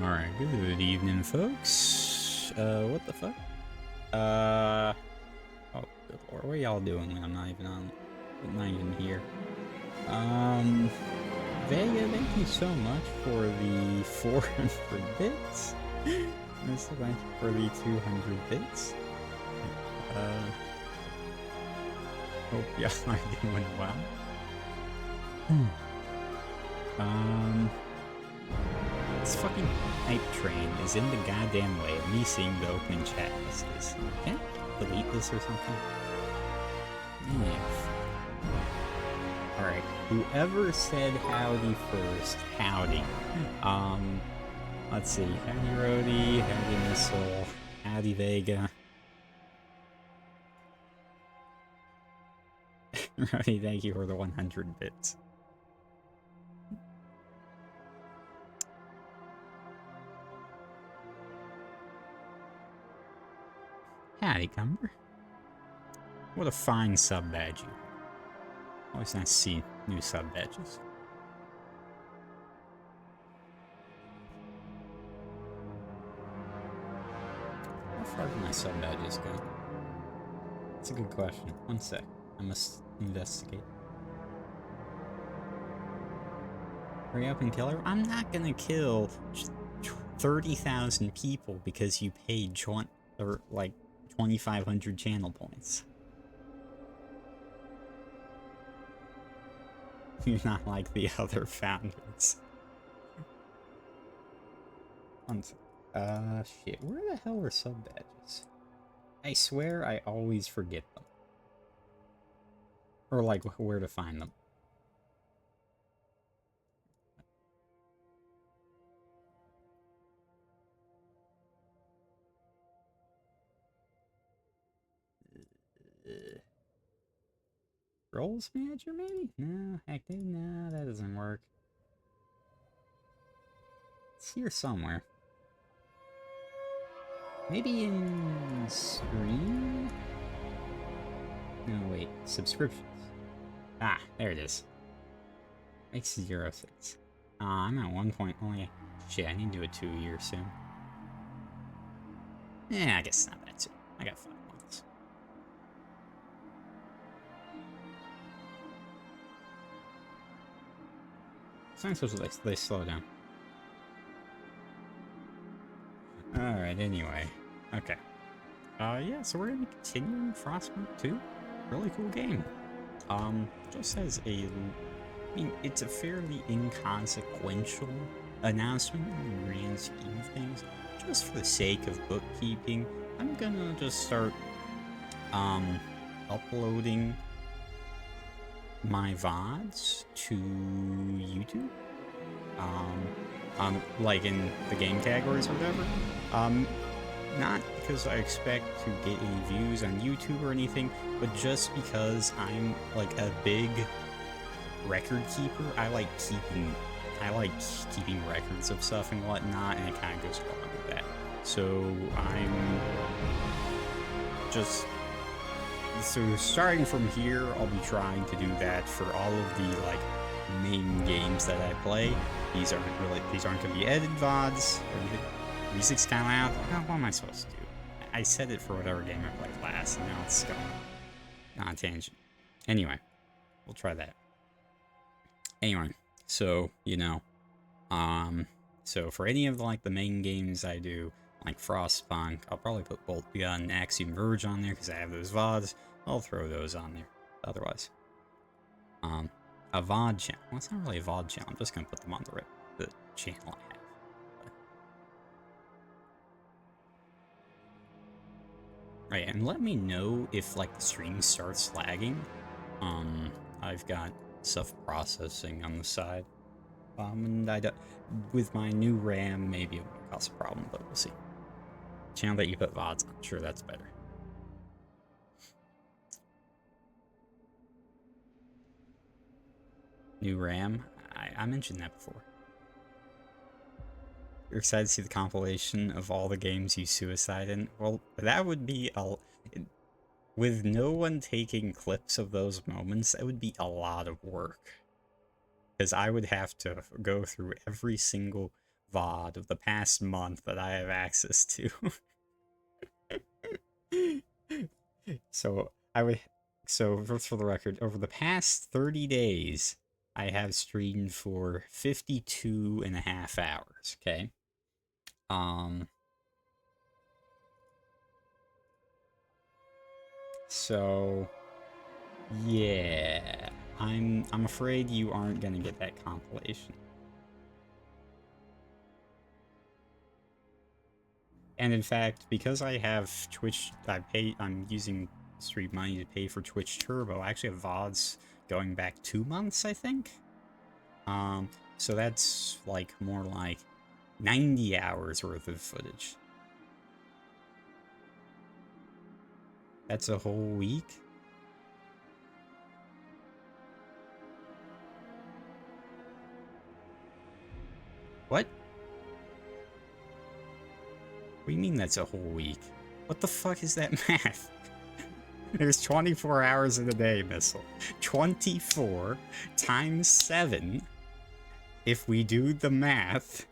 Alright, good evening, folks. What the fuck? Oh, good lord, what are y'all doing when I'm not even here? Vega, thank you so much for the 400 bits. Thank you for the 200 bits. Hope y'all are doing well. This fucking hype train is in the goddamn way of me seeing the opening chat messages. Can't I delete this or something? Yeah. Alright, whoever said howdy first, howdy. Let's see. Howdy Rody, howdy Missile, howdy Vega. Rody, thank you for the 100 bits. Howdy, Cumber. What a fine sub badge you have. Always nice to see new sub badges. How far do my sub badges go? That's a good question. One sec. I must investigate. Hurry up and kill her? I'm not gonna kill 30,000 people because you paid like 2,500 channel points. You're not like the other founders. Shit, where the hell are sub badges? I swear I always forget them. Or like, where to find them. Roles manager, maybe? No, active? No, that doesn't work. It's here somewhere. Maybe in stream? No, wait. Subscriptions. Ah, there it is. Makes 0 cents. I'm at 1 point. Oh, yeah. Shit, I need to do a 2-year soon. Yeah, I guess not that soon. I got 5 months. Sometimes they slow down. Alright, anyway. Okay. Yeah, so we're gonna be continuing Frostpunk 2. Really cool game. Just as I mean, it's a fairly inconsequential announcement in the grand scheme of things. Just for the sake of bookkeeping, I'm gonna just start, uploading my VODs to YouTube. Like in the game categories or whatever. Not because I expect to get any views on YouTube or anything, but just because I'm like a big record keeper. I like keeping records of stuff and whatnot, and it kind of goes along with that. So so starting from here, I'll be trying to do that for all of the like main games that I play. These aren't gonna be edited VODs or anything. Music's kind of loud. What am I supposed to do? I said it for whatever game I played last, and now it's going on a tangent. Anyway, we'll try that. Anyway, so, you know, so for any of like the main games I do, like Frostpunk, I'll probably put Bolt Gun and Axiom Verge on there because I have those VODs. I'll throw those on there. Otherwise, a VOD channel. Well, it's not really a VOD channel. I'm just gonna put them on the channel I have. Right, and let me know if like the stream starts lagging. I've got stuff processing on the side. And I don't, with my new RAM, maybe it won't cause a problem, but we'll see. Channel that you put VODs on, sure, that's better. New RAM? I mentioned that before. You're excited to see the compilation of all the games you suicide in? Well, that would be with no one taking clips of those moments, that would be a lot of work. Because I would have to go through every single VOD of the past month that I have access to. So I would, so for the record, over the past 30 days, I have streamed for 52.5 hours. Okay. Um. So yeah, I'm afraid you aren't gonna get that compilation. And in fact, because I have Twitch, I'm using Street Money to pay for Twitch Turbo. I actually have VODs going back 2 months, I think. So that's like more like 90 hours worth of footage. That's a whole week? What? What do you mean that's a whole week? What the fuck is that math? There's 24 hours in a day, Missile. 24 times 7. If we do the math...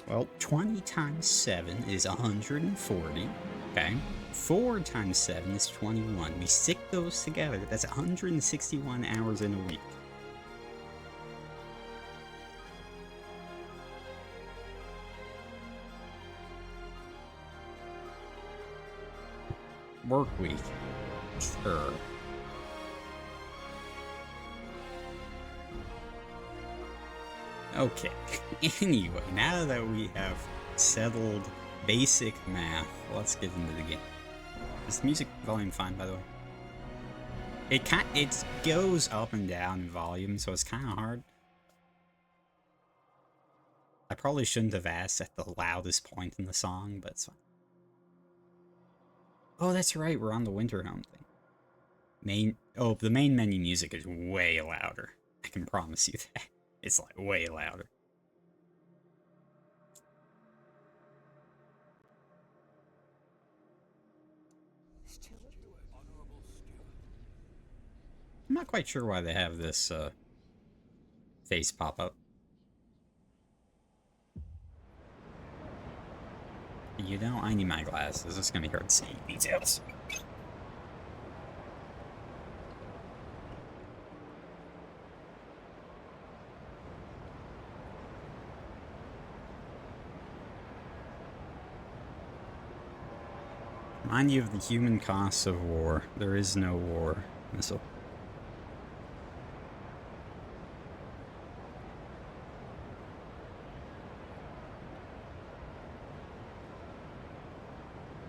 Well, 20 times 7 is 140, okay? 4 times 7 is 21. We stick those together, that's 161 hours in a week. Work week. Sure. Okay, anyway, now that we have settled basic math, let's get into the game. Is the music volume fine, by the way? It goes up and down in volume, so it's kind of hard. I probably shouldn't have asked at the loudest point in the song, but it's fine. Oh, that's right, we're on the Winter Home thing. The main menu music is way louder. I can promise you that. It's like way louder. I'm not quite sure why they have this face pop up. You know, I need my glasses. It's gonna be hard to see details. Remind you of the human costs of war. There is no war, Missile.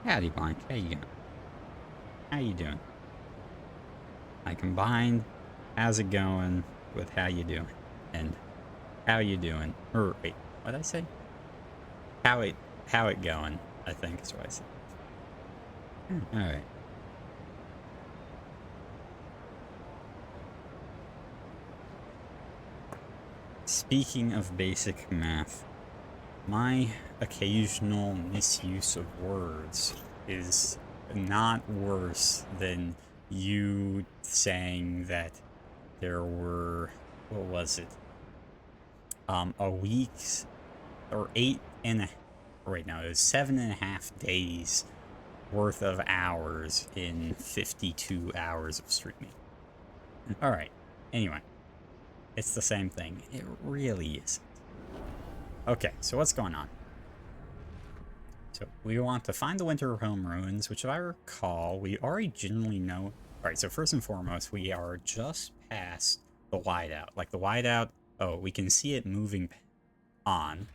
Howdy, Blank. How you going? How you doing? I combined how's it going with how you doing and how you doing. Or wait, what did I say? How it going, I think is what I said. Alright. Speaking of basic math, my occasional misuse of words is not worse than you saying that there were, what was it? A week's, or 7.5 days worth of hours in 52 hours of streaming. Alright, anyway. It's the same thing. It really isn't. Okay, so what's going on? So we want to find the Winter Home ruins, which if I recall, we already generally know. Alright, so first and foremost, we are just past the whiteout. Like the whiteout, oh, we can see it moving on.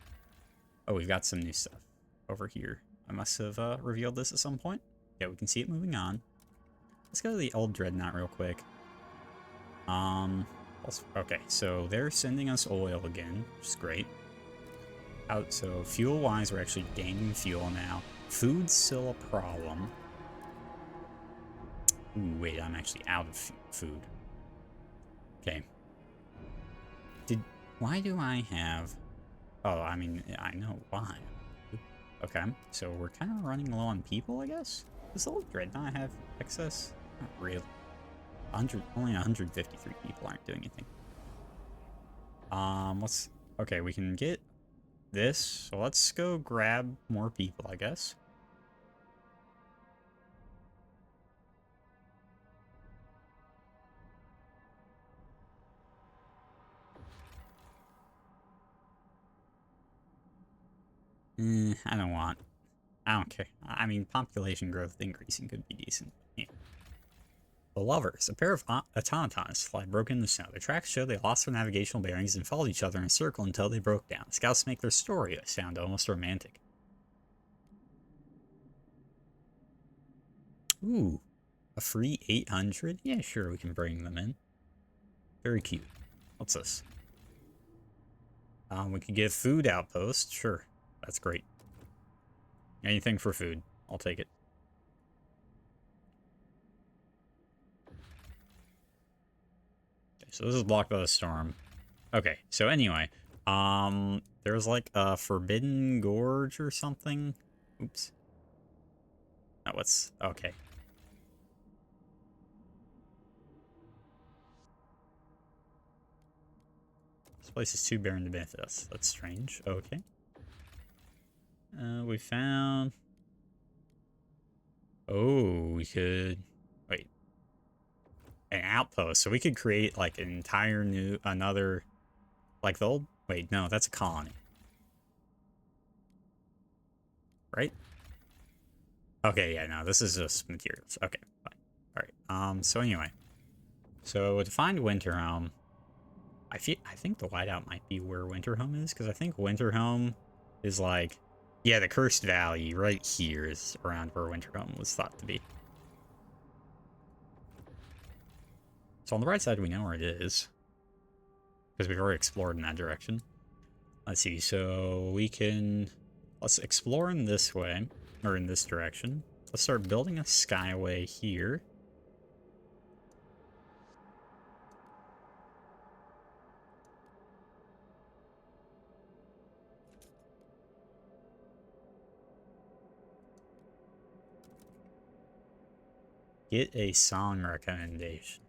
Oh, we've got some new stuff over here. I must have revealed this at some point. Yeah, we can see it moving on. Let's go to the old Dreadnought real quick. Okay, so they're sending us oil again, which is great. So fuel-wise, we're actually gaining fuel now. Food's still a problem. Ooh, wait, I'm actually out of food. Okay. Why do I have... Oh, I mean, I know why. Okay, so we're kind of running low on people, I guess? Does the old Dreadnought have excess? Not really. Only 153 people aren't doing anything. Okay, we can get this. So let's go grab more people, I guess. I don't want. I don't care. I mean, population growth increasing could be decent. Yeah. The Lovers, a pair of automatons, fly broken in the snow. Their tracks show they lost their navigational bearings and followed each other in a circle until they broke down. Scouts make their story sound almost romantic. Ooh, a free 800? Yeah, sure, we can bring them in. Very cute. What's this? We could get food outpost. Sure, that's great. Anything for food. I'll take it. Okay, so this is blocked by the storm. Okay, so anyway, there's like a Forbidden Gorge or something. Oops. Oh, what's... Okay. This place is too barren to benefit us. That's strange. Okay. We found... Oh, we could... Wait. An outpost. So we could create, like, an entire new... Another... Like the old... Wait, no, that's a colony. Right? Okay, yeah, no, this is just materials. Okay, fine. Alright, so anyway. So to find Winterhome... I think the whiteout might be where Winterhome is, because I think Winterhome is like... Yeah, the Cursed Valley right here is around where Winterhome was thought to be. So on the right side, we know where it is, because we've already explored in that direction. Let's see, so we can... Let's explore in this way, or in this direction. Let's start building a skyway here. Get a song recommendation.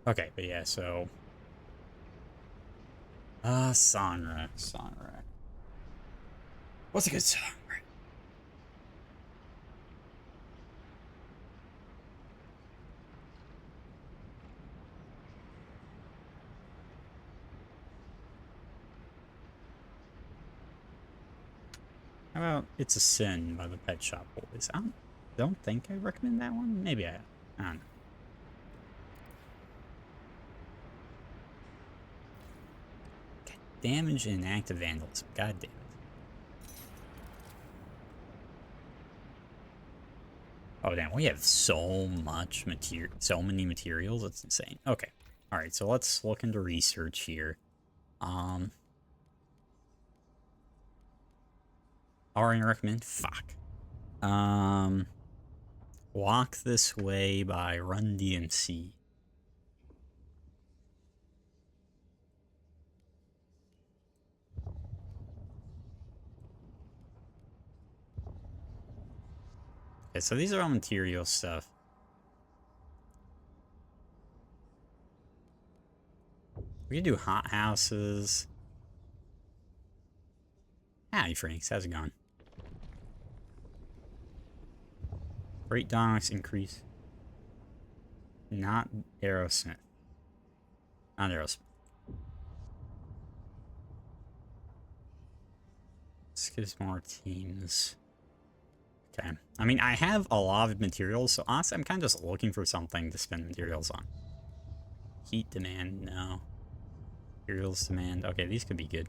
Okay, but yeah, so... song rec. What's a good song rec? How about It's a Sin by the Pet Shop Boys? I don't think I recommend that one. Maybe I don't know. Damage and active vandalism. God damn it. Oh damn, we have so much material, so many materials. It's insane. Okay, all right. So let's look into research here. Already recommend. Fuck. Walk This Way by Run DMC. Okay, so these are all material stuff. We can do hot houses. Howdy, Franks. How's it going? Freight docks increase. Not Aerosmith. Not Aerosmith. Let's get more teams. Okay. I mean, I have a lot of materials, so honestly, I'm kind of just looking for something to spend materials on. Heat demand, no. Materials demand. Okay, these could be good.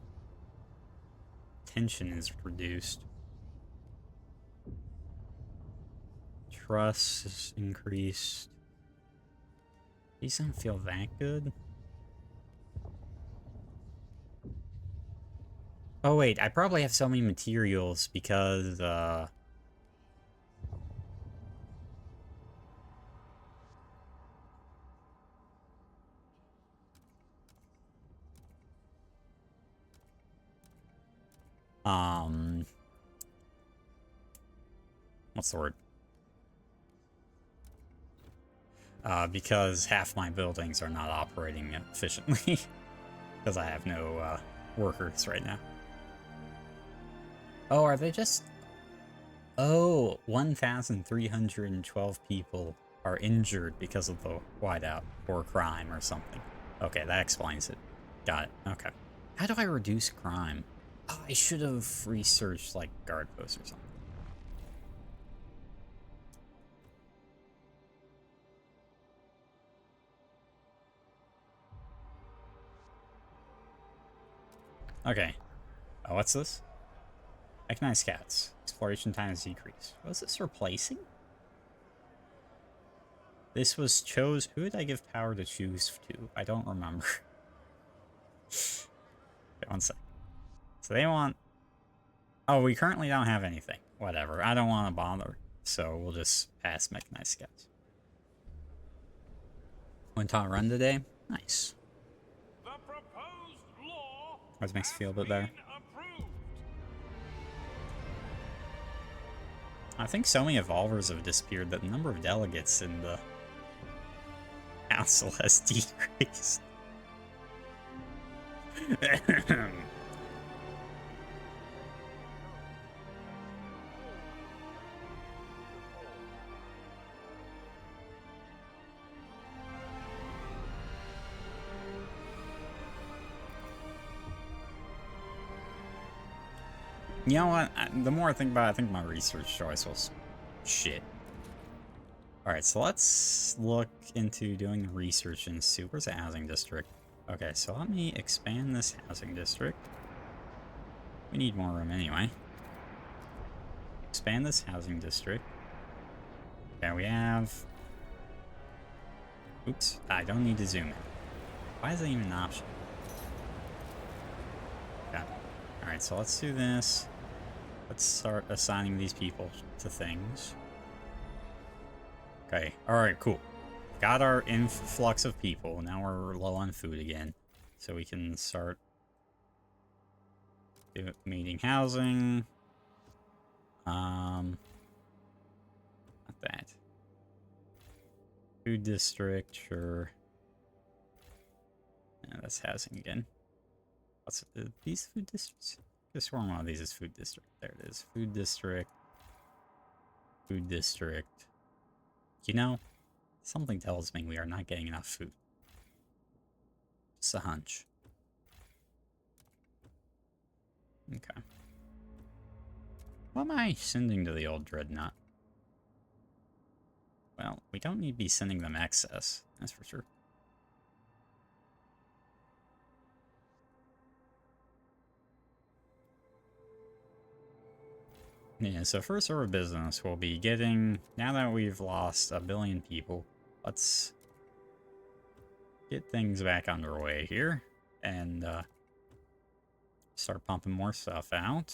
Tension is reduced. Trust is increased. These don't feel that good. Oh wait, I probably have so many materials because What's the word? Because half my buildings are not operating efficiently. Because I have no workers right now. Oh, are they just... Oh, 1,312 people are injured because of the whiteout or crime or something. Okay, that explains it. Got it. Okay. How do I reduce crime? Oh, I should have researched, like, guard posts or something. Okay. Oh, what's this? Mechanized cats. Exploration time is decreased. Was this replacing? This was chose. Who did I give power to choose to? I don't remember. Wait, 1 sec. So they want... Oh, we currently don't have anything. Whatever. I don't want to bother. So we'll just pass mechanized cats. Went on a run today. Nice. The proposed law That makes me feel a bit better. approved. I think so many evolvers have disappeared that the number of delegates in the council has decreased. You know what? The more I think about it, I think my research choice was shit. Alright, so let's look into doing research in where's the housing district? Okay, so let me expand this housing district. We need more room anyway. Expand this housing district. There we have... Oops, I don't need to zoom in. Why is that even an option? Okay. Alright, so let's do this. Let's start assigning these people to things. Okay, alright, cool. Got our influx of people. Now we're low on food again. So we can start meeting housing. Not that. Food district, sure. Yeah, that's housing again. What's these food districts? Just one of these is food district. There it is. Food district. Food district. You know, something tells me we are not getting enough food. Just a hunch. Okay. What am I sending to the old dreadnought? Well, we don't need to be sending them excess, that's for sure. Yeah, so first order of business will be getting, now that we've lost 1 billion people, let's get things back underway here and start pumping more stuff out.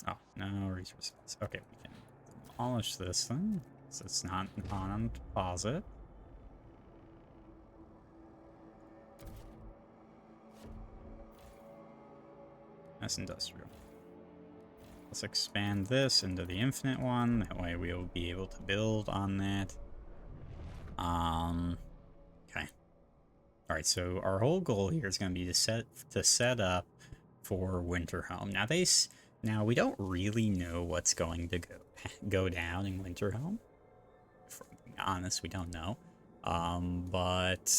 Oh, no resources. Okay, we can demolish this thing, so it's not on deposit. That's industrial. Let's expand this into the infinite one. That way we'll be able to build on that. Okay. Alright, so our whole goal here is going to be to set up for winter home. Now we don't really know what's going to go down in winter home. If we're being honest, we don't know. But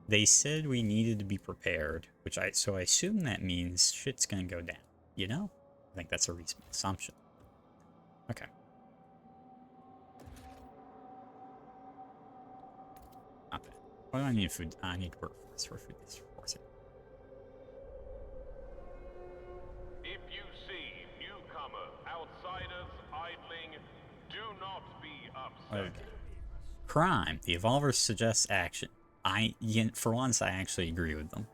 they said we needed to be prepared, so I assume that means shit's gonna go down, you know? I think that's a reasonable assumption. Okay. Not bad. What do I need food? I need workforce for food distribution. If you see newcomer outsiders idling, do not be upset. Okay. Crime. The evolvers suggest action. For once, I actually agree with them.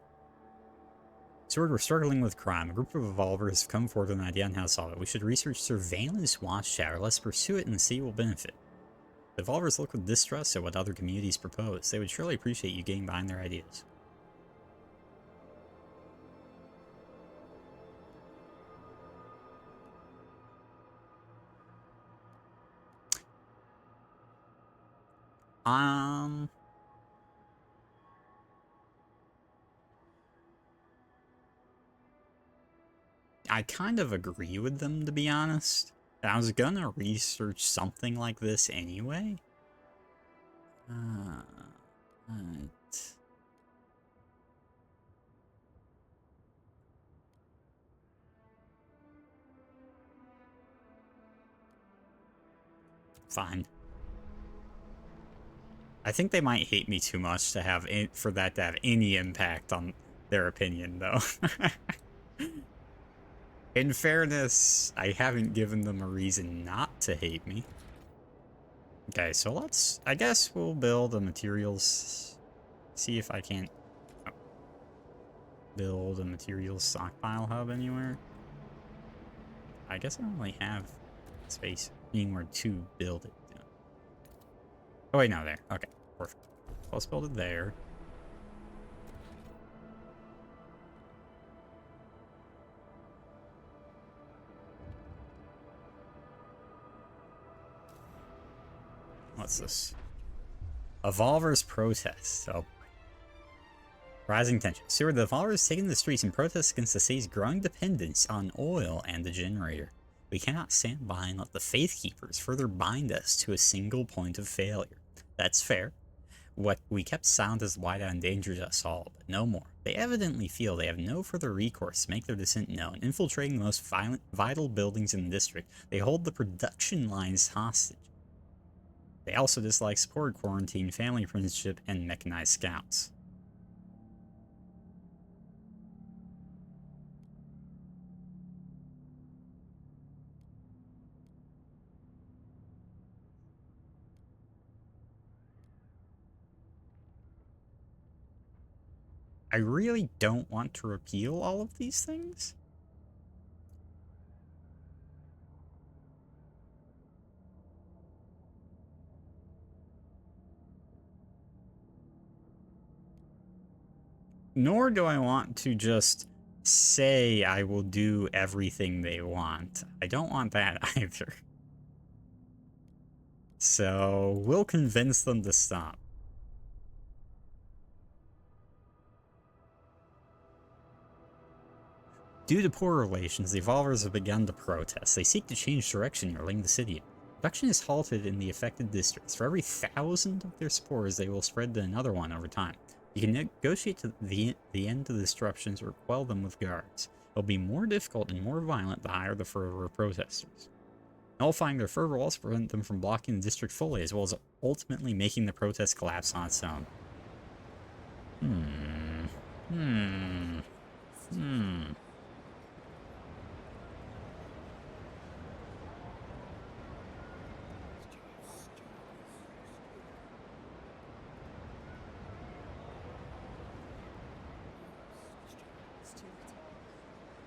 Sword, we're struggling with crime. A group of evolvers have come forward with an idea on how to solve it. We should research surveillance watchtower. Let's pursue it and see what will benefit. The evolvers look with distrust at what other communities propose. They would surely appreciate you getting behind their ideas. Um, I kind of agree with them, to be honest. I was gonna research something like this anyway. But... Fine. I think they might hate me too much to have for that to have any impact on their opinion, though. In fairness, I haven't given them a reason not to hate me. Okay, so let's... I guess we'll build a materials... See if I can't... build a materials stockpile hub anywhere. I guess I don't really have space anywhere to build it. Oh wait, no, there. Okay, perfect. Let's build it there. What's this? Evolver's protest. Oh. Rising tension. Seward, the Evolvers taking the streets in protest against the city's growing dependence on oil and the generator. We cannot stand by and let the Faith Keepers further bind us to a single point of failure. That's fair. What we kept silent as why that endangers us all, but no more. They evidently feel they have no further recourse to make their dissent known. Infiltrating the most vital buildings in the district, they hold the production lines hostage. They also dislike support quarantine, family apprenticeship, and mechanized scouts. I really don't want to repeal all of these things. Nor do I want to just say I will do everything they want. I don't want that either. So we'll convince them to stop. Due to poor relations, the Evolvers have begun to protest. They seek to change direction or link the city. Production is halted in the affected districts. For every 1,000 of their spores, they will spread to another one over time. You can negotiate to the end of the disruptions or quell them with guards. It'll be more difficult and more violent the higher the fervor of protesters. Nullifying their fervor will also prevent them from blocking the district fully, as well as ultimately making the protest collapse on its own.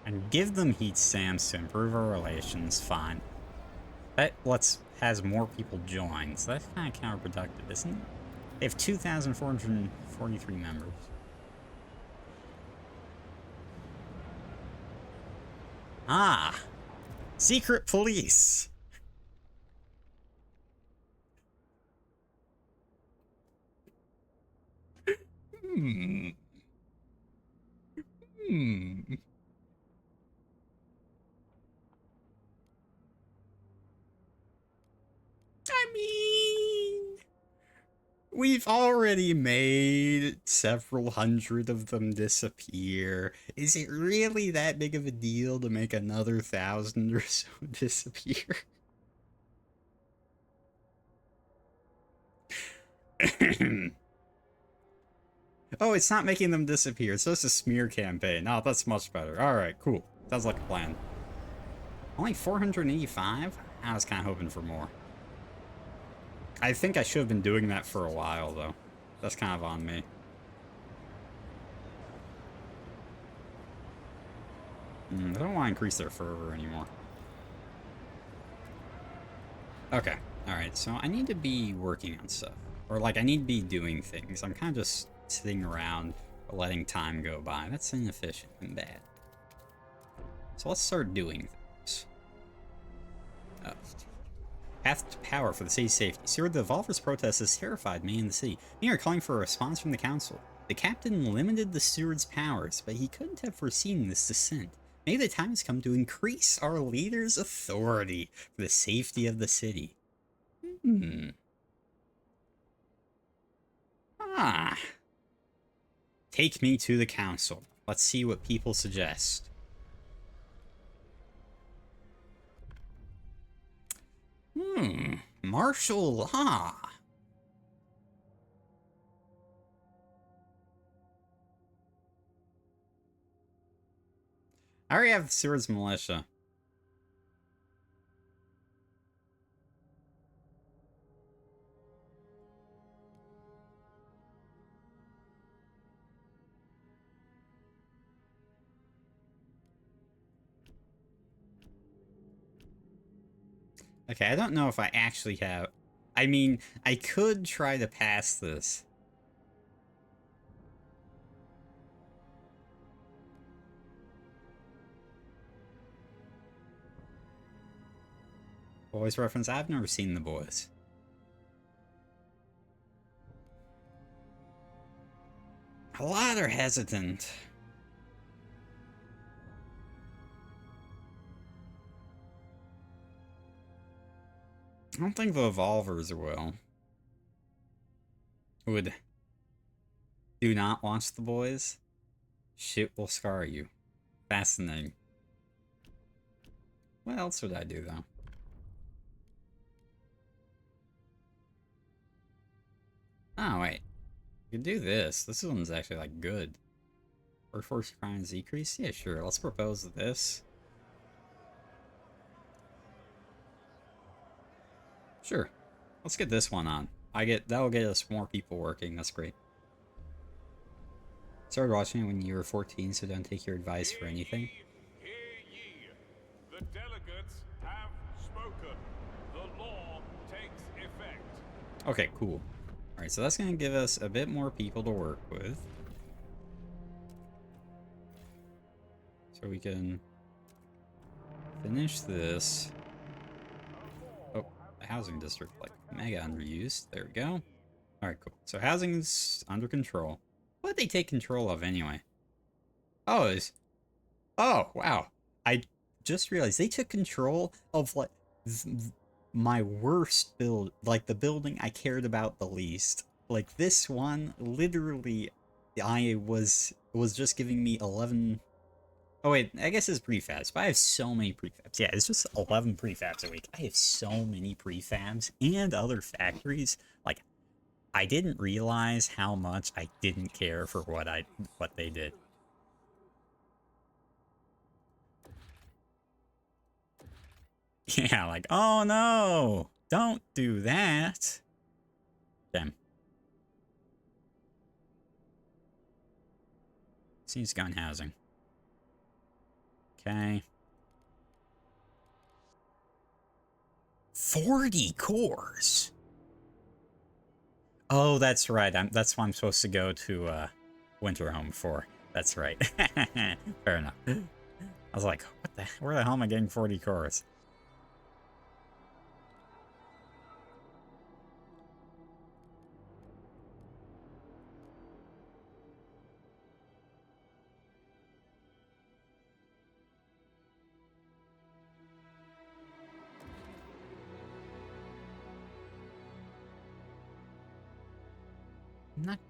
And give them heat stamps to improve our relations, fine. That has more people join, so that's kind of counterproductive, isn't it? They have 2,443 members. Ah! Secret police! I mean, we've already made several hundred of them disappear. Is it really that big of a deal to make another 1,000 or so disappear? Oh, it's not making them disappear. It's just a smear campaign. Oh, that's much better. Alright, cool. Sounds like a plan. Only 485? I was kind of hoping for more. I think I should have been doing that for a while, though. That's kind of on me. I don't want to increase their fervor anymore. Okay, alright, so I need to be working on stuff. Or, like, I need to be doing things. I'm kind of just sitting around letting time go by. That's inefficient and bad. So let's start doing things. Oh. Path to power for the city's safety. Seward, the Evolver's protest has terrified many in the city. Many are calling for a response from the council. The captain limited the Seward's powers, but he couldn't have foreseen this descent. Maybe the time has come to increase our leader's authority for the safety of the city. Ah. Take me to the council. Let's see what people suggest. Martial law. I already have the Seward's militia. Okay, I don't know if I actually have... I mean, I could try to pass this. Boys reference? I've never seen the boys. A lot are hesitant. I don't think the Evolvers will. Would do not watch the boys? Shit will scar you. Fascinating. What else would I do, though? Oh, wait. You could do this. This one's actually, like, good. Workforce crimes decrease? Yeah, sure. Let's propose this. Sure. Let's get this one on. That'll get us more people working. That's great. Started watching it when you were 14, so don't take your advice for anything. Hear ye. The delegates have spoken. The law takes effect. Okay, cool. Alright, so that's going to give us a bit more people to work with. So we can finish this. Oh, the housing district, like, mega underused. There we go. Alright, cool. So housing's under control. What did they take control of anyway? Oh, oh, wow. I just realized they took control of, like, my worst build, like the building I cared about the least. Like this one, literally, I was just giving me 11. Oh wait, I guess it's prefabs, but I have so many prefabs. Yeah, it's just 11 prefabs a week. I have so many prefabs and other factories. Like, I didn't realize how much I didn't care for what they did. Yeah, like, oh no, don't do that. Damn. Seems gun housing. Okay. 40 cores. Oh, that's right. That's what I'm supposed to go to Winterhome for. That's right. Fair enough. I was like, where the hell am I getting 40 cores?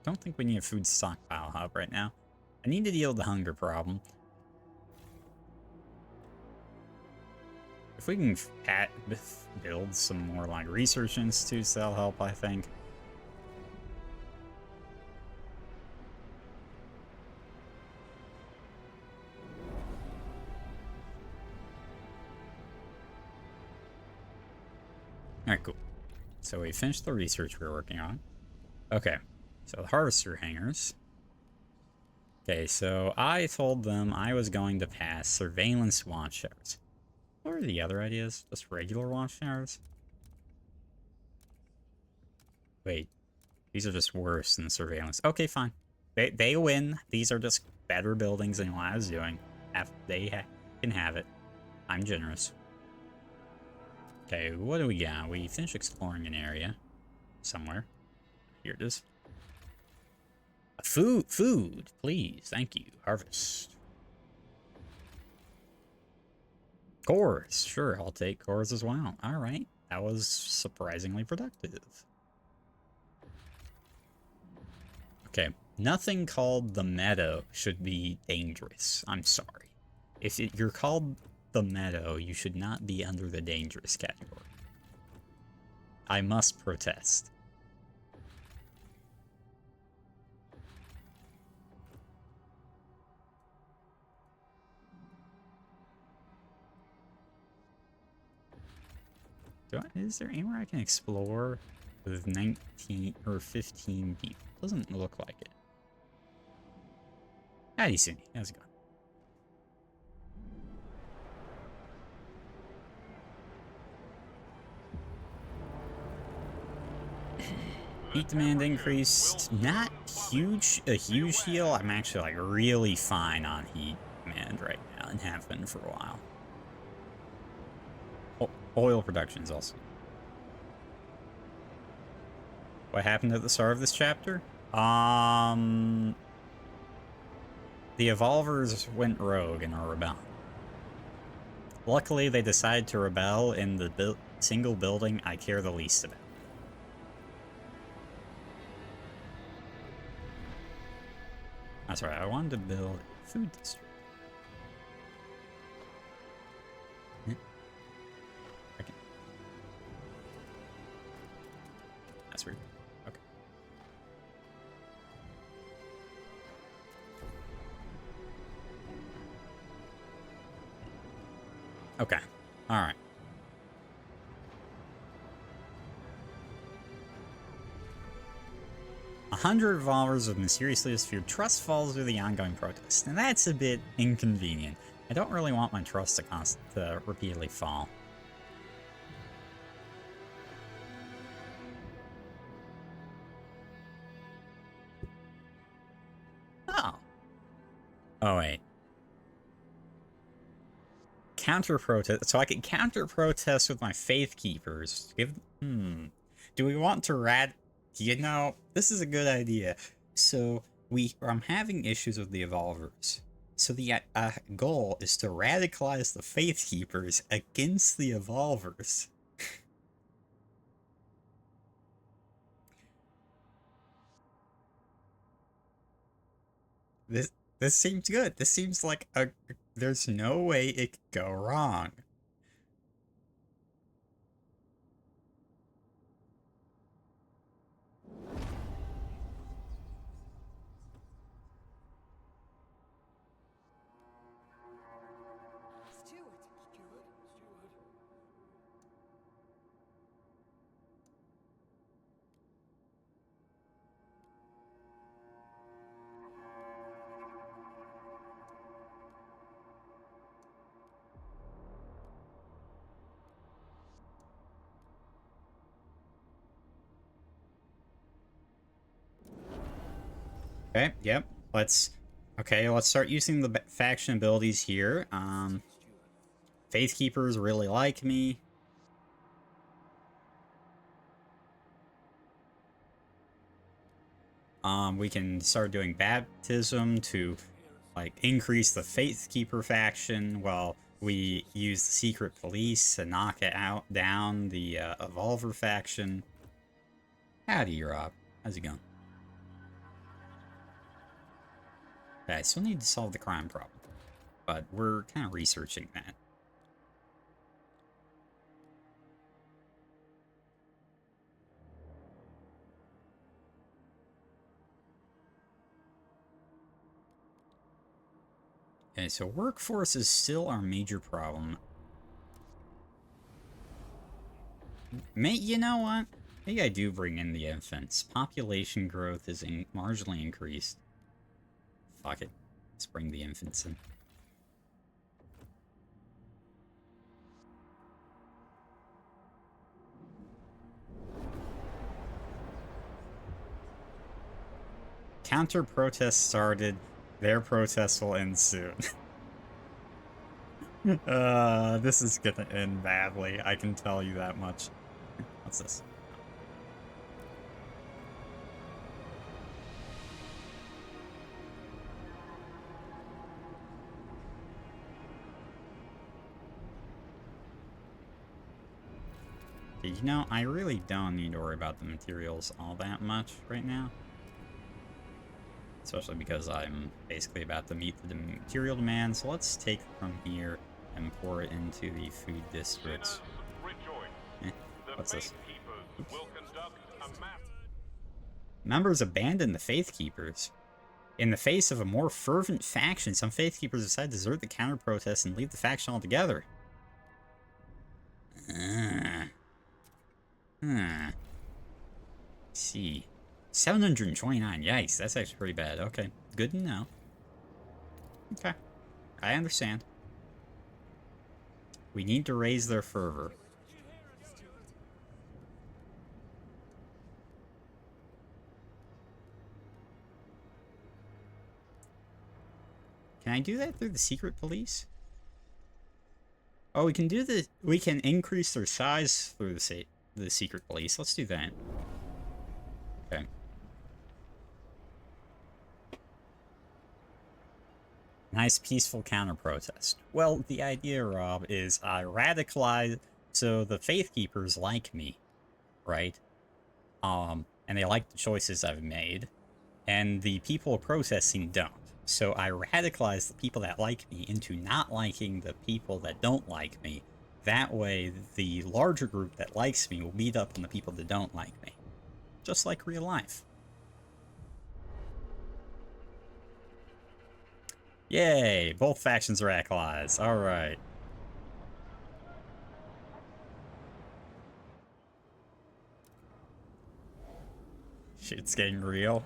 Don't think we need a food stockpile hub right now. I need to deal with the hunger problem. If we can build some more like research institutes, that'll help, I think. Alright, cool. So we finished the research we were working on. Okay. So the harvester hangars. Okay, so I told them I was going to pass surveillance watchtowers. What are the other ideas? Just regular watchtowers? Wait, these are just worse than surveillance. Okay, fine. They win. These are just better buildings than what I was doing. They can have it. I'm generous. Okay, what do we got? We finished exploring an area somewhere. Here it is. Food, please. Thank you. Harvest. Cores. Sure, I'll take cores as well. All right. That was surprisingly productive. Okay. Nothing called the meadow should be dangerous. I'm sorry. If you're called the meadow, you should not be under the dangerous category. I must protest. Is there anywhere I can explore with 19 or 15 people? Doesn't look like it. Howdy, Cindy. How's it going? Heat demand increased. Not huge, a huge heal. I'm actually like really fine on heat demand right now and have been for a while. Oil production is also. What happened at the start of this chapter? The Evolvers went rogue and are rebelling. Luckily, they decided to rebel in the single building I care the least about. That's right, I wanted to build a food district. Okay. That's weird. Okay. Okay. All right. A 100 revolvers of mysteriously disappeared. Trust falls due to the ongoing protest. And that's a bit inconvenient. I don't really want my trust to repeatedly fall. Oh. Oh, wait. Counter-protest. So I can counter-protest with my Faith Keepers. Do we want to You know, this is a good idea. So, I'm having issues with the Evolvers. So the goal is to radicalize the Faith Keepers against the Evolvers. This seems good. This seems like there's no way it could go wrong. Okay, yep. Let's start using the faction abilities here. Faith Keepers really like me. We can start doing baptism to like increase the Faith Keeper faction while we use the secret police to knock it down the Evolver faction. Howdy, Rob. How's it going? Okay, I still need to solve the crime problem, but we're kind of researching that. Okay, so workforce is still our major problem. You know what? Maybe I do bring in the infants. Population growth is marginally increased. Fuck it. Let's bring the infants in. Counter-protest started. Their protest will end soon. This is gonna end badly. I can tell you that much. What's this? You know, I really don't need to worry about the materials all that much right now. Especially because I'm basically about to meet the material demand. So let's take from here and pour it into the food districts. Eh, what's this? Members abandon the Faith Keepers. In the face of a more fervent faction, some Faith Keepers decide to desert the counter-protest and leave the faction altogether. See. 729, yikes, that's actually pretty bad. Okay, good to know. Okay, I understand. We need to raise their fervor. Can I do that through the secret police? Oh, we can do the... We can increase their size through the secret police. Let's do that. Okay. Nice peaceful counter-protest. Well, the idea, Rob, is I radicalize... So the Faith Keepers like me, right? And they like the choices I've made. And the people protesting don't. So I radicalize the people that like me into not liking the people that don't like me. That way, the larger group that likes me will beat up on the people that don't like me. Just like real life. Yay! Both factions radicalized. Alright. Shit's getting real.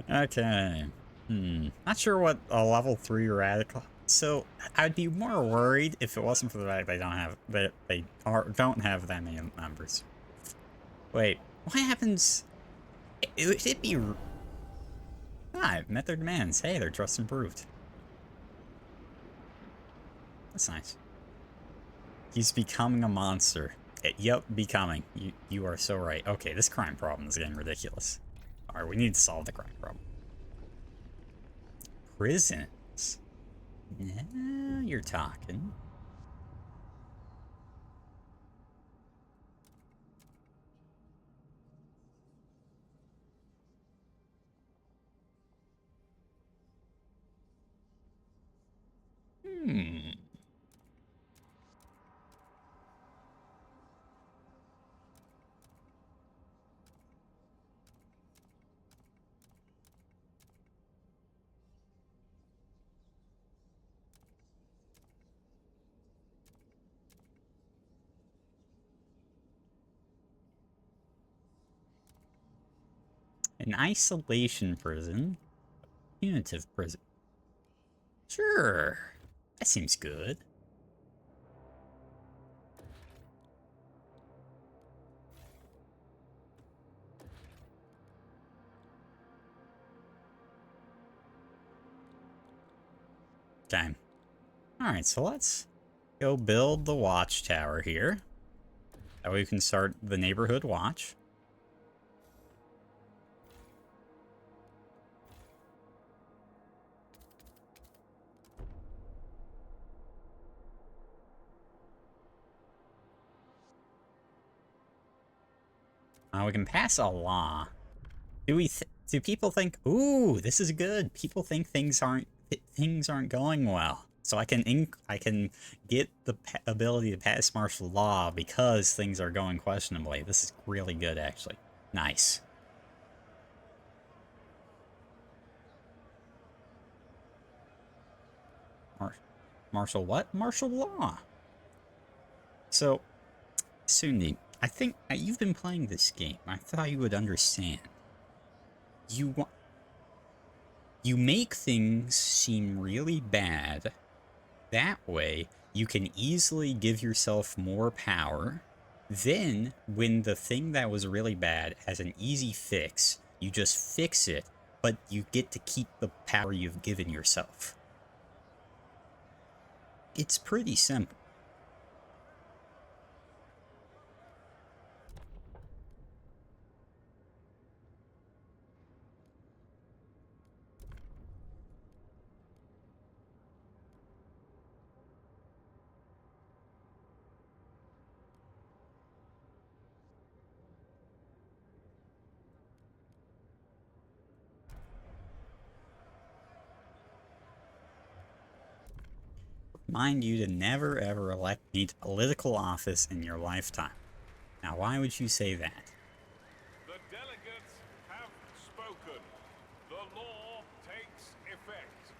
Okay. Not sure what a level 3 radical... So, I'd be more worried if it wasn't for the fact they don't have that many members. Wait, what happens... It'd be... Ah, met their demands. Hey, their trust improved. That's nice. He's becoming a monster. Yep, becoming. You are so right. Okay, this crime problem is getting ridiculous. Alright, we need to solve the crime problem. Prisons. Yeah, you're talking. An isolation prison. Punitive prison. Sure. That seems good. Okay. Alright, so let's go build the watchtower here. That way we can start the neighborhood watch. We can pass a law. Do people think, ooh, this is good? People think things aren't going well. So I can get the ability to pass martial law because things are going questionably. This is really good, actually. Nice. Martial what? Martial law. So, Sundi, I think you've been playing this game. I thought you would understand. You make things seem really bad. That way, you can easily give yourself more power. Then, when the thing that was really bad has an easy fix, you just fix it, but you get to keep the power you've given yourself. It's pretty simple. Mind you to never ever elect me to political office in your lifetime. Now, why would you say that? The delegates have spoken. The law takes effect.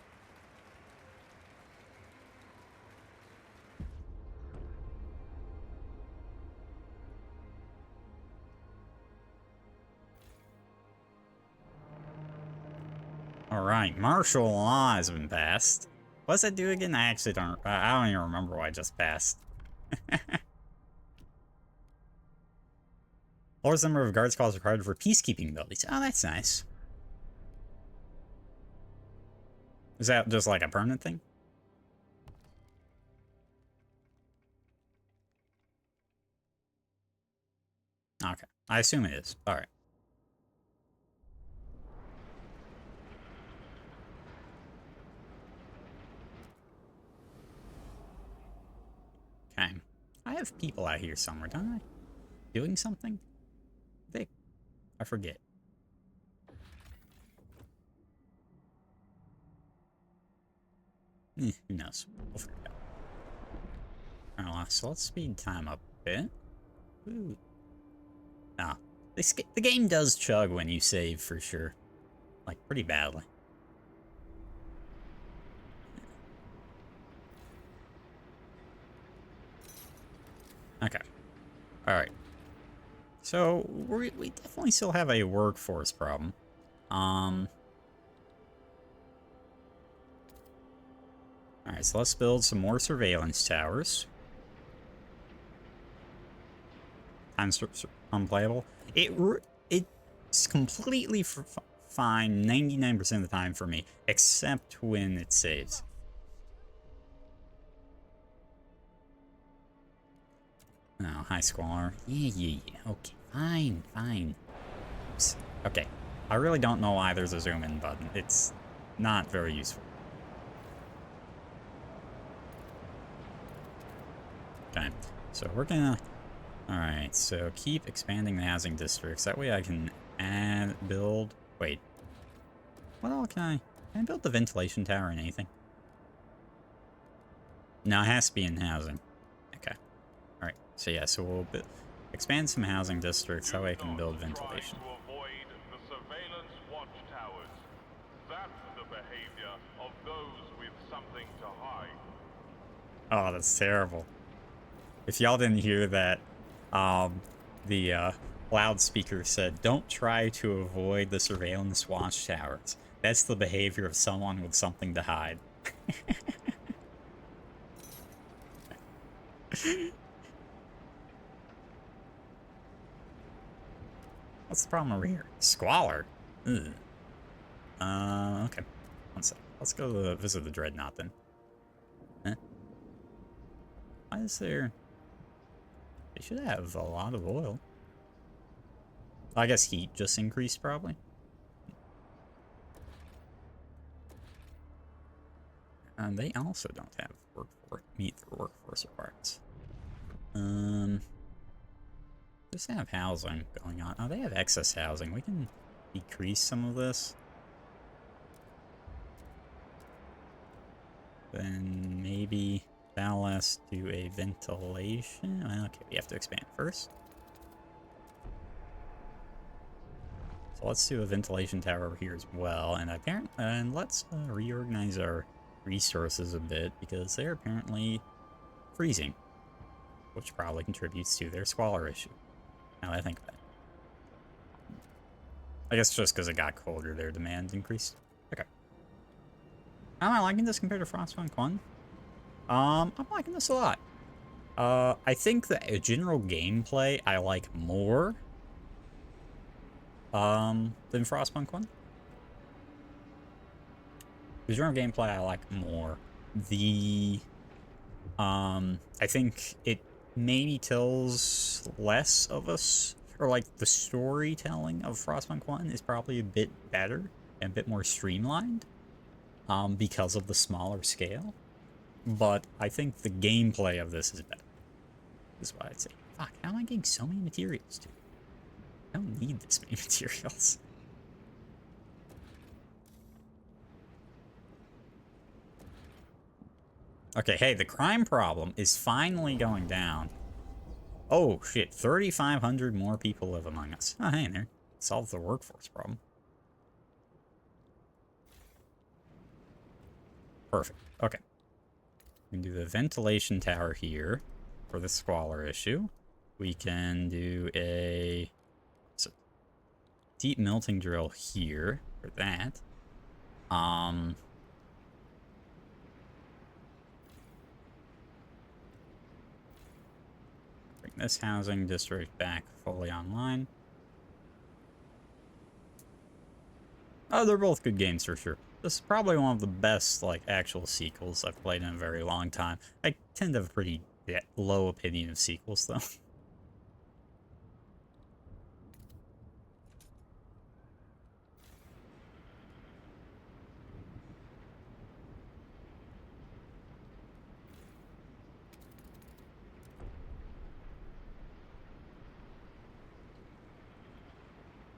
Alright, martial law has been passed. What's that do again? I actually don't... I don't even remember what I just passed. Lowest number of guards calls required for peacekeeping abilities. Oh, that's nice. Is that just like a permanent thing? Okay. I assume it is. Alright. Okay. I have people out here somewhere, don't I? Doing something? I forget. Who knows? We'll figure it out. Alright, so let's speed time up a bit. Ooh. Ah. The game does chug when you save, for sure. Like, pretty badly. Okay. Alright. So, we definitely still have a workforce problem. Alright, so let's build some more surveillance towers. Time's unplayable. It's completely fine 99% of the time for me, except when it saves. Oh, hi, Squalor. Yeah. Okay, fine. Oops. Okay, I really don't know why there's a zoom in button. It's not very useful. Okay, so we're gonna... Alright, so keep expanding the housing districts. That way I can build... Wait. What all can I... Can I build the ventilation tower in anything? No, it has to be in housing. Okay. Alright, so yeah, so we'll expand some housing districts. That way I can build ventilation. To avoid the surveillance watchtowers. That's the behavior of those with something to hide. Oh, that's terrible. If y'all didn't hear that, the loudspeaker said, "Don't try to avoid the surveillance watchtowers. That's the behavior of someone with something to hide." What's the problem over here? Squalor. Ugh. Okay. One sec. Let's go visit the Dreadnought then. Huh? Why is there... They should have a lot of oil. I guess heat just increased, probably. And they also don't have meet their workforce requirements. Just have housing going on. Oh, they have excess housing. We can decrease some of this. Then maybe ballast to a ventilation. Well, okay, we have to expand first. So let's do a ventilation tower over here as well. And let's reorganize our resources a bit because they're apparently freezing, which probably contributes to their squalor issue. Now that I think of that. I guess just because it got colder, their demand increased. Okay. Am I liking this compared to Frostpunk 1? I'm liking this a lot. I think the general gameplay I like more than Frostpunk 1. The genre of gameplay I like more. The I think it maybe tells less of us, or like the storytelling of Frostpunk 1 is probably a bit better and a bit more streamlined because of the smaller scale. But I think the gameplay of this is better. Is what I'd say. Fuck, how am I getting so many materials, dude? I don't need this many materials. Okay, hey, the crime problem is finally going down. Oh, shit, 3,500 more people live among us. Oh, hey, there. Solved the workforce problem. Perfect. Okay. We can do the ventilation tower here for the squalor issue. We can do a deep melting drill here for that. Bring this housing district back fully online. Oh, they're both good games for sure. This is probably one of the best, like, actual sequels I've played in a very long time. I tend to have a pretty low opinion of sequels, though.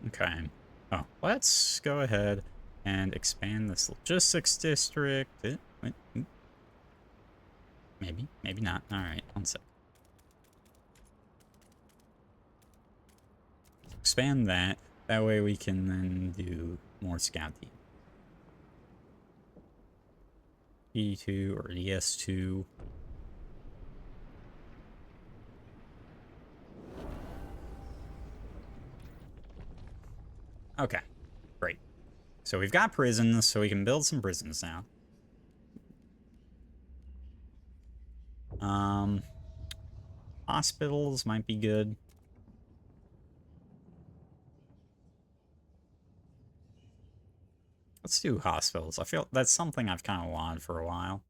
Okay. Oh, let's go ahead and expand this logistics district. Maybe, maybe not. All right, one sec. Expand that. That way we can then do more scouting. E2 or ES2. Okay, great. So we've got prisons, so we can build some prisons now. Hospitals might be good. Let's do hospitals. I feel that's something I've kind of wanted for a while.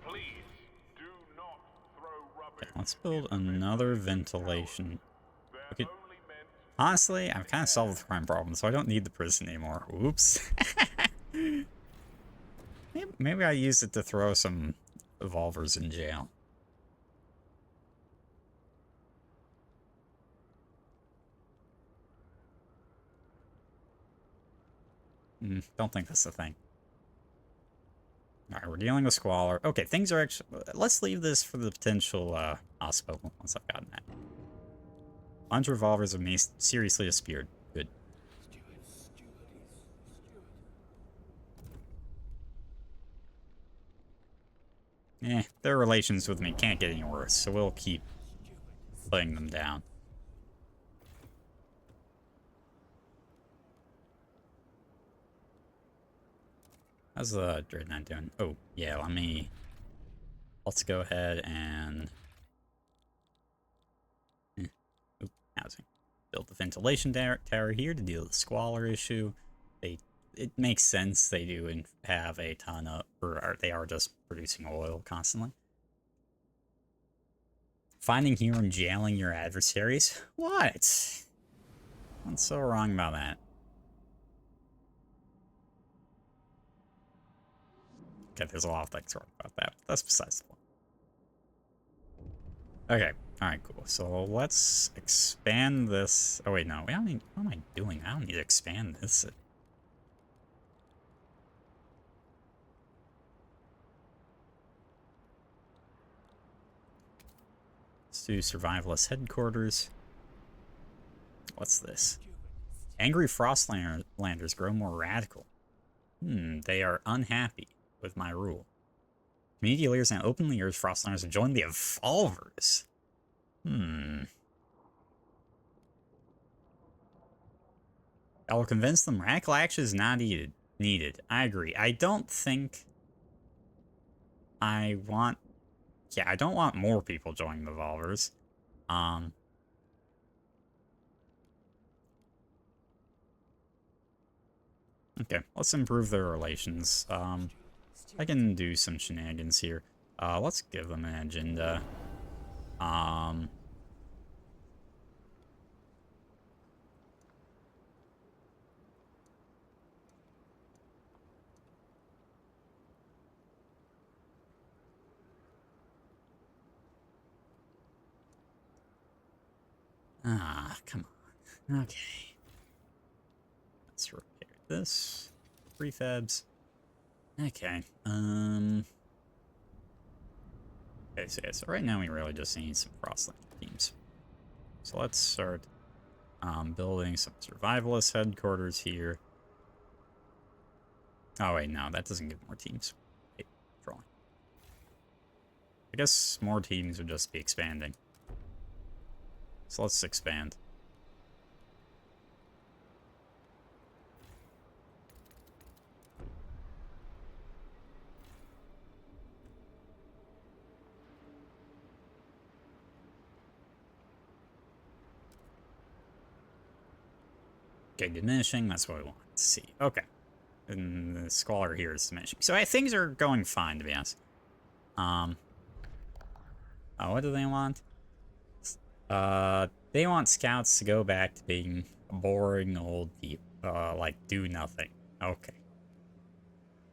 Please do not throw rubbish. Okay, let's build another ventilation. They're Okay. only meant Honestly, I've kind of solved the crime problem, so I don't need the prison anymore. Oops. Maybe I use it to throw some revolvers in jail. Don't think that's the thing. Alright, we're dealing with squalor. Okay, things are actually... Let's leave this for the potential hospital once I've gotten that. 100 revolvers of me seriously disappeared. Good. Their relations with me can't get any worse, so we'll keep putting them down. How's the Dreadnought doing? Oh, yeah, let's go ahead and... housing. Build the ventilation tower here to deal with the squalor issue. It makes sense they do and have a ton of... Or they are just producing oil constantly. Finding here and jailing your adversaries? What? What's so wrong about that? Okay, there's a lot of things wrong about that. But that's besides the point. Okay, alright, cool. So let's expand this. Oh, wait, no. We don't need, what am I doing? I don't need to expand this. Let's do survivalist headquarters. What's this? Angry Frostlanders grow more radical. They are unhappy with my rule. Community leaders now openly urge Frostlanders to join the Evolvers. I will convince them radical action is not needed. I agree. I don't think I want Yeah, I don't want more people joining the Volvers. Okay, let's improve their relations. I can do some shenanigans here. Let's give them an agenda. Come on. Okay. Let's repair this. Prefabs. Okay. Okay, so right now we really just need some Frostland teams. So let's start building some survivalist headquarters here. Oh wait, no, that doesn't give more teams. Wait, drawing. I guess more teams would just be expanding. So let's expand. Okay, diminishing, that's what we want to see. Okay. And the squalor here is diminishing. So things are going fine, to be honest. Oh, what do they want? They want scouts to go back to being boring old people. Like, do nothing. Okay.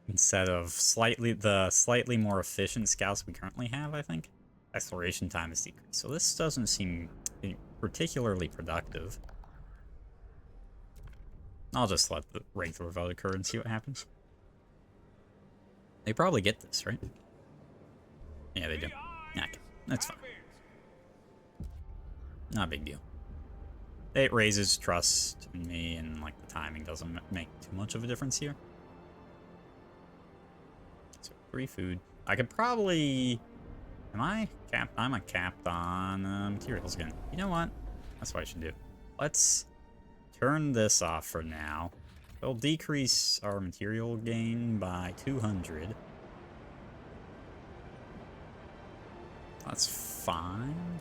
Instead of slightly more efficient scouts we currently have, I think. Exploration time is decreased. So this doesn't seem particularly productive. I'll just let the regular vote occur and see what happens. They probably get this, right? Yeah, they do. Okay, that's fine. Not a big deal. It raises trust in me, and like the timing doesn't make too much of a difference here. So 3 food. I could probably... Am I capped? I'm a capped on materials again. You know what? That's what I should do. Let's turn this off for now. It'll decrease our material gain by 200. That's fine.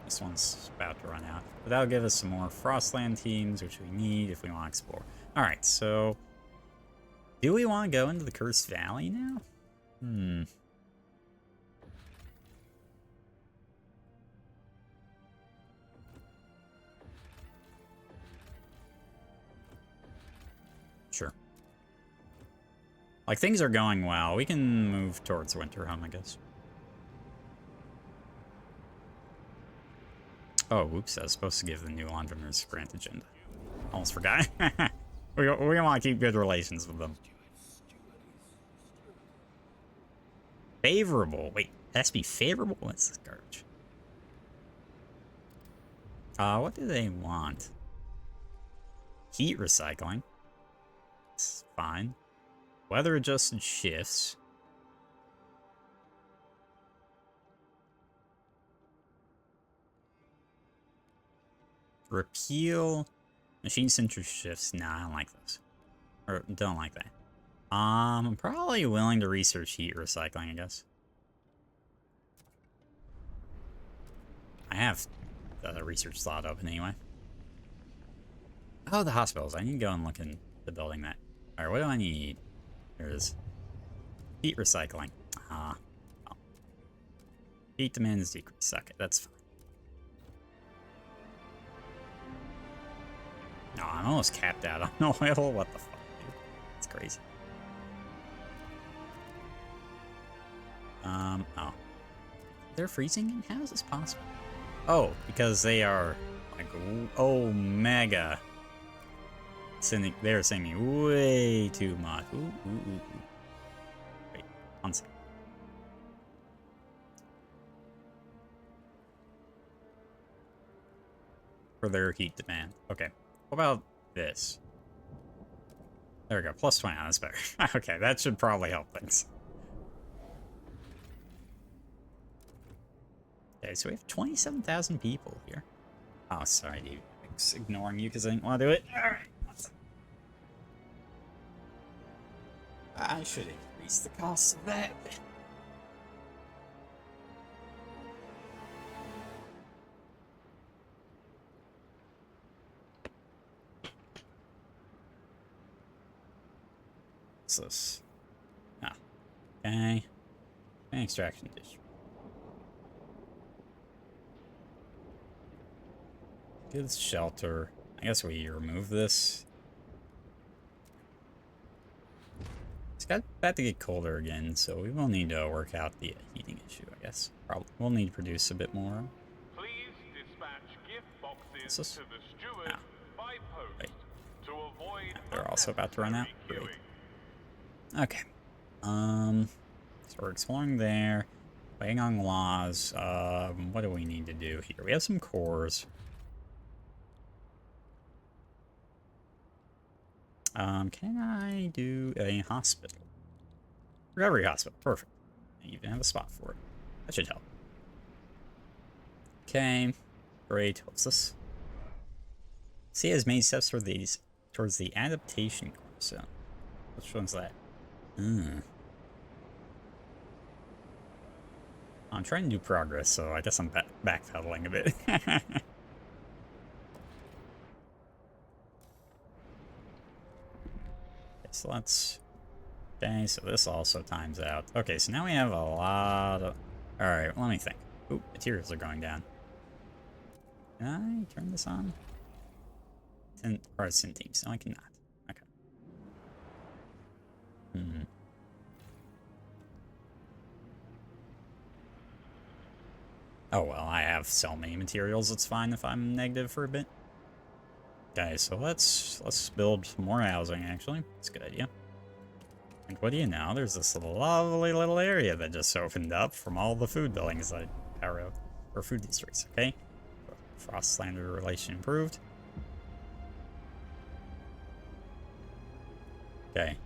This one's about to run out. But that'll give us some more Frostland teams, which we need if we want to explore. Alright, so... Do we want to go into the Cursed Valley now? Sure. Like, things are going well. We can move towards Winterhome, I guess. Oh, oops, I was supposed to give the new Londoners grant agenda. Almost forgot. we want to keep good relations with them. Favorable. Wait, it has to be favorable? What's this garbage? What do they want? Heat recycling. It's fine. Weather adjusted shifts. Repeal machine centric shifts. Nah, I don't like those. Or don't like that. I'm probably willing to research heat recycling, I guess. I have the research slot open anyway. Oh, the hospitals. I need to go and look in the building that. Alright, what do I need? There's heat recycling. Oh. Heat demand is decreased. Okay, that's fine. No, I'm almost capped out on oil. What the fuck, dude? It's crazy. Oh. They're freezing? How is this possible? Oh, because they are, like, Omega. They're sending way too much. Ooh. Wait, 1 second. For their heat demand. Okay. What about this? There we go. Plus 20. That's better. Okay, that should probably help things. Okay, so we have 27,000 people here. Oh, sorry, dude. I'm just ignoring you because I didn't want to do it. Alright. I should increase increase the cost of that. What's this? Ah, okay. Extraction dish. Goods shelter. I guess we remove this. It's about to get colder again, so we will need to work out the heating issue, I guess. Probably we'll need to produce a bit more. Please dispatch gift boxes This? to the steward by post Wait. to avoid They're also about to run out. unnecessary Great. queuing. Okay. So we're exploring there. Waiting on laws. What do we need to do here? We have some cores. Can I do a hospital? Recovery hospital. Perfect. I even have a spot for it. That should help. Okay. Great. What's this? C has made steps towards the adaptation course. So, which one's that? I'm trying to do progress, so I guess I'm backpedaling a bit. So let's... Okay, so this also times out. Okay, so now we have a lot of... Alright, let me think. Oop, materials are going down. Can I turn this on? Syn teams. No, I cannot. Okay. Oh well, I have so many materials, it's fine if I'm negative for a bit. Okay, so let's build more housing, actually. That's a good idea. And what do you know? There's this lovely little area that just opened up from all the food buildings that power up, or food districts, okay? Frostlander relation improved. Okay.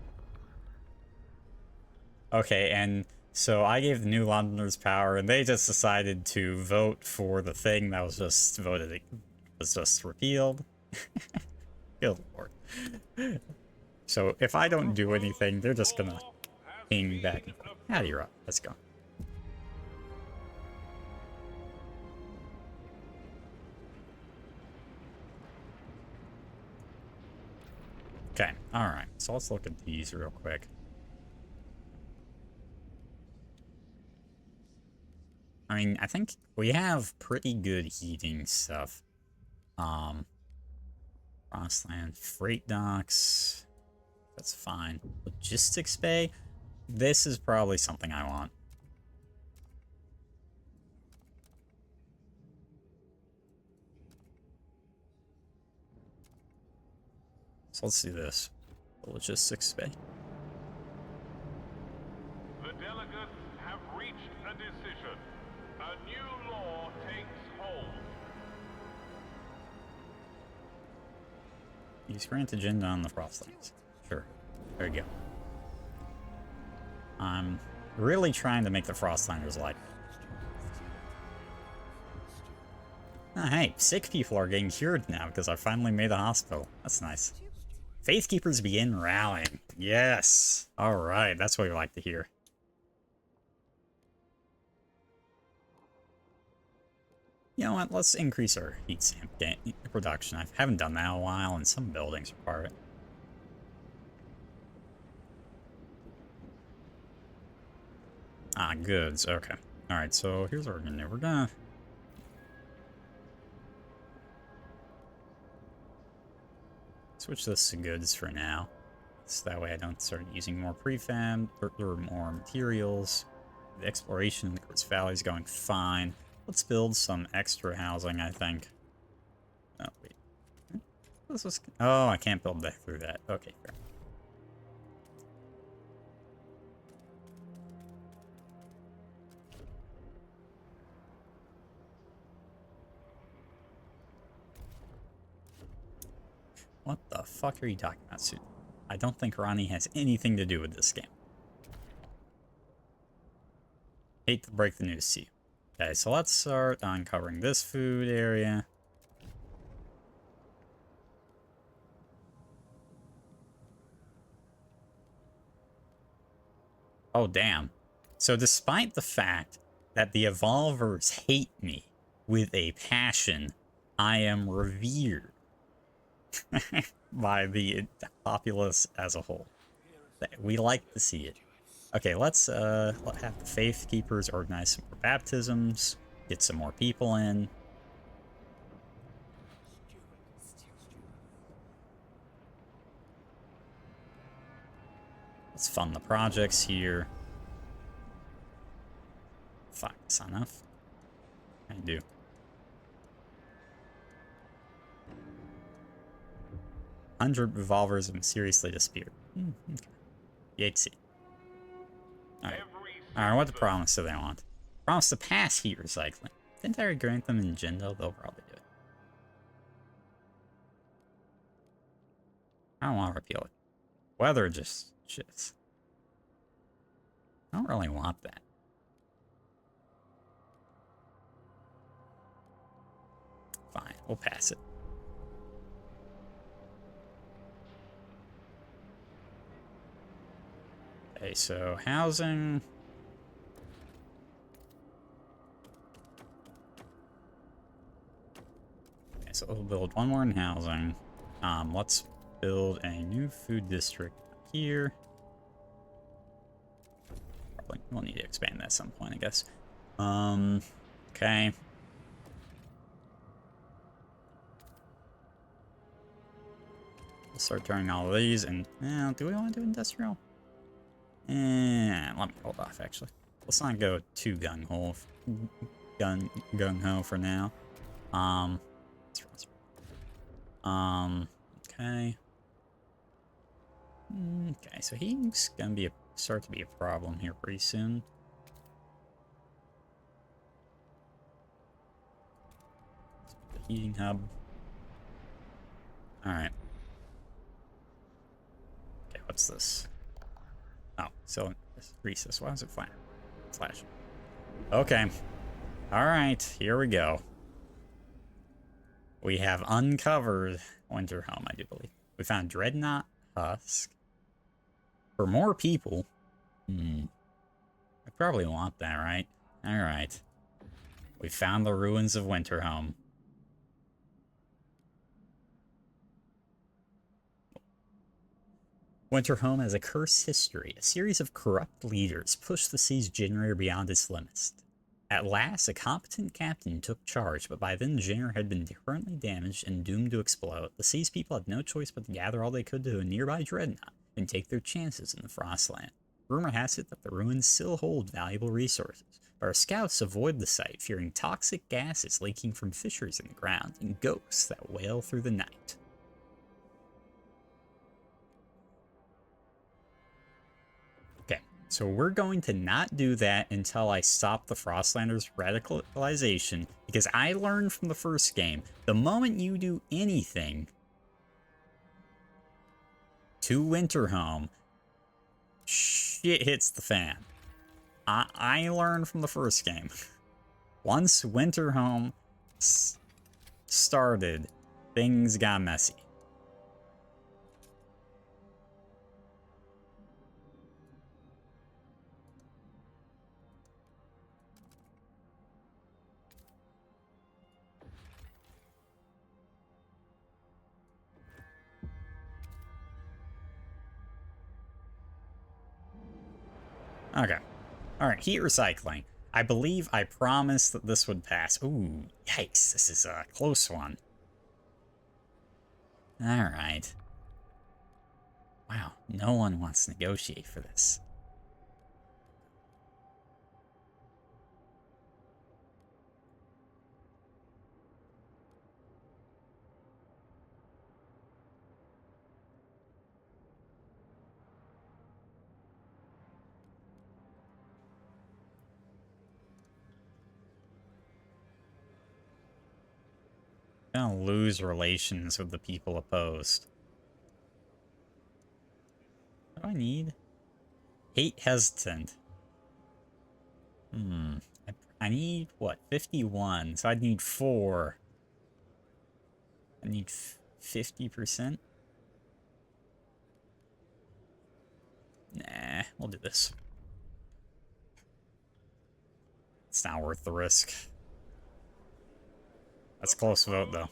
Okay, and so I gave the New Londoners power, and they just decided to vote for the thing that was just repealed. Good lord. So if I don't do anything, they're just gonna ping me back. Ah, you're up. Let's go. Okay, alright. So let's look at these real quick. I mean, I think we have pretty good heating stuff. Frostland, freight docks. That's fine. Logistics bay. This is probably something I want. So let's do this. The logistics bay. The delegates have reached a decision. A new law takes hold. Use grant agenda on the Frostlands. Sure. There you go. I'm really trying to make the Frostlanders like. Oh, hey, sick people are getting cured now because I finally made a hospital. That's nice. Faithkeepers begin rallying. Yes. Alright, that's what we like to hear. You know what, let's increase our heat stamp production. I haven't done that in a while, and some buildings require it. Ah, goods, okay. Alright, so here's what we're gonna do. We're gonna... switch this to goods for now. So that way I don't start using more prefab or more materials. The exploration in the Quartz Valley is going fine. Let's build some extra housing, I think. Oh, wait. This was... oh, I can't build that through that. Okay, fair. What the fuck are you talking about, Sue? I don't think Ronnie has anything to do with this game. Hate to break the news to you. Okay, so let's start uncovering this food area. Oh, damn. So despite the fact that the Evolvers hate me with a passion, I am revered by the populace as a whole. We like to see it. Okay, let's have the Faith Keepers organize some more baptisms, get some more people in. Let's fund the projects here. Fuck, that's not enough. I do. Hundred revolvers have seriously disappeared. Okay. Yatesy. Alright. Alright, what the promise do they want? Promise to pass heat recycling. Didn't I grant them in Jindo? They'll probably do it. I don't want to repeal it. Weather just shits. I don't really want that. Fine, we'll pass it. Okay, so housing. Okay, so we'll build one more in housing. Let's build a new food district here. Probably we'll need to expand that at some point, I guess. Okay. We'll start turning all of these, and do we want to do industrial? Let me hold off, actually. Let's not go too gung-ho for now. Okay. Okay, so he's gonna start to be a problem here pretty soon. The heating hub. Alright. Okay, what's this? Oh, so recess. Why is it flashing? Okay. Alright, here we go. We have uncovered Winterhome, I do believe. We found Dreadnought Husk. For more people. I probably want that, right? Alright. We found the ruins of Winterhome. Winterhome has a cursed history. A series of corrupt leaders pushed the siege generator beyond its limits. At last, a competent captain took charge, but by then the generator had been currently damaged and doomed to explode. The siege people had no choice but to gather all they could to a nearby dreadnought and take their chances in the Frostland. Rumor has it that the ruins still hold valuable resources, but our scouts avoid the site, fearing toxic gases leaking from fissures in the ground and ghosts that wail through the night. So we're going to not do that until I stop the Frostlanders' radicalization, because I learned from the first game, the moment you do anything to Winterhome, shit hits the fan. I learned from the first game. Once Winterhome started, things got messy. Okay. Alright, heat recycling. I believe I promised that this would pass. Ooh, yikes. This is a close one. Alright. Wow, no one wants to negotiate for this. I'm gonna lose relations with the people opposed. What do I need? Hate hesitant. I need, what, 51? So I'd need 4. I need 50%? Nah, we'll do this. It's not worth the risk. That's a close vote, though.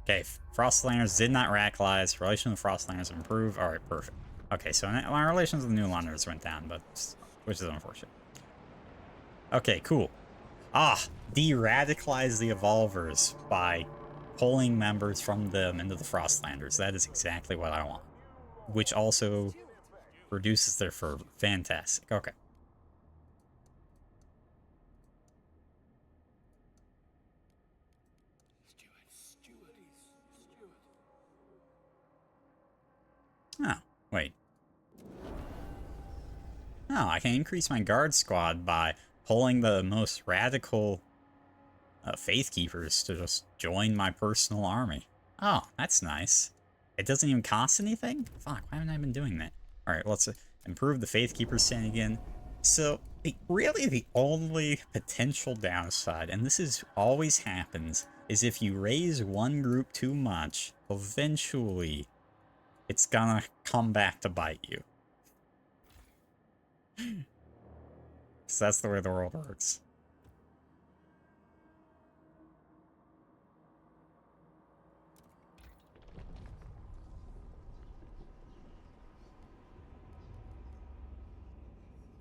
Okay, Frostlanders did not radicalize. Relations with Frostlanders improved. Alright, perfect. Okay, so my relations with the New Londoners went down, but which is unfortunate. Okay, cool. Ah, de-radicalize the Evolvers by pulling members from them into the Frostlanders. That is exactly what I want. Which also reduces their fervor. Fantastic. Okay. Oh, wait. Oh, I can increase my guard squad by pulling the most radical Faith Keepers to just join my personal army. Oh, that's nice. It doesn't even cost anything? Fuck, why haven't I been doing that? Alright, let's improve the Faith Keepers stand again. So, really the only potential downside, and this is always happens, is if you raise one group too much, eventually it's gonna come back to bite you. So that's the way the world works.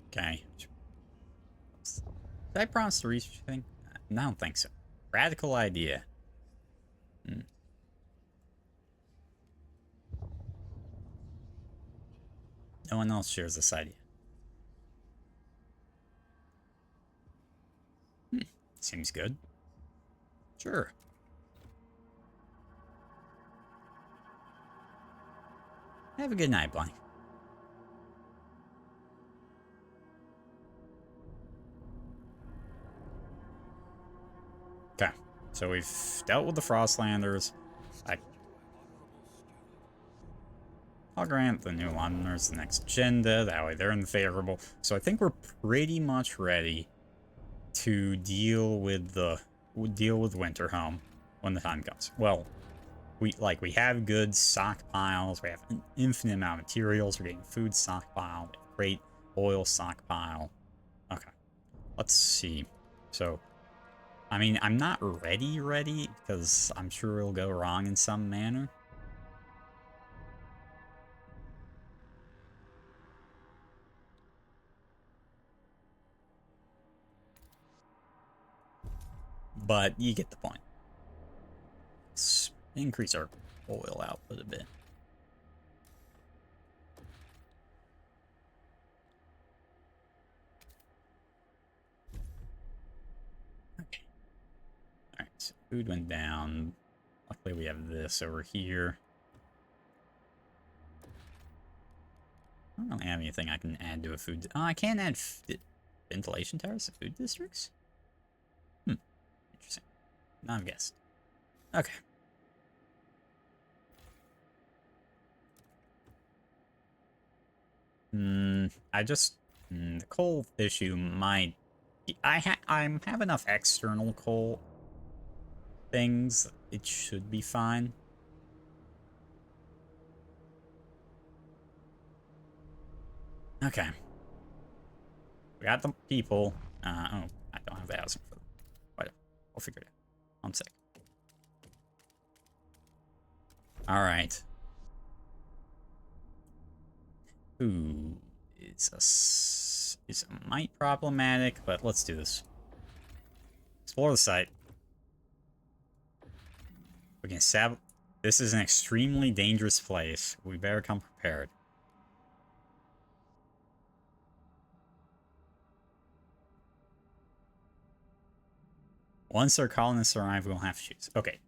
Okay. Did I promise to research anything? I don't think so. Radical idea. No one else shares this idea. Seems good. Sure. Have a good night, Blank. Okay. So we've dealt with the Frostlanders. I'll grant the New Londoners the next agenda. That way they're in the favorable. So I think we're pretty much ready to deal with Winterhome when the time comes. Well, we have good stockpiles. We have an infinite amount of materials. We're getting food stockpile, great oil stockpile. Okay, let's see. So, I mean, I'm not ready because I'm sure it'll go wrong in some manner. But you get the point. Let's increase our oil output a bit. Okay. Alright, so food went down. Luckily we have this over here. I don't really have anything I can add to a food... Oh, I can add ventilation towers to food districts? Interesting. Not a guess. Okay. The coal issue might... I have enough external coal things. It should be fine. Okay. We got the people. Oh, I don't have the housing for them. Whatever. I'll figure it out. One sec. Alright. Ooh. It's a mite problematic, but let's do this. Explore the site. We can This is an extremely dangerous place. We better come prepared. Once our colonists arrive, we'll have to choose. Okay.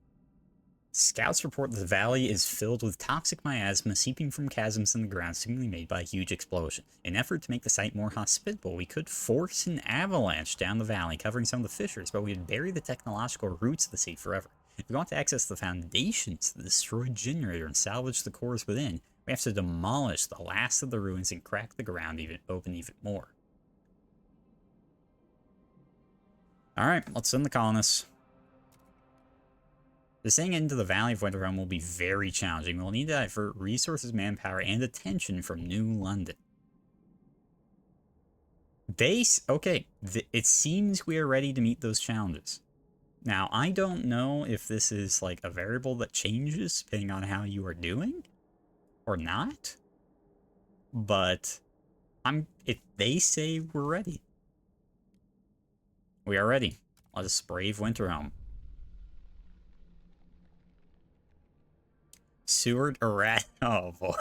Scouts report the valley is filled with toxic miasma seeping from chasms in the ground seemingly made by a huge explosion. In an effort to make the site more hospitable, we could force an avalanche down the valley, covering some of the fissures, but we would bury the technological roots of the sea forever. If we want to access the foundations of the destroyed generator and salvage the cores within, we have to demolish the last of the ruins and crack the ground open even more. Alright, let's send the colonists. Descending into the Valley of Winterhome will be very challenging. We'll need to divert resources, manpower, and attention from New London. Okay, it seems we are ready to meet those challenges. Now, I don't know if this is like a variable that changes depending on how you are doing or not, but if they say we're ready, we are ready. Let us brave Winterhelm. Seward Erat. Oh boy.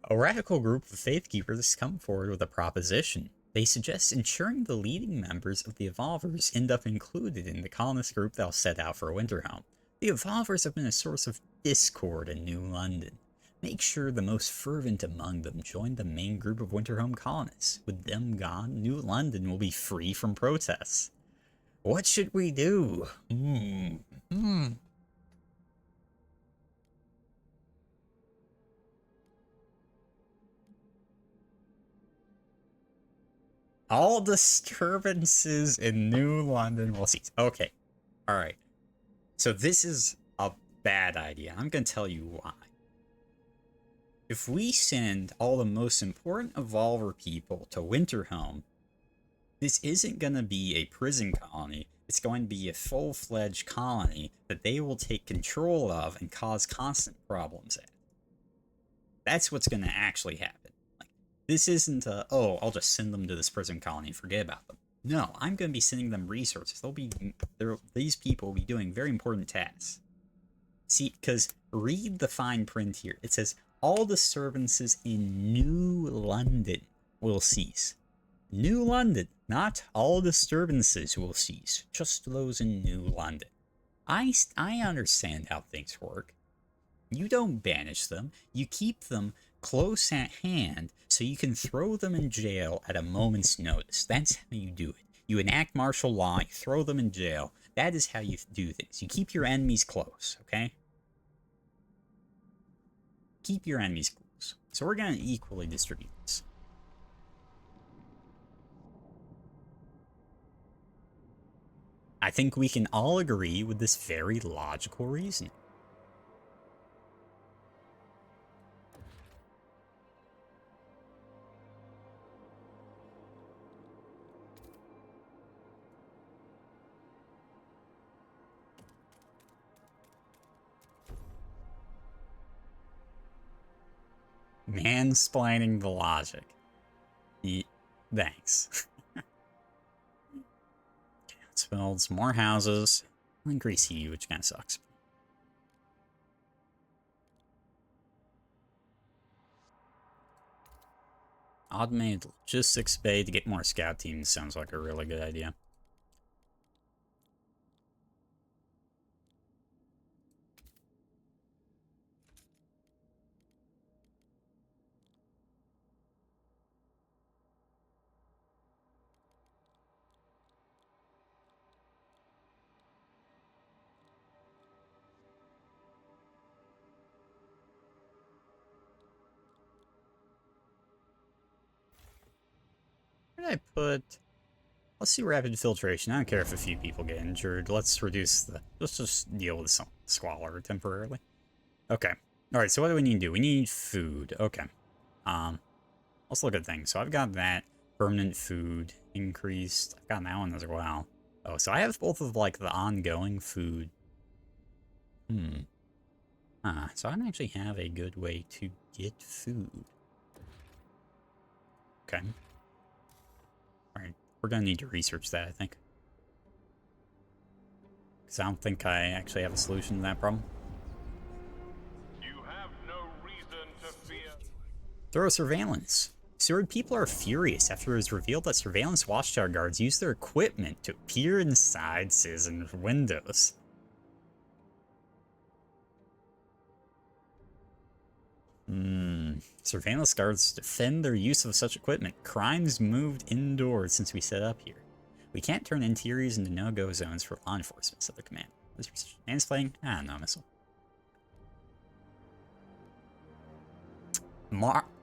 A radical group of faith keepers come forward with a proposition. They suggest ensuring the leading members of the Evolvers end up included in the colonist group they'll set out for Winterhelm. The Evolvers have been a source of discord in New London. Make sure the most fervent among them join the main group of Winterhelm colonists. With them gone, New London will be free from protests. What should we do? All disturbances in New London will cease. Okay. Alright. So this is a bad idea. I'm going to tell you why. If we send all the most important Evolver people to Winterhelm, this isn't going to be a prison colony. It's going to be a full-fledged colony that they will take control of and cause constant problems at. That's what's going to actually happen. Like, this isn't a, oh, I'll just send them to this prison colony and forget about them. No, I'm going to be sending them resources. These people will be doing very important tasks. See, because read the fine print here. It says, all disturbances in New London will cease. New London, not all disturbances will cease, just those in New London. I understand how things work. You don't banish them, you keep them close at hand so you can throw them in jail at a moment's notice. That's how you do it. You enact martial law, you throw them in jail. That is how you do things. You keep your enemies close, okay? Keep your enemies close. So we're going to equally distribute this. I think we can all agree with this very logical reasoning. Mansplaining the logic. Thanks. Let's build some more houses. Increase heat, which kind of sucks. Automated logistics bay to get more scout teams sounds like a really good idea. Where did I put... Let's see rapid filtration. I don't care if a few people get injured. Let's reduce the... Let's just deal with some squalor temporarily. Okay. Alright, so what do we need to do? We need food. Okay. Let's look at things. So I've got that. Permanent food increased. I've got that one as well. Oh, so I have both of, like, the ongoing food. So I don't actually have a good way to get food. Okay. Alright, we're gonna need to research that, I think. Because I don't think I actually have a solution to that problem. You have no reason to fear. Thorough surveillance. Seward people are furious after it was revealed that surveillance watchtower guards use their equipment to peer inside citizens' windows. Surveillance guards defend their use of such equipment. Crimes moved indoors since we set up here. We can't turn interiors into no-go zones for law enforcement, said the command. Was mansplaining? I don't know, missile.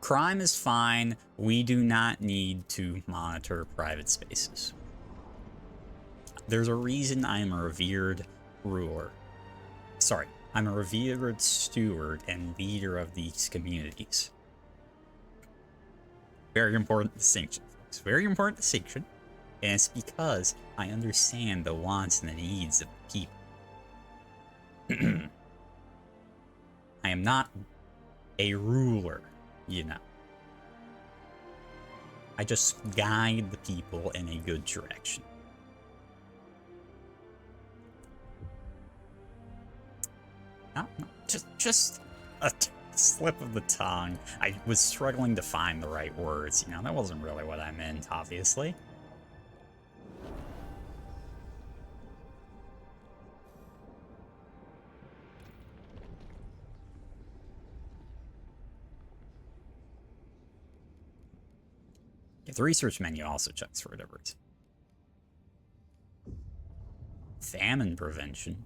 Crime is fine. We do not need to monitor private spaces. There's a reason I am a revered ruler. Sorry, I'm a revered steward and leader of these communities. Very important distinction. It's very important distinction. And it's because I understand the wants and the needs of the people. I am not a ruler, you know. I just guide the people in a good direction. No, just a slip of the tongue. I was struggling to find the right words, you know. That wasn't really what I meant, obviously. Yeah, the research menu also checks for whatever it's. Famine prevention.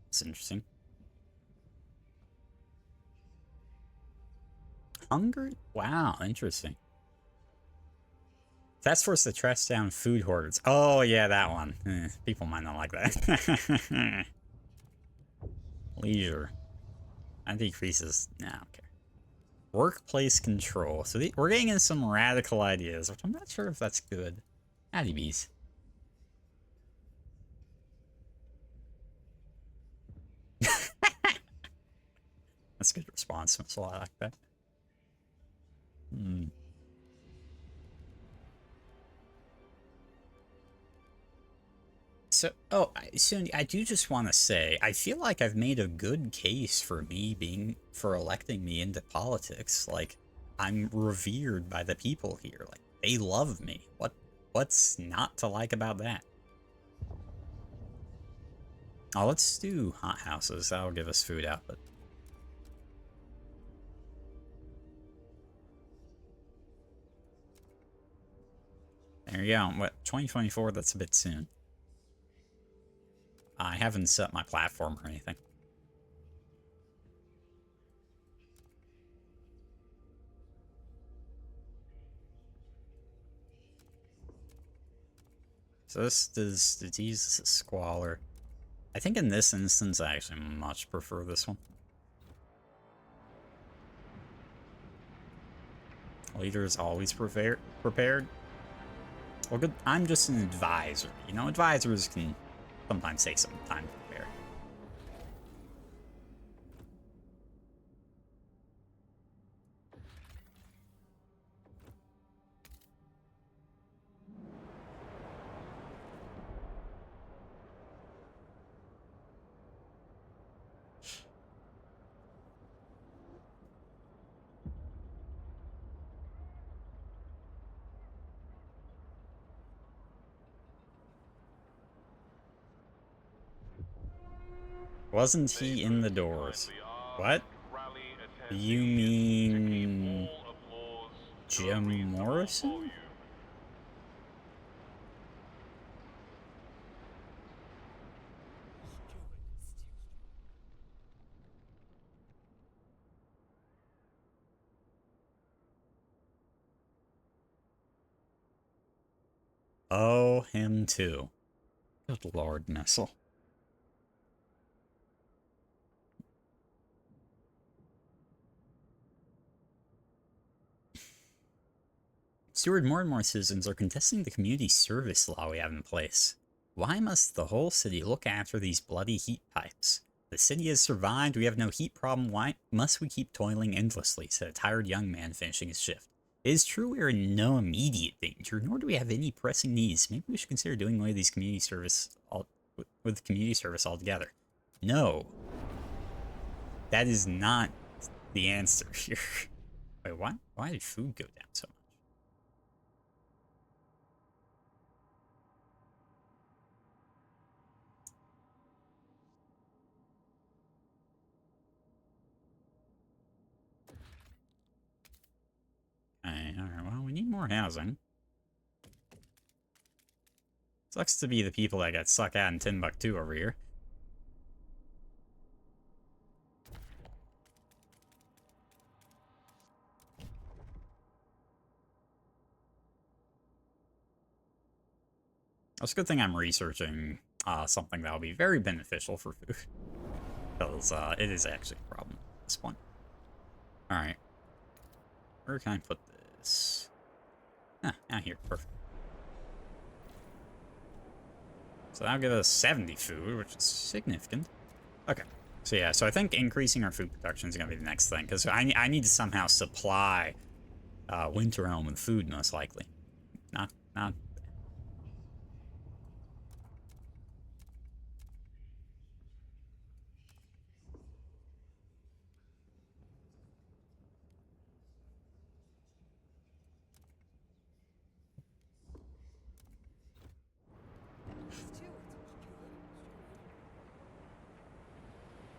That's interesting. Hunger? Wow, interesting. Task force to trash down food hoarders. Oh, yeah, that one. People might not like that. Leisure. That decreases. Nah, okay. Workplace control. So we're getting into some radical ideas, which I'm not sure if that's good. Howdy bees. That's a good response. So I like that. So, Soon, I do just want to say, I feel like I've made a good case for for electing me into politics. Like, I'm revered by the people here. Like, they love me. What's not to like about that? Oh, let's do hot houses. That'll give us food output. There you go. What, 2024? That's a bit soon. I haven't set my platform or anything. So this does disease, this is squalor. I think in this instance, I actually much prefer this one. Leader is always prepared. Well, good. I'm just an advisor. You know, advisors can sometimes take some time to prepare. Wasn't he in the doors? What? You mean Jim Morrison? Oh, him too. Good Lord, Nestle. Steward, more and more citizens are contesting the community service law we have in place. Why must the whole city look after these bloody heat pipes? The city has survived, we have no heat problem, why must we keep toiling endlessly, said a tired young man finishing his shift. It is true we are in no immediate danger, nor do we have any pressing needs. Maybe we should consider doing away with these community service altogether. No. That is not the answer here. Wait, why did food go down so much? Alright, well, we need more housing. Sucks to be the people that got sucked out in Timbuktu over here. It's a good thing I'm researching something that'll be very beneficial for food. Because it is actually a problem at this point. Alright. Where can I put this? Ah, out here. Perfect. So that'll give us 70 food, which is significant. Okay. So yeah, so I think increasing our food production is going to be the next thing, because I need to somehow supply Winter Home with food, most likely. Not.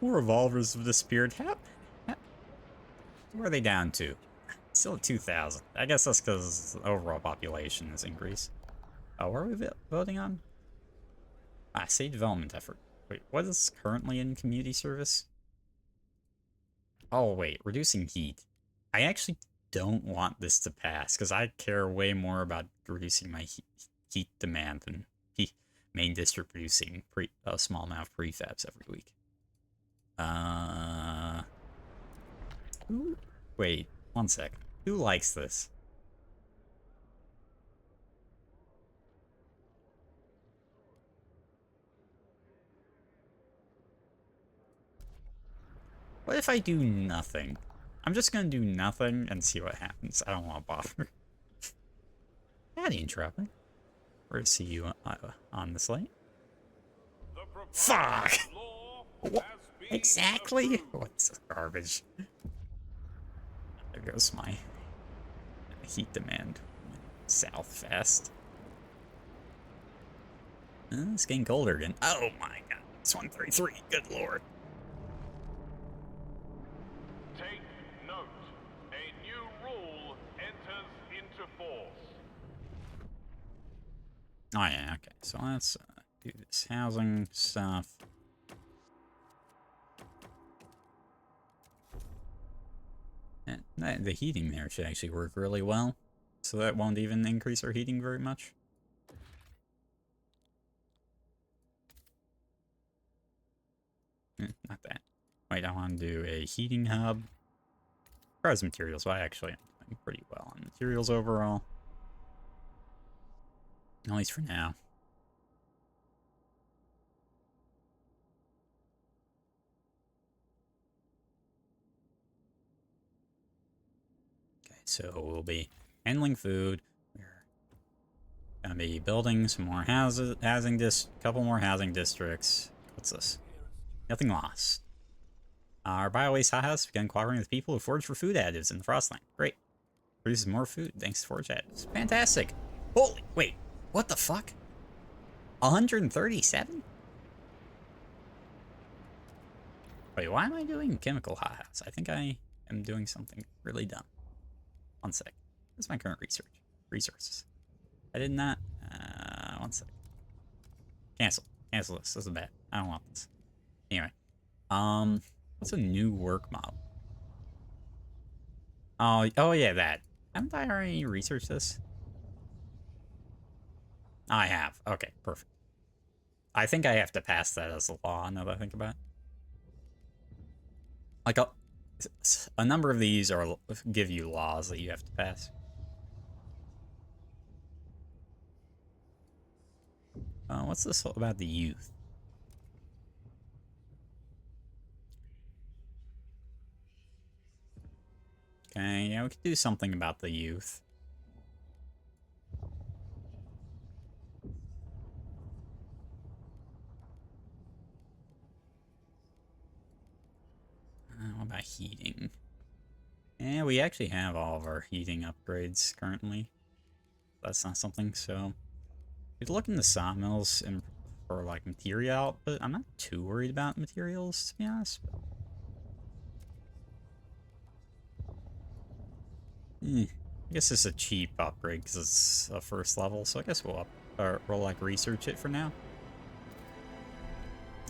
More revolvers have disappeared. Where are they down to? Still at 2,000. I guess that's because the overall population has increased. Oh, what are we voting on? Ah, state development effort. Wait, what is currently in community service? Oh, wait, reducing heat. I actually don't want this to pass, because I care way more about reducing my heat demand than main district producing a small amount of prefabs every week. Wait, one sec. Who likes this? What if I do nothing? I'm just gonna do nothing and see what happens. I don't want to bother. Howdy, interrupting. Where to see you on this light? Fuck! What? Exactly? What's garbage? There goes my heat demand. South fast. It's getting colder again. Oh my god. It's 133. Good lord. Take note. A new rule enters into force. Oh yeah, okay. So let's do this housing stuff. And the heating there should actually work really well. So that won't even increase our heating very much. Not that. Wait, I want to do a heating hub. Price materials, well, actually, I'm doing pretty well on materials overall. At least for now. Okay, so we'll be handling food. We're gonna be building some more houses, couple more housing districts. What's this? Nothing lost. Our biowaste hothouse began cooperating with people who forage for food additives in the Frostland. Great. Produces more food thanks to forage additives. Fantastic. Holy, wait, what the fuck? 137? Wait, why am I doing chemical hothouse? I think I am doing something really dumb. One sec. Where's my current resources? I did not. One sec. Cancel. Cancel this. This is bad. I don't want this. Anyway. What's a new work model? Oh yeah, that. Haven't I already researched this? I have. Okay, perfect. I think I have to pass that as a law now that I think about it. Like a number of these are give you laws that you have to pass. What's this about the youth? Okay, yeah, we could do something about the youth. What about heating? Yeah, we actually have all of our heating upgrades currently. That's not something, so... We could look into sawmills and for, like, material output. I'm not too worried about materials, to be honest. I guess it's a cheap upgrade because it's a first level, so I guess we'll like, research it for now.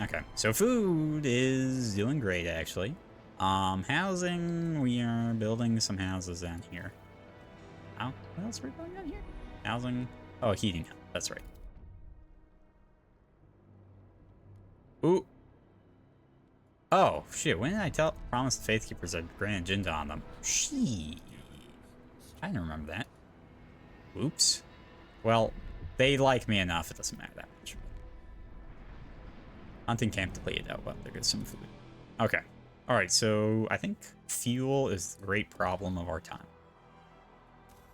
Okay, so food is doing great, actually. Housing, we are building some houses down here. Oh, what else are we building down here? Housing, oh, heating hub, that's right. Ooh. Oh, shit, when did I promise the Faithkeepers I'd grant Jinda on them? Shit. I didn't remember that. Oops. Well, they like me enough, it doesn't matter that much. Hunting camp depleted. Oh, well, there goes some food. Okay. Alright, so I think fuel is the great problem of our time.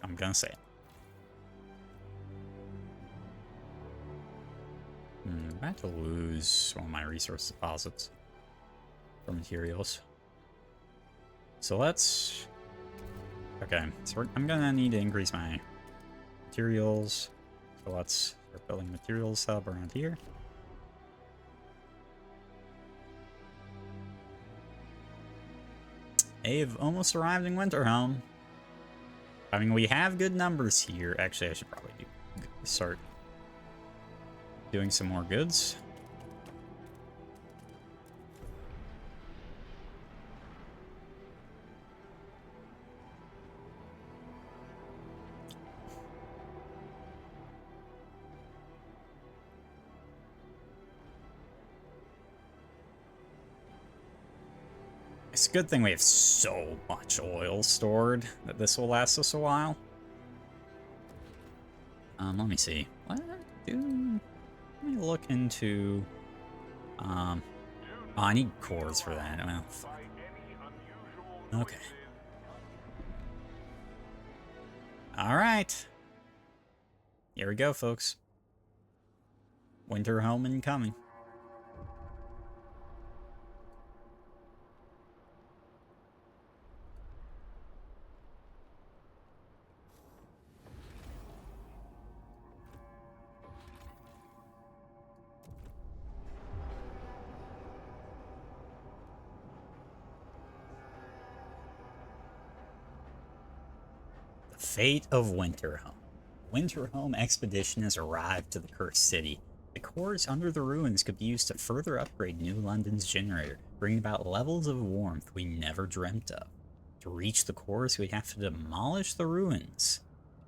I'm gonna say it. I'm about to lose one of my resource deposits for materials. So let's... Okay, so I'm gonna need to increase my materials. So let's start building a materials hub around here. I've almost arrived in Winterhome. I mean, we have good numbers here. Actually, I should probably start doing some more goods. It's a good thing we have so much oil stored that this will last us a while. Let me see. Let me look into... Oh, I need cores for that. Well, okay. Alright. Here we go, folks. Winterhome incoming. Fate of Winterhome. Winterhome expedition has arrived to the cursed city. The cores under the ruins could be used to further upgrade New London's generator, bringing about levels of warmth we never dreamt of. To reach the cores, we'd have to demolish the ruins,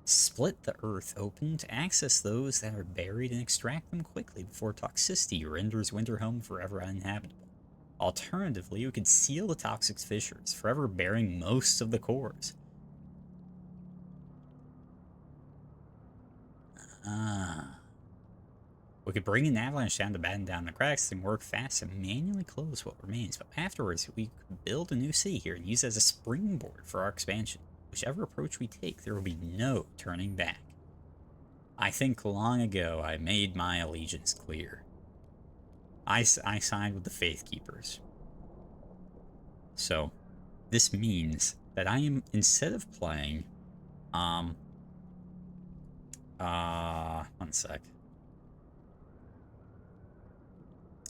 split the earth open to access those that are buried, and extract them quickly before toxicity renders Winterhome forever uninhabitable. Alternatively, we could seal the toxic fissures, forever burying most of the cores. We could bring an avalanche down to batten down the cracks and work fast and manually close what remains, but afterwards we could build a new city here and use it as a springboard for our expansion. Whichever approach we take, there will be no turning back. I think long ago I made my allegiance clear. I signed with the Faith Keepers. So, this means that I am, instead of playing, one sec.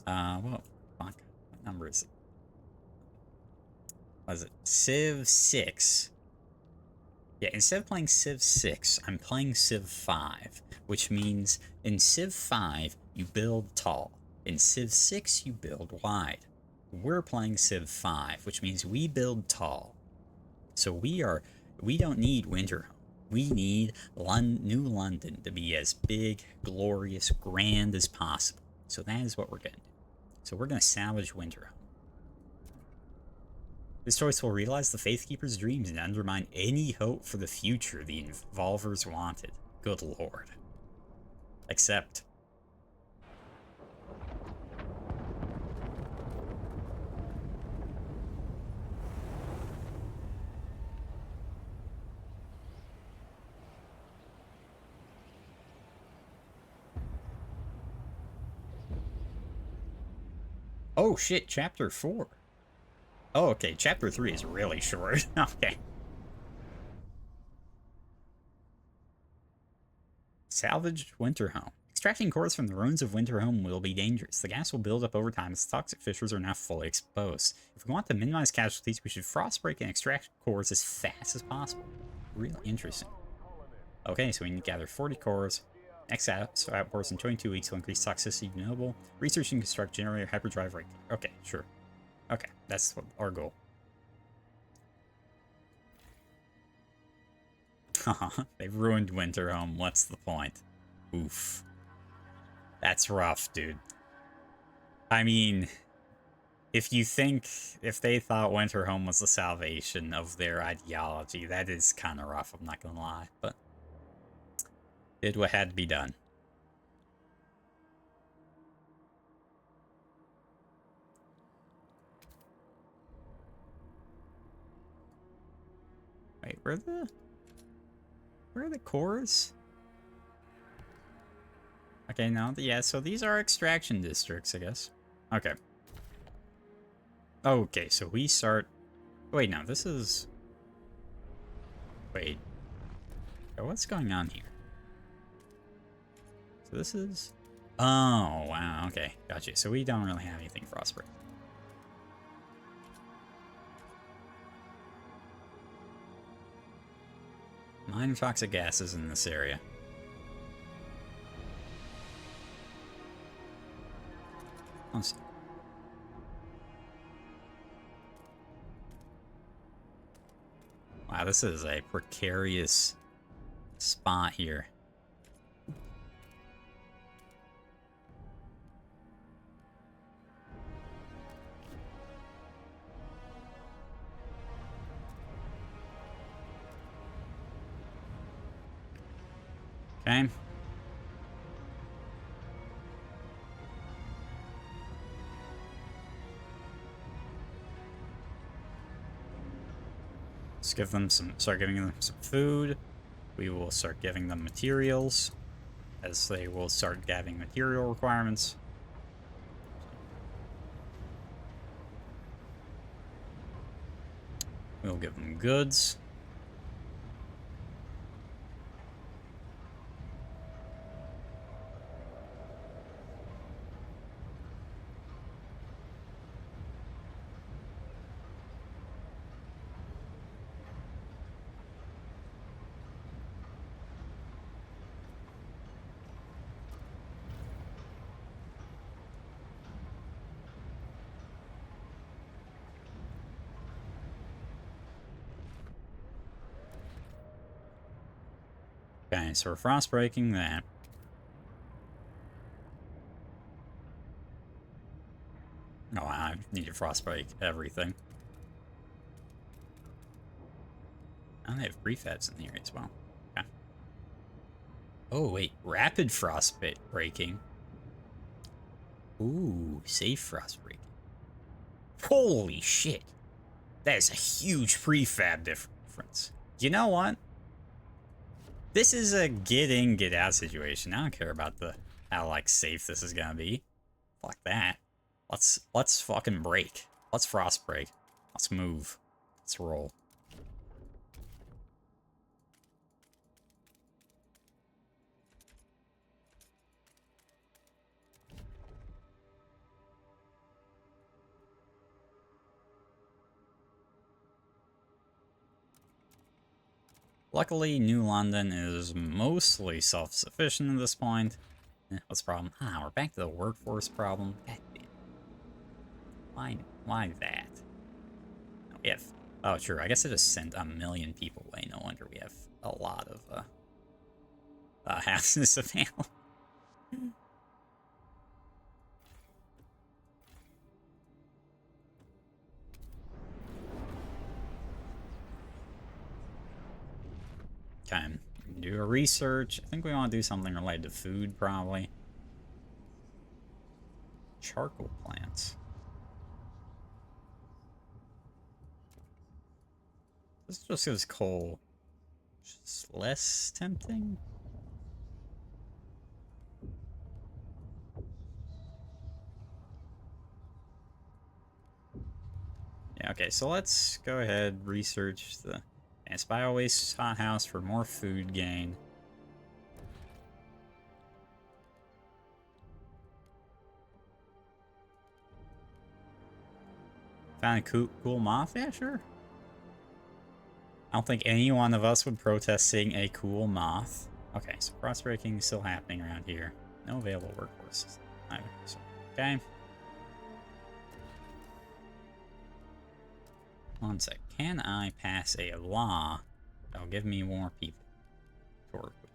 Well, fuck. What number is it? What is it? Civ 6. Yeah, instead of playing Civ 6, I'm playing Civ 5, which means in Civ 5, you build tall. In Civ 6, you build wide. We're playing Civ 5, which means we build tall. So we don't need Winterhome. We need New London to be as big, glorious, grand as possible. So that is what we're going to do. So we're going to salvage Winterhome. This choice will realize the Faith Keeper's dreams and undermine any hope for the future the Involvers wanted. Good lord. Except... Oh shit, chapter 4. Oh, okay, chapter 3 is really short. Okay. Salvaged Winterhome. Extracting cores from the ruins of Winterhome will be dangerous. The gas will build up over time as the toxic fissures are now fully exposed. If we want to minimize casualties, we should frostbreak and extract cores as fast as possible. Really interesting. Okay, so we need to gather 40 cores. Next outpours in 22 weeks will increase toxicity notable. Research and construct generator hyperdrive rate. Okay, sure. Okay, that's what our goal. They've ruined Winterhome. What's the point? Oof. That's rough, dude. I mean, if they thought Winterhome was the salvation of their ideology, that is kind of rough, I'm not gonna lie, but did what had to be done. Wait, where are the cores? Okay, no, yeah, so these are extraction districts, I guess. Okay. Okay, so we start... Wait, no, this is... Wait. What's going on here? So this is... Oh, wow, okay, gotcha. So we don't really have anything Frostbreak. Minor toxic gases in this area. Let's see. Wow, this is a precarious spot here. Okay. Let's give them start giving them some food. We will start giving them materials, as they will start having material requirements. We'll give them goods. Okay, so we're frost breaking that. Oh, I need to frost break everything. Oh, they have prefabs in here as well. Okay. Oh, wait. Rapid frost breaking. Ooh, safe frost breaking. Holy shit. That is a huge prefab difference. You know what? This is a get in, get out situation. I don't care about how like safe this is gonna be. Fuck that. Let's fucking break. Let's frost break. Let's move. Let's roll. Luckily, New London is mostly self-sufficient at this point. What's the problem? Ah, we're back to the workforce problem. God damn. Why that? No, we have... Oh, true. I guess it just sent 1 million people away. No wonder we have a lot of houses available. Okay, do a research. I think we want to do something related to food, probably. Charcoal plants. This just gives coal. Just less tempting. Yeah, okay, so let's go ahead, research the advanced bio-waste hothouse for more food gain. Found a cool moth? Yeah, sure. I don't think any one of us would protest seeing a cool moth. Okay, so cross-breaking is still happening around here. No available workforces either. So, okay. One sec. Can I pass a law that'll give me more people to work with?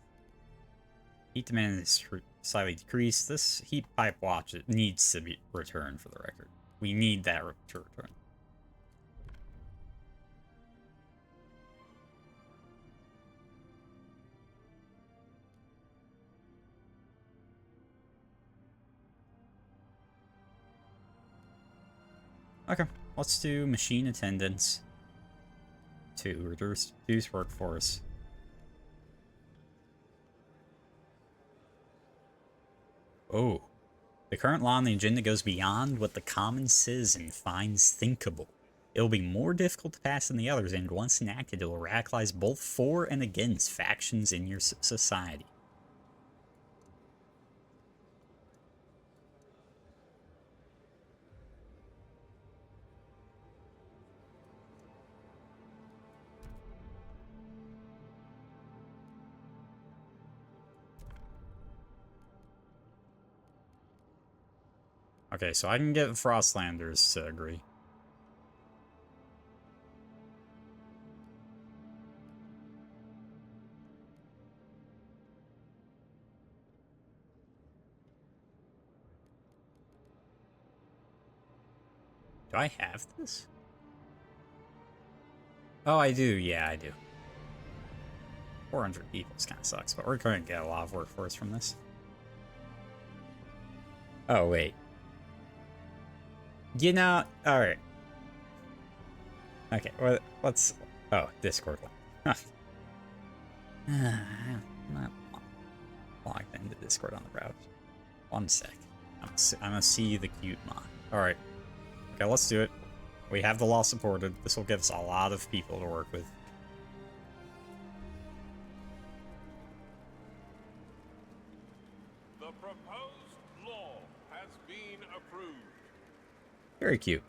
Heat demand is slightly decreased. This heat pipe watch needs to be returned for the record. We need that to return. Okay, let's do machine attendance. 2, reduce workforce. Oh. The current law on the agenda goes beyond what the common citizen finds thinkable. It will be more difficult to pass than the others, and once enacted, it will radicalize both for and against factions in your society. Okay, so I can get Frostlanders to agree. Do I have this? Oh, I do. Yeah, I do. 400 people kind of sucks, but we're going to get a lot of workforce from this. Oh, wait. You know, alright. Okay, well, let's... Oh, Discord. I'm not logged into Discord on the browser. 1 sec. I'm gonna see the cute mod. Alright. Okay, let's do it. We have the law supported. This will give us a lot of people to work with. The proposed law has been approved. Very cute.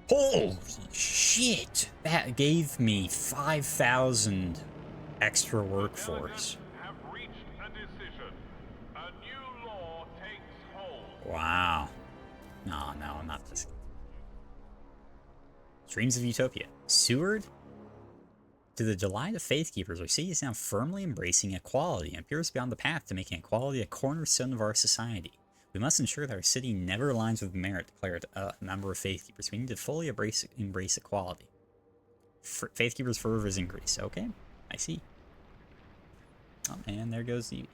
Holy shit! That gave me 5,000 extra workforce. Have reached a decision. A new law takes hold. Wow. No, not this. Dreams of Utopia. Seward? To the delight of faithkeepers, our city is now firmly embracing equality and appears beyond the path to making equality a cornerstone of our society. We must ensure that our city never aligns with merit, declared a number of faithkeepers. We need to fully embrace equality. Faithkeepers' fervor is increased. Okay, I see. Oh, and there goes the...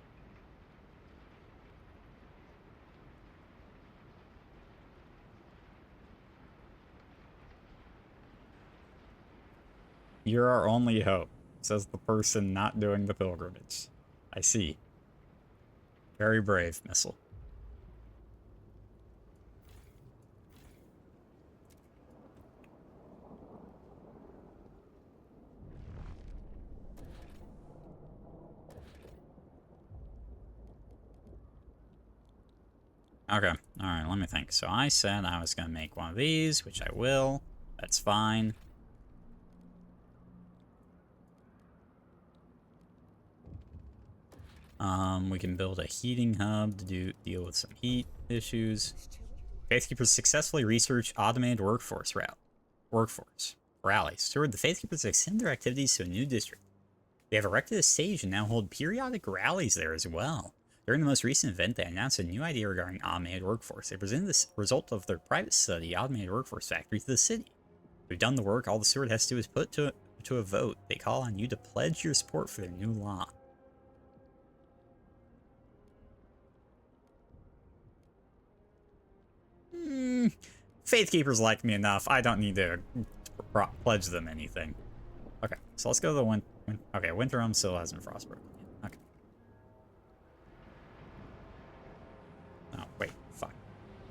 You're our only hope, says the person not doing the pilgrimage. I see. Very brave, Missile. Okay, alright, let me think. So I said I was going to make one of these, which I will. That's fine. We can build a heating hub to deal with some heat issues. Faithkeepers successfully research automated workforce rallies. Steward, the Faithkeepers extend their activities to a new district. They have erected a stage and now hold periodic rallies there as well. During the most recent event, they announced a new idea regarding automated workforce. They presented the result of their private study, Automated Workforce Factory, to the city. We've done the work. All the steward has to do is put to a vote. They call on you to pledge your support for their new law. Faithkeepers like me enough. I don't need to pledge them anything. Okay, so let's go to the okay, Winter Home still hasn't Frostpunk. Okay. Oh, wait, fuck.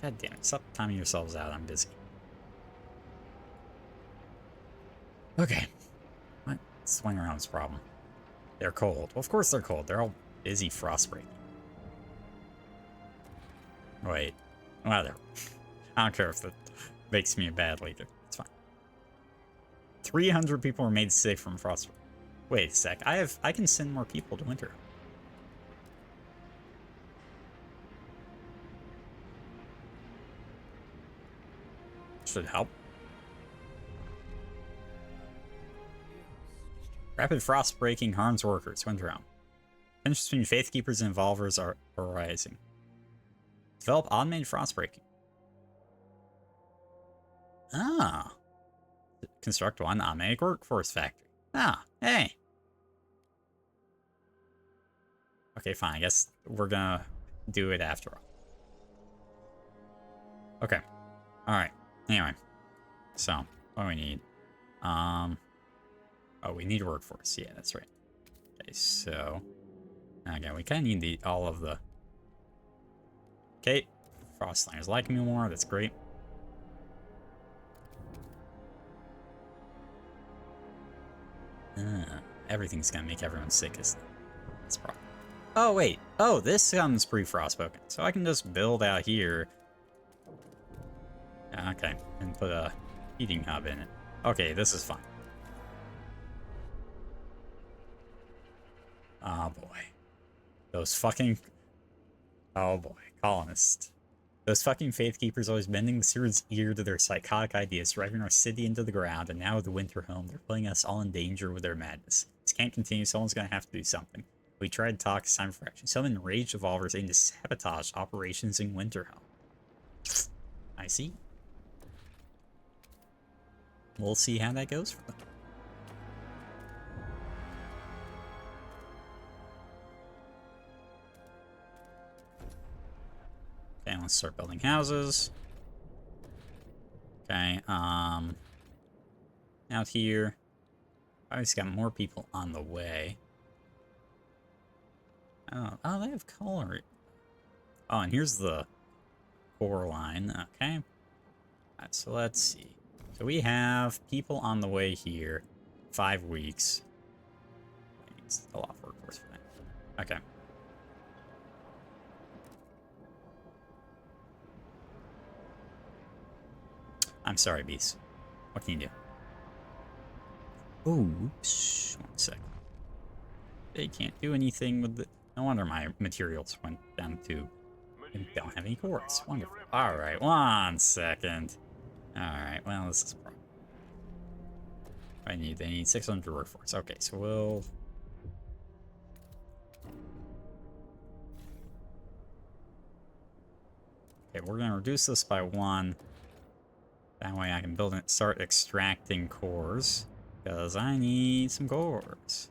God damn it. Stop timing yourselves out. I'm busy. Okay. What? Swing around's problem. They're cold. Well, of course they're cold. They're all busy frostbreaking. Wait. Whatever. I don't care if that makes me a bad leader. It's fine. 300 people were made sick from frostbite. Wait a sec. I can send more people to winter. Should help. Rapid frost breaking harms workers. Winter home. Tensions between faith keepers and evolvers are arising. Develop automated frost breaking. Ah. Construct one automatic workforce factory. Ah, hey. Okay, fine. I guess we're gonna do it after all. Okay. Alright. Anyway. So, what do we need? Oh, we need workforce. Yeah, that's right. Okay, so... again, we kind of need all of the... Okay. Frostliners like me more. That's great. Everything's gonna make everyone sick, isn't it? That's a problem. Oh, wait. Oh, this comes pre-frostbroken. So I can just build out here. Okay. And put a heating hub in it. Okay, this is fun. Oh, boy. Those fucking... Oh, boy. Colonists. Those fucking faith keepers always bending the Syrian's ear to their psychotic ideas, driving our city into the ground, and now with the winter home, they're putting us all in danger with their madness. This can't continue, someone's gonna have to do something. We tried to talk, it's time for action. Some enraged evolvers aim to sabotage operations in winter home. I see. We'll see how that goes for them. Okay, let's start building houses. Okay, out here. I just got more people on the way. Oh, they have color. Oh, and here's the core line. Okay. Alright, so let's see. So we have people on the way here. 5 weeks. It's a lot of workforce for that. Okay. I'm sorry, bees. What can you do? Oops. 1 sec. They can't do anything with the... No wonder my materials went down to... They don't have any cores. Wonderful. Alright, 1 second. Alright, well, this is a problem. They need 600 workforce. Okay, so we'll... Okay, we're gonna reduce this by 1. That way I can build it, start extracting cores. Because I need some cores.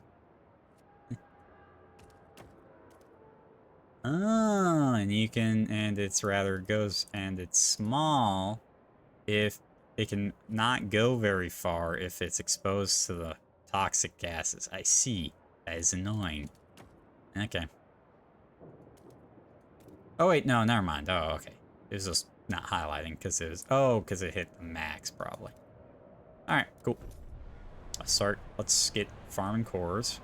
Oh, and you can, and it's rather goes, and it's small if it can not go very far if it's exposed to the toxic gases. I see. That is annoying. Okay. Oh, wait, no, never mind. Oh, okay. It was just not highlighting because it was, oh, because it hit the max probably. Alright, cool. Let's get farming cores.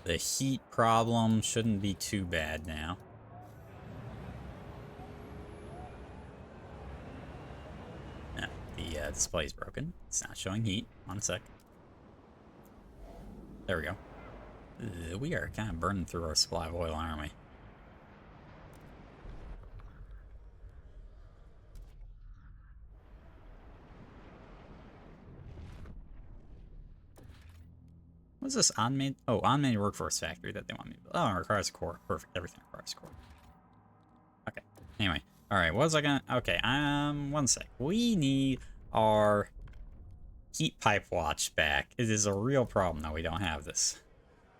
The heat problem shouldn't be too bad now. No, the display is broken. It's not showing heat. 1 sec. There we go. We are kind of burning through our supply of oil, aren't we? What's this automated? Oh, automated workforce factory that they want me to build. Oh, it requires a core. Perfect. Everything requires a core. Okay. Anyway. Alright, what was I gonna... Okay, 1 sec. We need our heat pipe watch back. It is a real problem that we don't have this.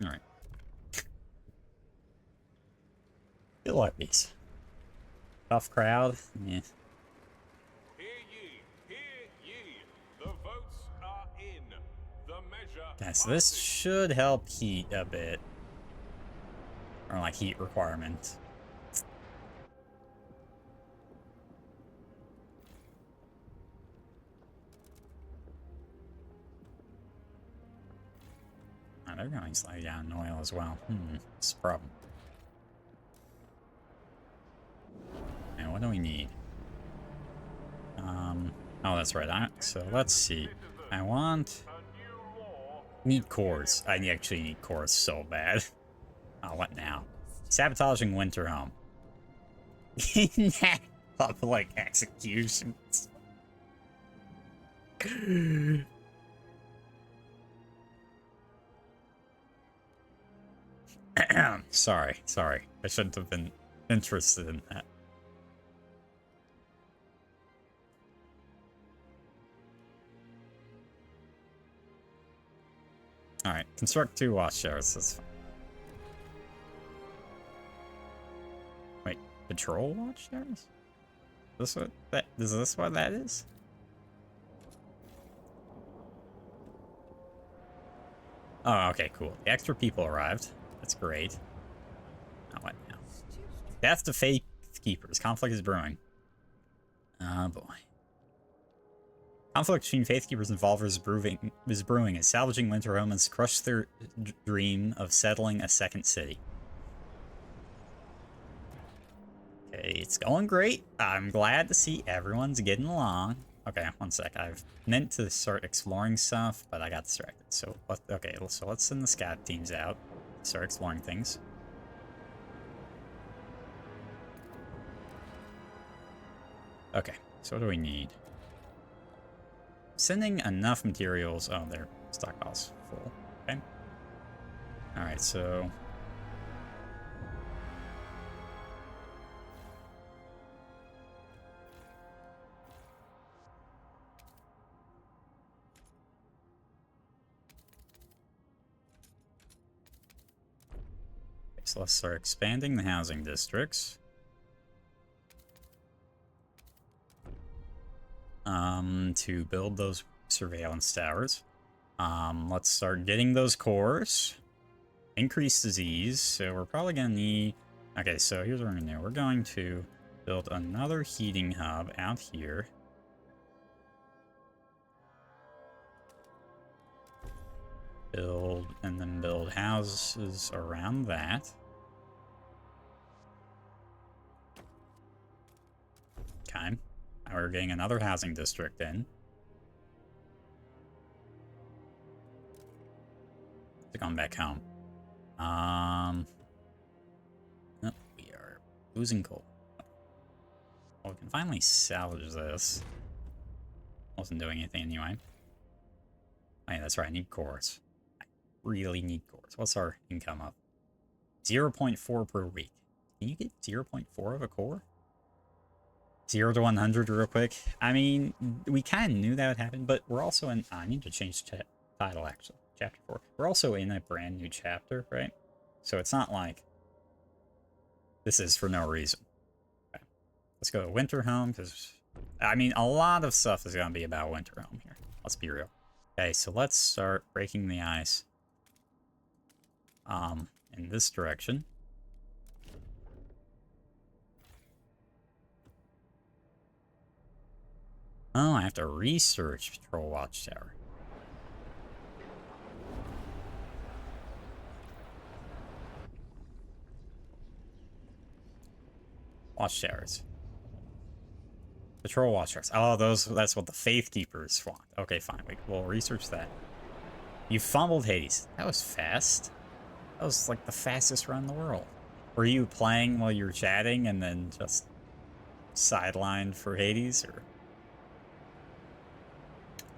Alright. Good luck, these. Tough crowd. Yeah. Okay, so this should help heat a bit. Or like heat requirement. Oh, they're going slightly down in oil as well. It's a problem. And what do we need? Oh, that's right. So let's see. I want... Need cores. I actually need cores so bad. Oh, what now? Sabotaging winter home. Public executions. Sorry. I shouldn't have been interested in that. Alright, construct 2 watchtowers. That's fine. Wait, patrol watchtowers? Is this what that is? Oh, okay, cool. The extra people arrived. That's great. Oh, what now? Death to Faith Keepers. Conflict is brewing. Oh, boy. Conflict between Faithkeepers and Volvers is brewing as salvaging Winterhome has crushed their dream of settling a second city. Okay, it's going great. I'm glad to see everyone's getting along. Okay, one sec. I've meant to start exploring stuff, but I got distracted. So, okay, so let's send the scout teams out. Start exploring things. Okay, so what do we need? Sending enough materials. Oh, their stockpile's full. Okay. Alright, so... So let's start expanding the housing districts. To build those surveillance towers. Let's start getting those cores. Increase disease, so we're probably gonna need... Okay, so here's what we're gonna do. We're going to build another heating hub out here. And then build houses around that. Okay. Now we're getting another housing district in. Going back home. Nope, we are losing coal. Well, we can finally salvage this. Wasn't doing anything anyway. Oh yeah, that's right, I need cores. I really need cores. What's our income up? 0.4 per week. Can you get 0.4 of a core? 0 to 100 real quick. I mean, we kind of knew that would happen, but we're also in... I need to change the title, actually. Chapter 4. We're also in a brand new chapter, right? So it's not like this is for no reason. Okay. Let's go to Winterhome, because... I mean, a lot of stuff is going to be about Winterhome here. Let's be real. Okay, so let's start breaking the ice. In this direction. Oh, I have to research Patrol Watchtower. Watchtowers. Patrol Watchtowers. Oh, that's what the Faith Keepers want. Okay, fine. We'll research that. You fumbled Hades. That was fast. That was like the fastest run in the world. Were you playing while you were chatting and then just sidelined for Hades, or?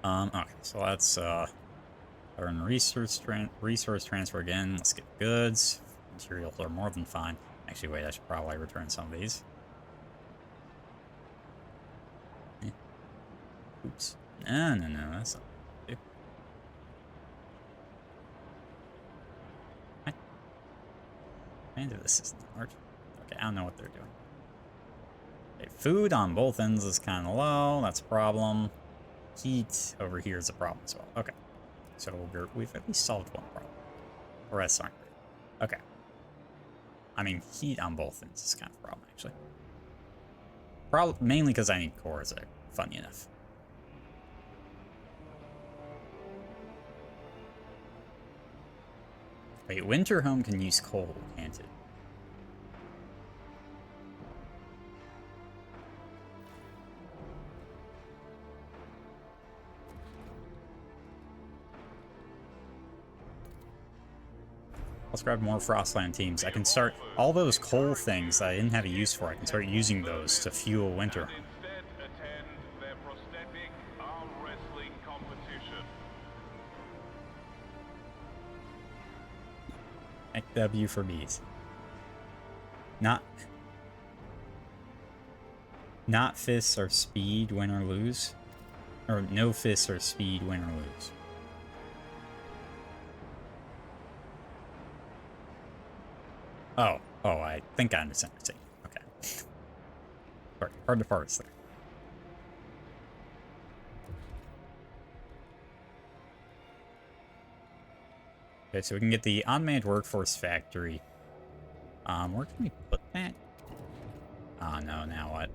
Okay, so let's earn resource transfer again. Let's get goods. Materials are more than fine. Actually, wait, I should probably return some of these. Oops. No, that's not good. What? Maybe this isn't hard. Okay, I don't know what they're doing. Okay, food on both ends is kind of low. That's a problem. Heat over here is a problem as well. Okay. So we've at least solved one problem. The rest aren't great. Okay. I mean, heat on both ends is kind of a problem, actually. Mainly because I need cores, funny enough. Wait, Winterhome can use coal, can't it? Let's grab more Frostland teams. I can start all those coal things that I didn't have a use for. I can start using those to fuel Winterhome. Instead attend their prosthetic arm wrestling W for bees. Not fists or speed, win or lose. Or no fists or speed, win or lose. Oh, I think I understand what you're saying. Okay. Sorry, hard to parse there. Okay, so we can get the automated workforce factory. Where can we put that? Oh no, now what?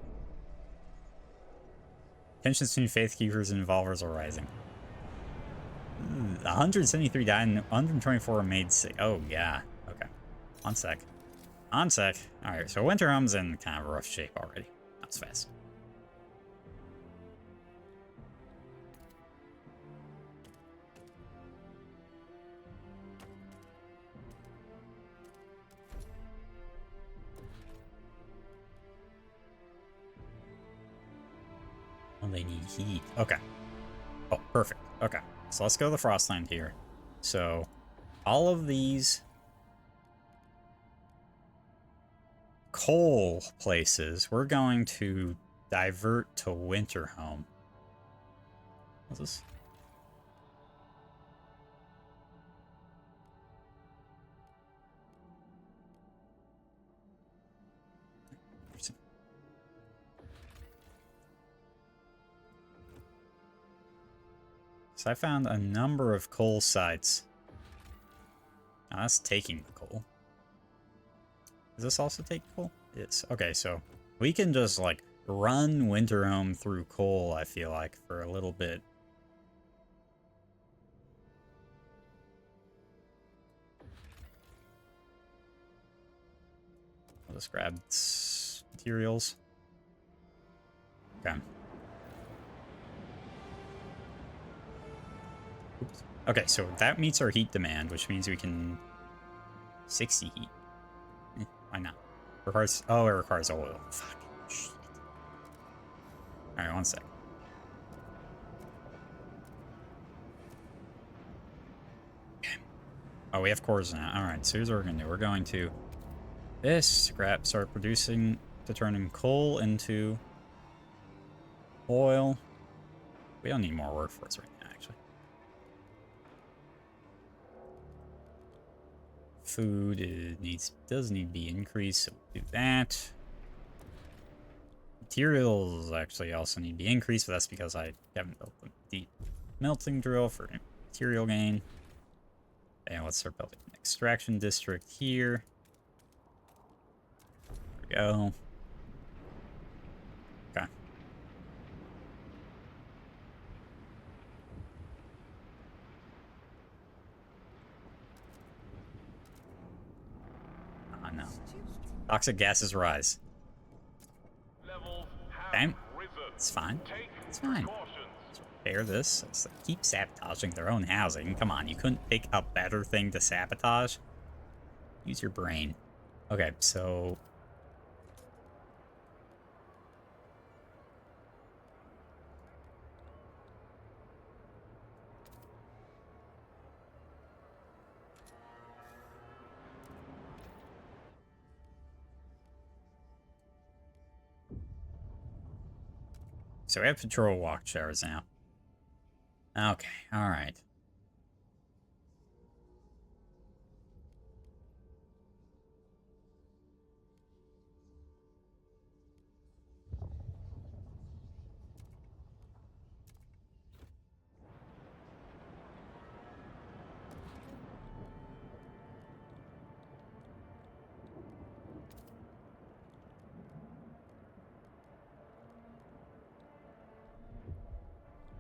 Tensions between faith keepers and evolvers are rising. 173 died and 124 were made sick. Oh yeah. Okay. On sec. Alright, so Winter Home's in kind of rough shape already. That's fast. Oh, they need heat. Okay. Oh, perfect. Okay. So let's go to the Frostland here. So, all of these coal places, we're going to divert to Winterhome. What's this? So I found a number of coal sites. Now that's taking the coal. Does this also take coal? It's okay, so we can just like run Winterhome through coal, I feel like, for a little bit. I'll just grab materials. Okay. Oops. Okay, so that meets our heat demand, which means we can 60 heat. Why not? Requires it requires oil. Fuck. Shit. Alright, one sec. Okay. Oh, we have cores now. Alright, so here's what we're gonna do. We're going to start producing to turning coal into oil. We don't need more workforce right now, actually. Food does need to be increased, so we'll do that. Materials actually also need to be increased, but that's because I haven't built the melting drill for material gain. And let's start building an extraction district here. There we go. Okay. Oh no. Toxic gases rise. Okay. It's fine. It's fine. Let's repair this. Let's keep sabotaging their own housing. Come on, you couldn't pick a better thing to sabotage? Use your brain. Okay, so... So we have patrol watchtowers now. Okay, alright.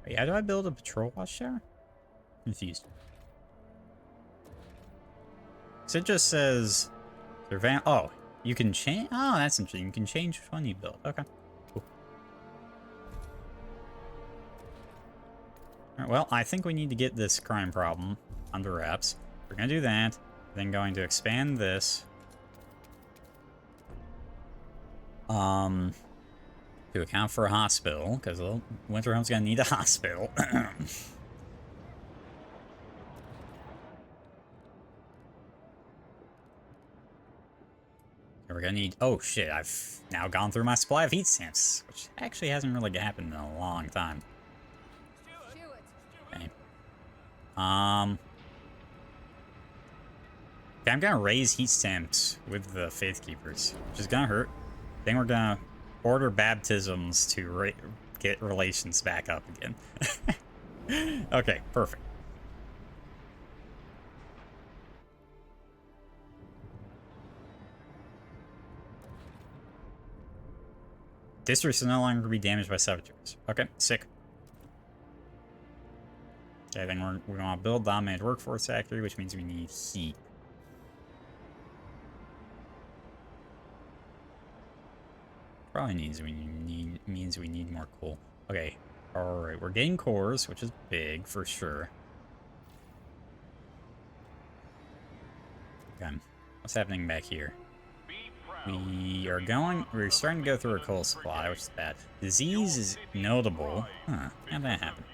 Wait, how do I build a patrol watchtower? Confused. So it just says... Oh, you can change... Oh, that's interesting. You can change which one you build. Okay. Cool. Alright, well, I think we need to get this crime problem under wraps. We're gonna do that. Then going to expand this. To account for a hospital, because Winterhome's gonna need a hospital. we're gonna need... Oh, shit. I've now gone through my supply of heat stamps, which actually hasn't really happened in a long time. Okay. Okay, I'm gonna raise heat stamps with the Faith Keepers, which is gonna hurt. Then we're gonna order baptisms to get relations back up again. Okay, perfect. Districts will no longer be damaged by saboteurs. Okay, sick. Okay, then we're going to build dominated workforce factory, which means we need heat. Probably means we need more coal. Okay, all right, we're getting cores, which is big for sure. Okay, what's happening back here? We're starting to go through a coal supply, which is bad. Disease is notable. Huh, how'd that happen?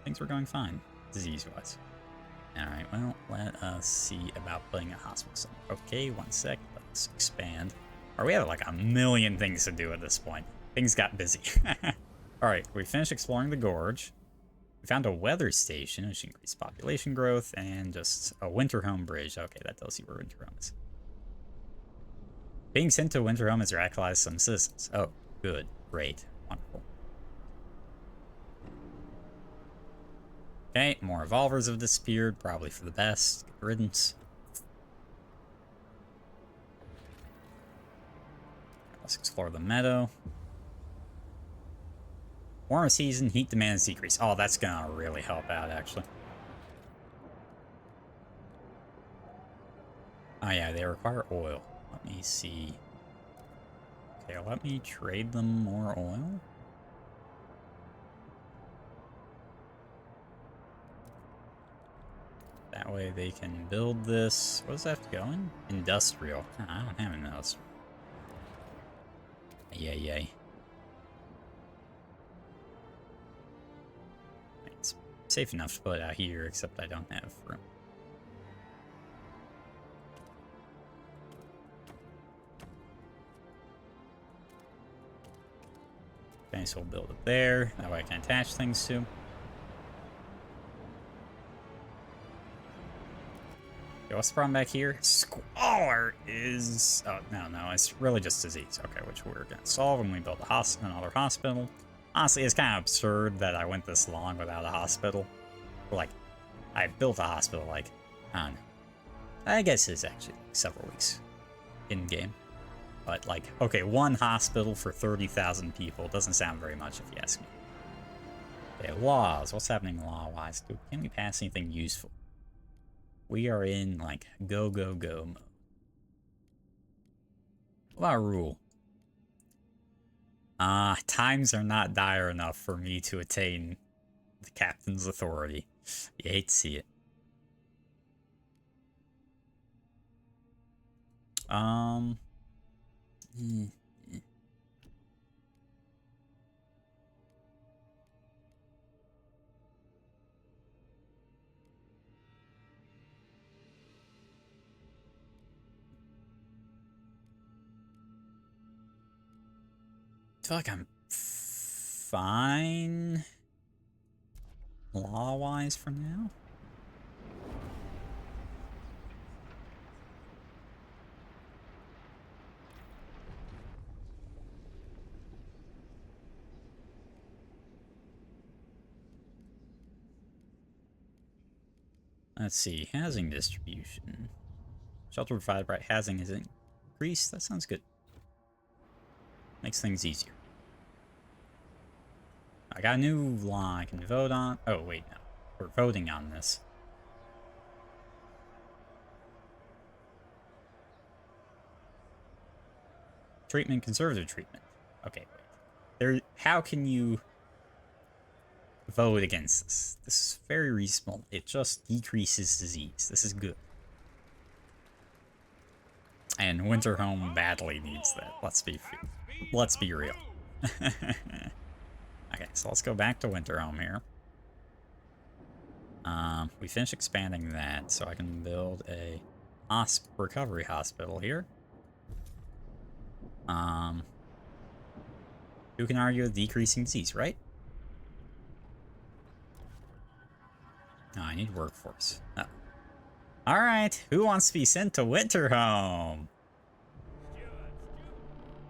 Things were going fine, disease-wise. Alright, well, let us see about putting a hospital center. Okay, one sec, let's expand. Or we have like a million things to do at this point. Things got busy. Alright, we finished exploring the gorge. We found a weather station, which increased population growth, and just a winter home bridge. Okay, that tells you where winter home is. Being sent to winter home has radicalized some citizens. Oh, good, great, wonderful. Okay, more revolvers have disappeared, probably for the best. Good riddance. Let's explore the meadow. Warmer season, heat demands decrease. Oh, that's gonna really help out, actually. Oh yeah, they require oil. Let me see. Okay, let me trade them more oil. That way they can build this. What does that have to go in? Industrial. Oh, I don't have an industrial. Yay. It's safe enough to put it out here, except I don't have room. Okay, so we'll build it there. That way I can attach things to. Okay, what's the problem back here? Squalor is... Oh, no, it's really just disease. Okay, which we're going to solve when we build another hospital. Honestly, it's kind of absurd that I went this long without a hospital. Like, I built a hospital, like, I don't know. I guess it's actually like several weeks in-game. But, like, okay, one hospital for 30,000 people doesn't sound very much if you ask me. Okay, laws. What's happening law-wise? Can we pass anything useful? We are in, like, go mode. What about rule? Times are not dire enough for me to attain the captain's authority. You hate to see it. I feel like I'm fine law-wise for now. Let's see, housing distribution. Shelter provided by housing is increased. That sounds good. Makes things easier. I got a new law I can vote on. Oh, wait, no. We're voting on this. Treatment, conservative treatment. Okay, wait. How can you vote against this? This is very reasonable. It just decreases disease. This is good. And winter home badly needs that. Let's be real. Okay, so let's go back to winter home here. We finished expanding that, so I can build a recovery hospital here. Um, who can argue with decreasing disease, right? No, I need workforce. Oh. Alright, who wants to be sent to Winterhome?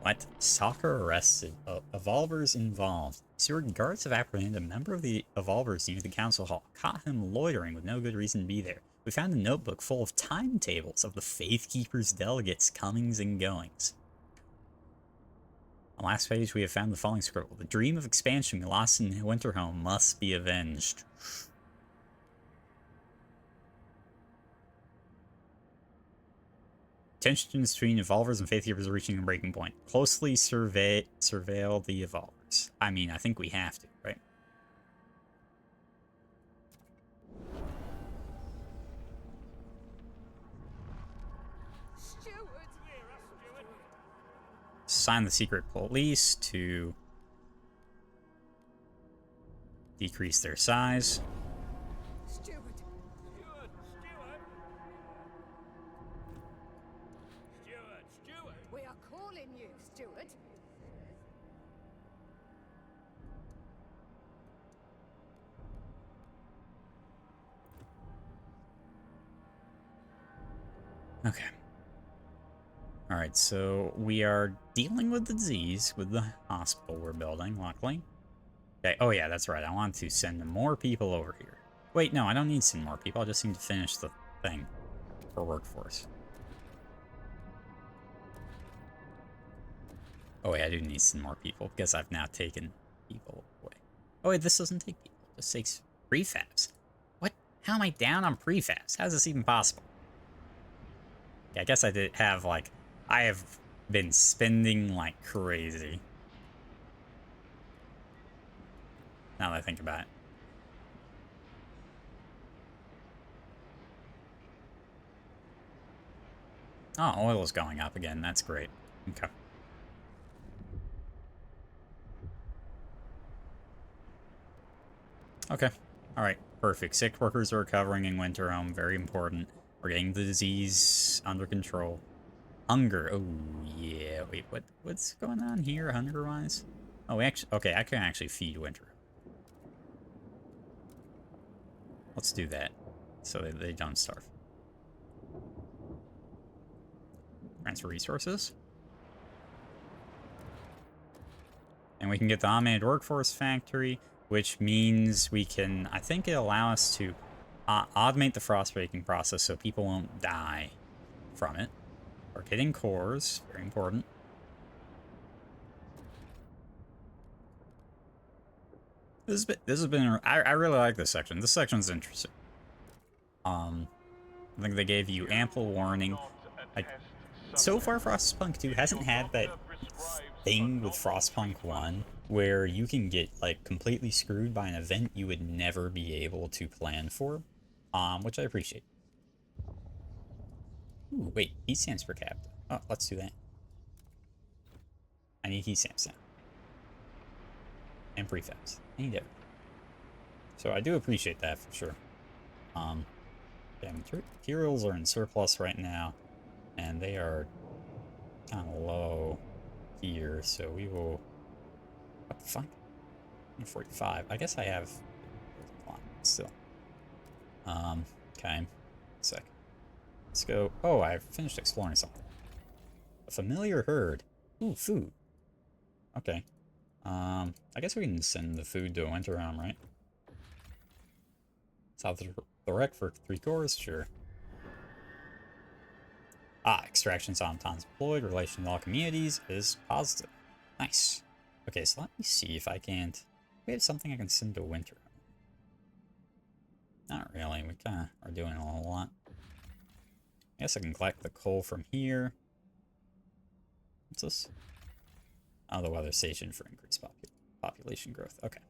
What? Stalker arrested. Evolvers involved. Steward guards have apprehended a member of the Evolvers near the council hall. Caught him loitering with no good reason to be there. We found a notebook full of timetables of the Faithkeepers' delegates' comings and goings. On the last page, we have found the following scribble. The dream of expansion we lost in Winterhome must be avenged. Tensions between Evolvers and Faithkeepers are reaching a breaking point. Closely surveil the Evolvers. I mean, I think we have to, right? Sign the secret police to decrease their size. We are calling you, Steward. Okay. Alright, so we are dealing with the disease with the hospital we're building, luckily. Okay, oh yeah, that's right. I want to send more people over here. Wait, no, I don't need to send more people. I just need to finish the thing for workforce. Oh wait, I do need to send more people because I've now taken people away. Oh wait, this doesn't take people. This takes prefabs. What? How am I down on prefabs? How is this even possible? Yeah, I guess I did have, like, I have been spending like crazy. Now that I think about it. Oh, oil is going up again. That's great. Okay. Okay. Alright. Perfect. Sick workers are recovering in Winterhome. Very important. We're getting the disease under control. Hunger. Oh, yeah. Wait, what's going on here, hunger-wise? Oh, we actually... Okay, I can actually feed Winterhome. Let's do that, so they don't starve. Transfer resources. And we can get the automated workforce factory, which means we can... I think it'll allow us to automate the frostbreaking process so people won't die from it. We're getting cores. Very important. This has been I really like this section. This section's interesting. I think they gave you ample warning. Like, so far, Frostpunk 2 hasn't had that thing with Frostpunk 1 where you can get, like, completely screwed by an event you would never be able to plan for, which I appreciate. Ooh, wait, heat stamps per capita. Oh, let's do that. I need heat stamps now. And prefabs. I need everything. So I do appreciate that for sure. Yeah, materials are in surplus right now, and they are kind of low here, so we will... What the fuck? 45. I guess I have... Still. Okay. Sec. Let's go... Oh, I finished exploring something. A familiar herd. Ooh, food. Okay. I guess we can send the food to Winterhome, right? South the wreck for 3 cores? Sure. Ah, extractions automatons deployed. Relation to all communities is positive. Nice. Okay, so let me see if I can't... We have something I can send to Winterhome. Not really. We kind of are doing a whole lot. I guess I can collect the coal from here. What's this? Oh, the weather station for increased population growth. Okay.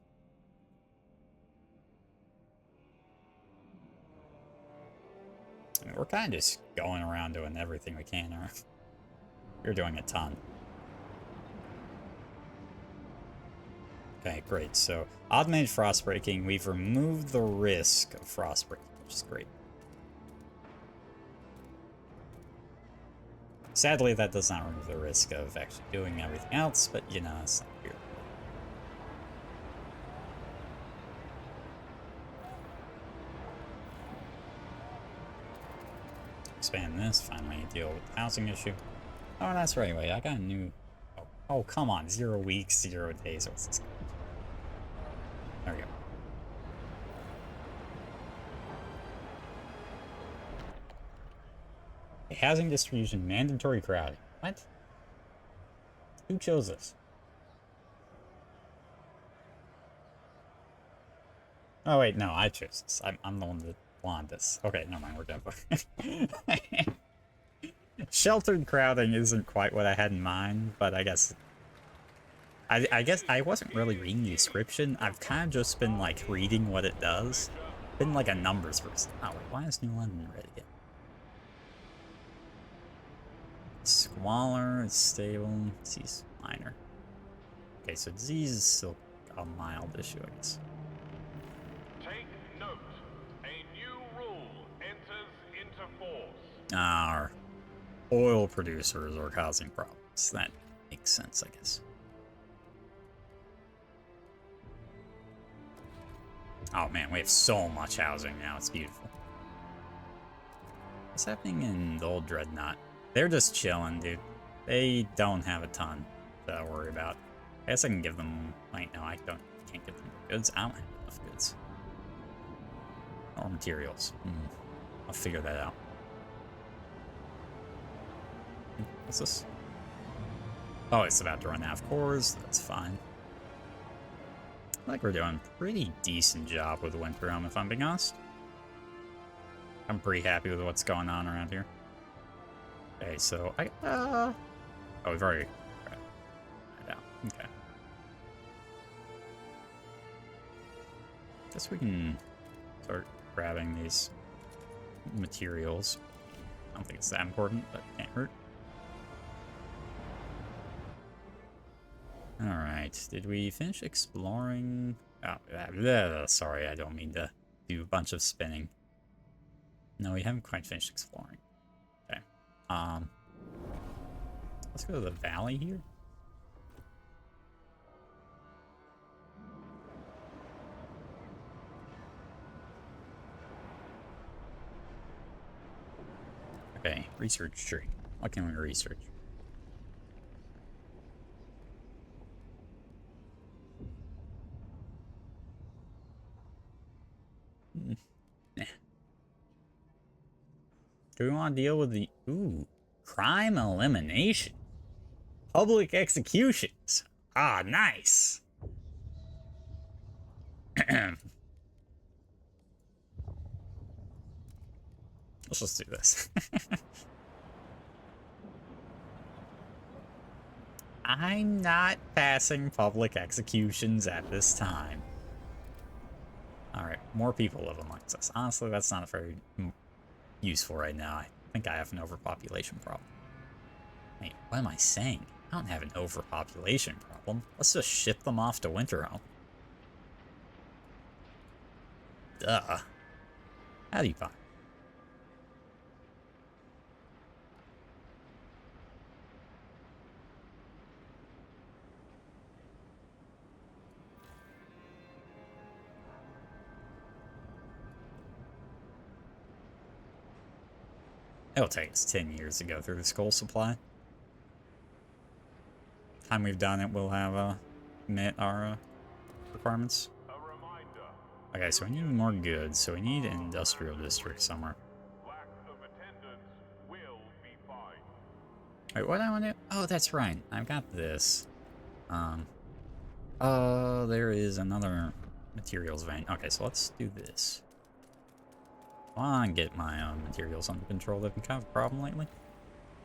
I mean, we're kind of just going around doing everything we can. You're doing a ton. Okay, great. So, automated frostbreaking. We've removed the risk of frostbreaking, which is great. Sadly, that does not remove the risk of actually doing everything else, but you know, it's not here. Expand this, finally deal with the housing issue. Oh, that's right, wait, I got a new... Oh, come on, 0 weeks, 0 days, what's this? There we go. Housing distribution, mandatory crowding. What? Who chose this? Oh wait, no, I chose this. I'm the one that wanted this. Okay, never mind, we're done. Sheltered crowding isn't quite what I had in mind, but I guess I wasn't really reading the description. I've kind of just been like reading what it does. Been like a numbers person. Oh wait, why is New London red again? Squalor, it's stable, disease minor. Okay, so disease is still a mild issue, I guess. Take note. A new rule enters into force. Our oil producers are causing problems. That makes sense, I guess. Oh man, we have so much housing now. It's beautiful. What's happening in the old Dreadnought? They're just chilling, dude. They don't have a ton to worry about. I guess I can give them... Wait, no, I can't give them goods. I don't have enough goods. Or materials. I'll figure that out. What's this? Oh, it's about to run out of cores. That's fine. I feel like we're doing a pretty decent job with Winter Realm, if I'm being honest. I'm pretty happy with what's going on around here. Okay, so oh, we've already... Okay. Guess we can start grabbing these materials. I don't think it's that important, but can't hurt. Alright, did we finish exploring? Oh, sorry, I don't mean to do a bunch of spinning. No, we haven't quite finished exploring. Okay. Let's go to the valley here. Okay, research tree. What can we research? Nah. Do we want to deal with the... Ooh, crime elimination. Public executions. Ah, nice. Let's just do this. I'm not passing public executions at this time. Alright, more people live amongst us. Honestly, that's not very useful right now. I think I have an overpopulation problem. Wait, what am I saying? I don't have an overpopulation problem. Let's just ship them off to Winterhome. Duh. Howdy, pie. It'll take us 10 years to go through the skull supply. Time we've done it, we'll have met our requirements. Okay, so we need more goods, so we need an industrial district somewhere. Lack of attendance will be fine. Wait, what do I want to do? Oh, that's right. I've got this. Oh, there is another materials vein. Okay, so let's do this. I want to get my materials under control. They've been kind of a problem lately.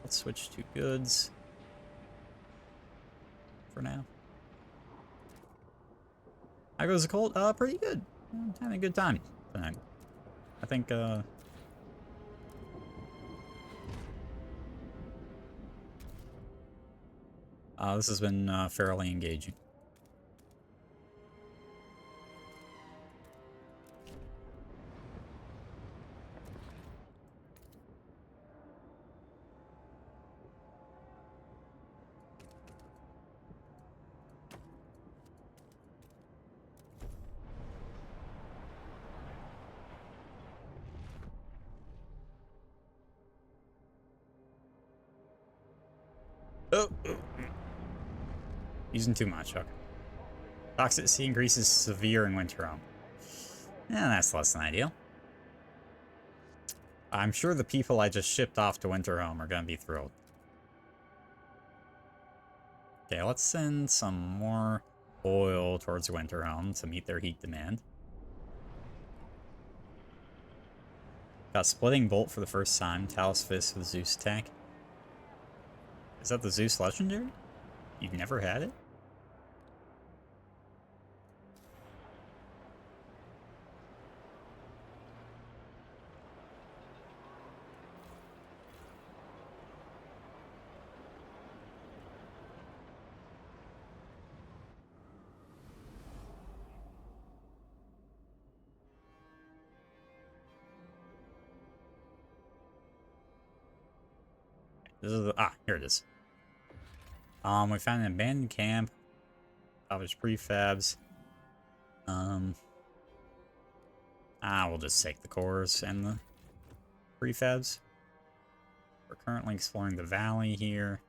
Let's switch to goods for now. How goes the cold? Pretty good. I'm having a good time tonight. I think, this has been fairly engaging. Oh. Using too much, okay. Toxicity increases severe in winter home. Yeah, that's less than ideal. I'm sure the people I just shipped off to Winterhome are going to be thrilled. Okay, let's send some more oil towards Winterhome to meet their heat demand. Got Splitting Bolt for the first time. Talus Fist for the Zeus attack. Is that the Zeus Legendary? You've never had it? This is the, here it is. We found an abandoned camp. Salvage prefabs. We'll just take the cores and the prefabs. We're currently exploring the valley here.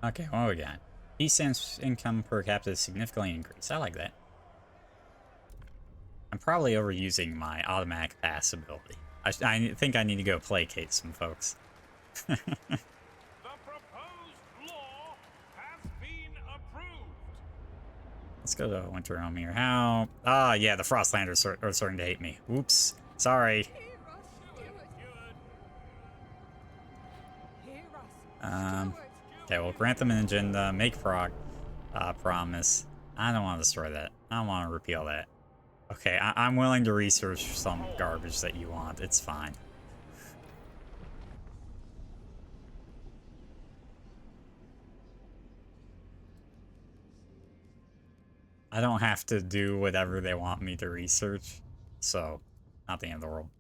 Okay, what we got? Peace income per capita is significantly increased. I like that. I'm probably overusing my automatic pass ability. I think I need to go placate some folks. The proposed law has been approved. Let's go to Winterhome here. How? Yeah, the Frostlanders are starting to hate me. Oops. Sorry. Hear us, Stuart. Okay, we'll grant them an agenda, make promise. I don't want to destroy that. I don't want to repeal that. Okay, I'm willing to research some garbage that you want. It's fine. I don't have to do whatever they want me to research, so not the end of the world.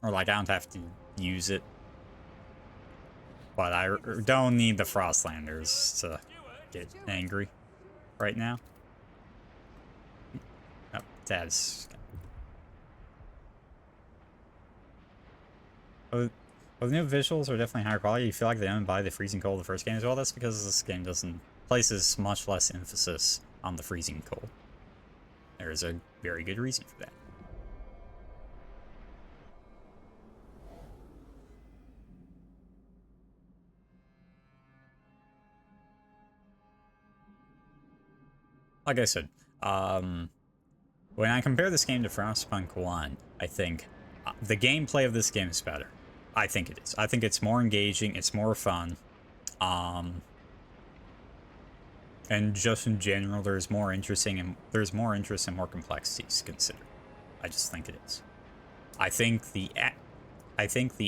Or like, I don't have to use it. But I don't need the Frostlanders to get angry right now. Oh, tabs. Oh, the new visuals are definitely higher quality. You feel like they embody the freezing cold of the first game as well. That's because this game places much less emphasis on the freezing cold. There is a very good reason for that. Like I said, when I compare this game to Frostpunk 1, I think the gameplay of this game is better. I think it is. I think it's more engaging, it's more fun. And just in general, there's more interest and more complexities to consider. I just think it is. I think the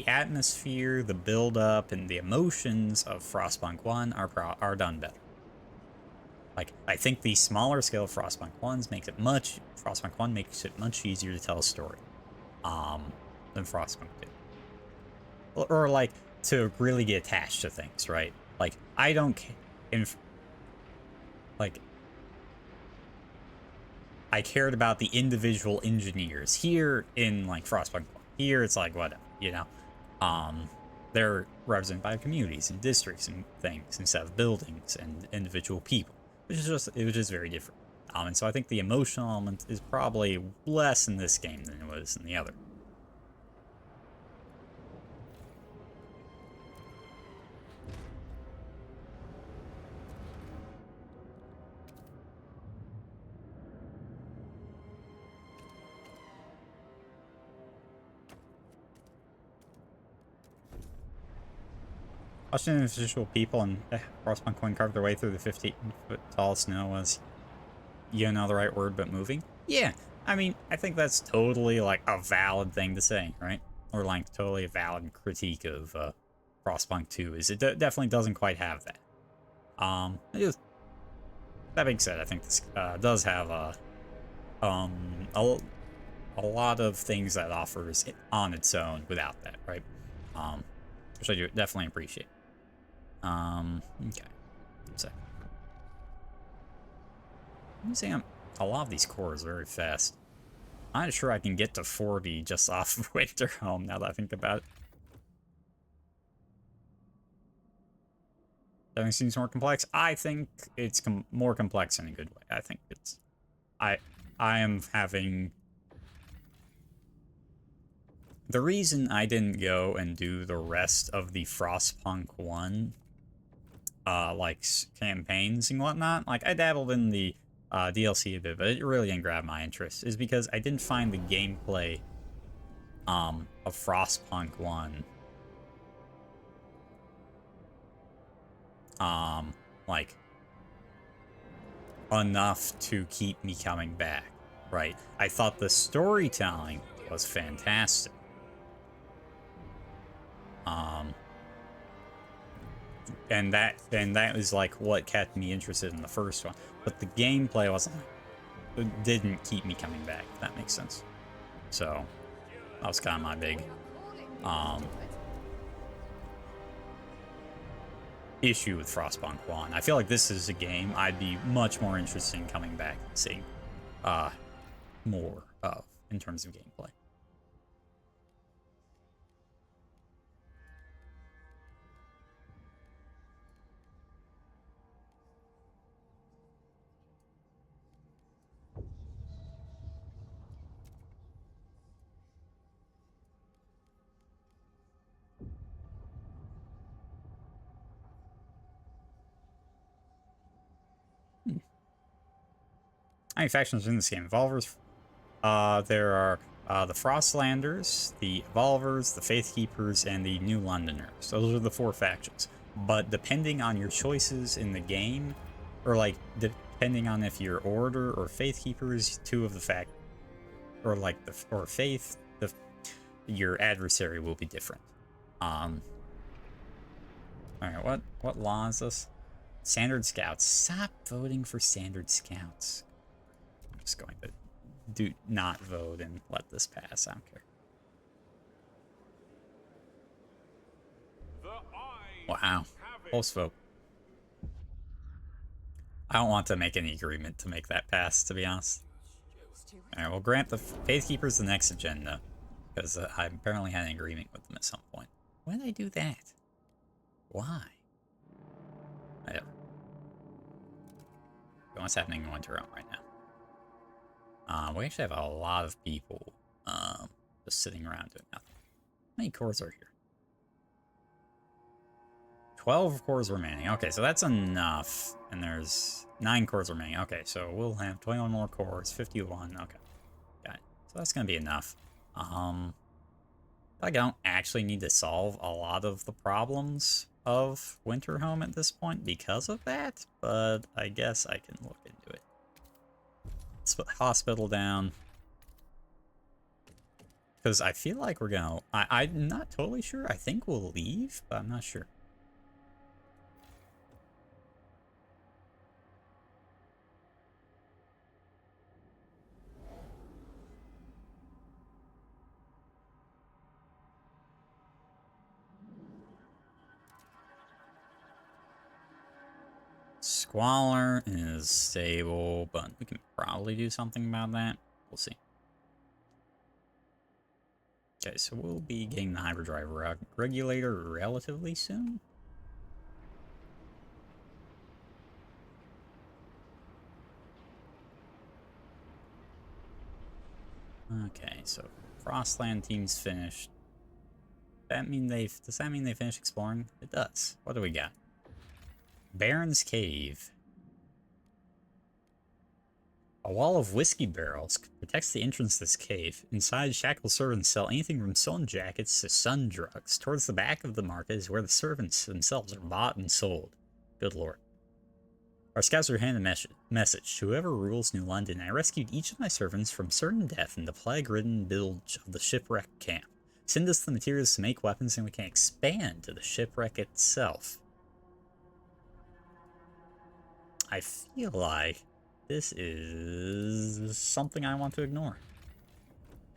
atmosphere, the build-up, and the emotions of Frostpunk 1 are done better. Like, I think the smaller scale of Frostpunk 1 makes it much easier to tell a story, than Frostpunk 2. Or like, to really get attached to things, right? Like, I don't I cared about the individual engineers. Here in, like, Frostpunk 1, here it's like, whatever, you know? They're represented by communities and districts and things instead of buildings and individual people. It was just very different. And so I think the emotional element is probably less in this game than it was in the other. Watching individual people and Frostpunk 1 carve their way through the 15-foot tall snow was, you know the right word, but moving? Yeah, I mean, I think that's totally, like, a valid thing to say, right? Or, like, totally a valid critique of Frostpunk 2, is it definitely doesn't quite have that. That being said, I think this does have a a lot of things that offers on its own without that, right? Which I do definitely appreciate. Okay. So, I'm saying a lot of these cores very fast. I'm not sure I can get to 40 just off of Winterhome now that I think about it. Everything seems more complex. I think it's more complex in a good way. I think it's... I am having... The reason I didn't go and do the rest of the Frostpunk 1, like, campaigns and whatnot, like, I dabbled in the DLC a bit, but it really didn't grab my interest, is because I didn't find the gameplay of Frostpunk 1 like, enough to keep me coming back, right? I thought the storytelling was fantastic. And that was like what kept me interested in the first one. But the gameplay didn't keep me coming back, if that makes sense. So that was kind of my big issue with Frostpunk 1. I feel like this is a game I'd be much more interested in coming back and seeing more of in terms of gameplay. How many factions in this game? Evolvers. There are the Frostlanders, the Evolvers, the Faithkeepers, and the New Londoners. Those are the 4 factions. But depending on your choices in the game, or like depending on if you're Order or Faithkeepers, 2 of the or Faith, your adversary will be different. All right, what law is this? Standard Scouts. Stop voting for Standard Scouts. I'm just going to do not vote and let this pass. I don't care. Wow. Close vote. I don't want to make any agreement to make that pass, to be honest. Alright, we'll grant the Faithkeepers the next agenda, because I apparently had an agreement with them at some point. Why did I do that? Why? I don't know. What's happening in Winterhome right now? We actually have a lot of people just sitting around doing nothing. How many cores are here? 12 cores remaining. Okay, so that's enough. And there's 9 cores remaining. Okay, so we'll have 21 more cores, 51. Okay, got it. So that's gonna be enough. I don't actually need to solve a lot of the problems of Winterhome at this point because of that, but I guess I can look into it. Let's put hospital down. Because I feel like we're gonna... I'm not totally sure. I think we'll leave, but I'm not sure. Squalor is stable, but we can probably do something about that. We'll see. Okay, so we'll be getting the hyperdrive regulator relatively soon. Okay, so Frostland team's finished. Does that mean they finished exploring? It does. What do we got? Baron's Cave. A wall of whiskey barrels protects the entrance to this cave. Inside, shackled servants sell anything from sewn jackets to sun drugs. Towards the back of the market is where the servants themselves are bought and sold. Good lord. Our scouts are handed a message to whoever rules New London. I rescued each of my servants from certain death in the plague-ridden bilge of the shipwreck camp. Send us the materials to make weapons and we can expand to the shipwreck itself. I feel like this is something I want to ignore.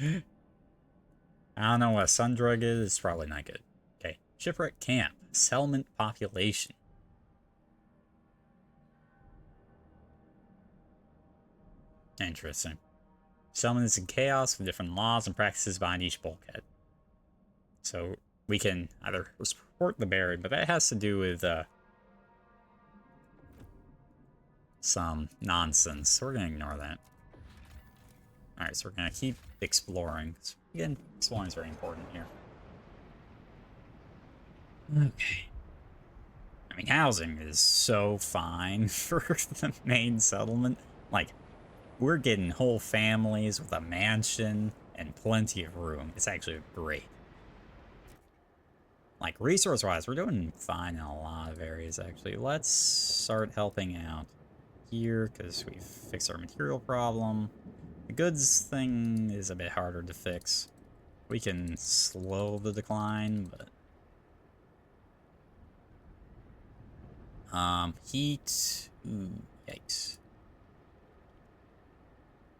I don't know what a sun drug is. It's probably not good. Okay. Shipwreck camp. Settlement population. Interesting. Settlement is in chaos with different laws and practices behind each bulkhead. So we can either support the buried, but that has to do with some nonsense. So we're gonna ignore that. Alright, so we're gonna keep exploring. So again, exploring is very important here. Okay. I mean, housing is so fine for the main settlement. Like, we're getting whole families with a mansion and plenty of room. It's actually great. Like, resource-wise, we're doing fine in a lot of areas, actually. Let's start helping out here, because we've fixed our material problem. The goods thing is a bit harder to fix. We can slow the decline, but... heat... Ooh, yikes.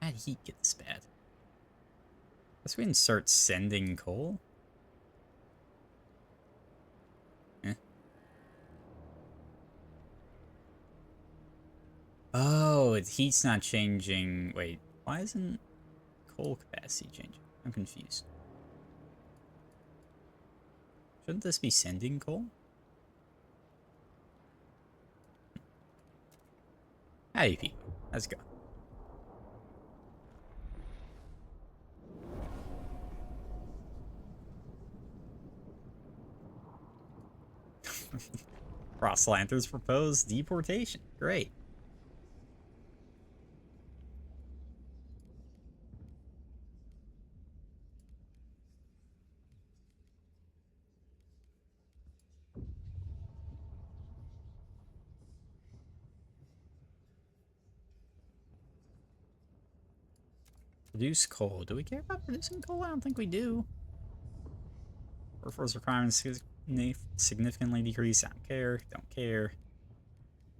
How'd heat get this bad? Guess we can start sending coal? Eh. Oh, heat's not changing. Wait, why isn't coal capacity changing? I'm confused. Shouldn't this be sending coal? Howdy, people. Let's go. Frost Lanterns propose deportation. Great. Produce coal. Do we care about producing coal? I don't think we do. Workforce requirements significantly decrease. I don't care. Don't care.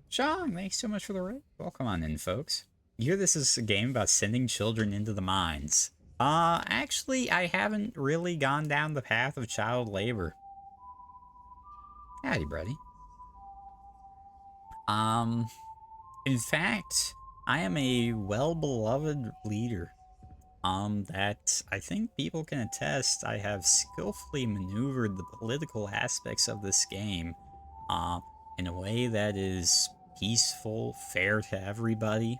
Sean, thanks so much for the raid. Welcome on in, folks. You hear this is a game about sending children into the mines. Actually, I haven't really gone down the path of child labor. Howdy, buddy. In fact, I am a well-beloved leader. That I think people can attest I have skillfully maneuvered the political aspects of this game, in a way that is peaceful, fair to everybody,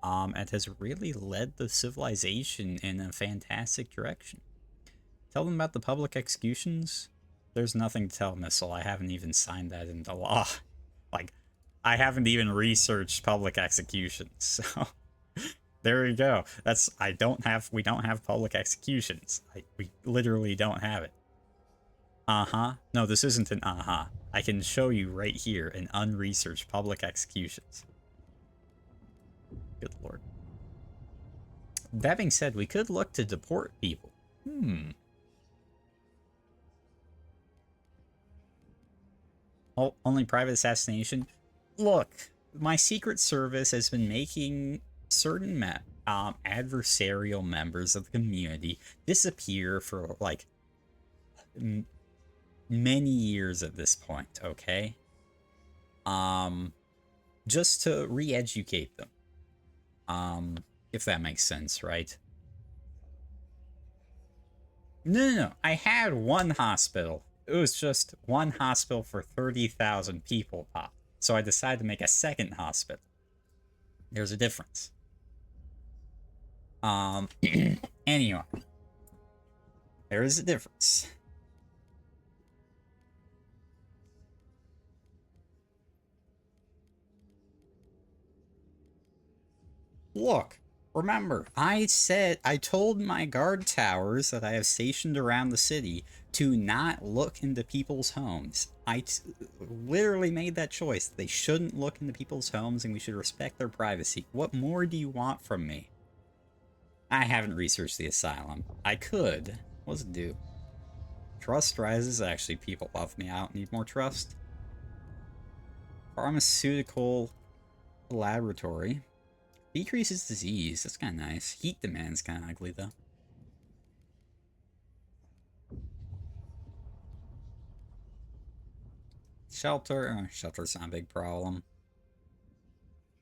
and has really led the civilization in a fantastic direction. Tell them about the public executions? There's nothing to tell, Missile. I haven't even signed that into law. Like, I haven't even researched public executions, so... There we go. We don't have public executions. We literally don't have it. Uh-huh. No, this isn't an uh-huh. I can show you right here an unresearched public executions. Good lord. That being said, we could look to deport people. Only private assassination? Look, my Secret Service has been making certain adversarial members of the community disappear for, like, many years at this point, okay? Just to re-educate them. If that makes sense, right? No. I had one hospital. It was just one hospital for 30,000 people pop. So I decided to make a second hospital. There's a difference. Anyway. There is a difference. Look, remember, I told my guard towers that I have stationed around the city to not look into people's homes. I literally made that choice. They shouldn't look into people's homes and we should respect their privacy. What more do you want from me? I haven't researched the asylum. I could. What's it do? Trust rises. Actually, people love me. I don't need more trust. Pharmaceutical laboratory. Decreases disease. That's kind of nice. Heat demand's kind of ugly, though. Shelter. Shelter's not a big problem.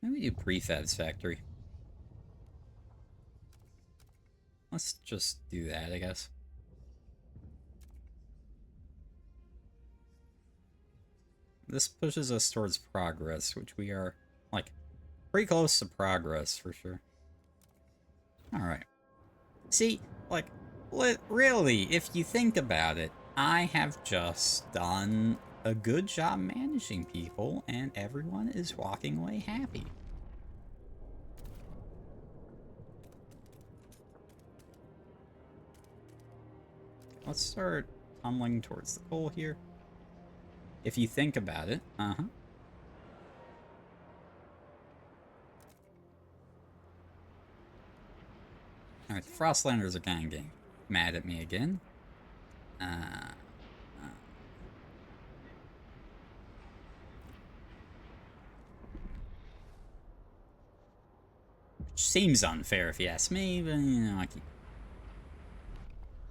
Maybe do prefabs factory. Let's just do that, I guess. This pushes us towards progress, which we are, like, pretty close to progress, for sure. Alright. See, like, really, if you think about it, I have just done a good job managing people, and everyone is walking away happy. Let's start tumbling towards the goal here. If you think about it, Alright, the Frostlanders are kind of getting mad at me again. Which seems unfair if you ask me, but, you know, I keep...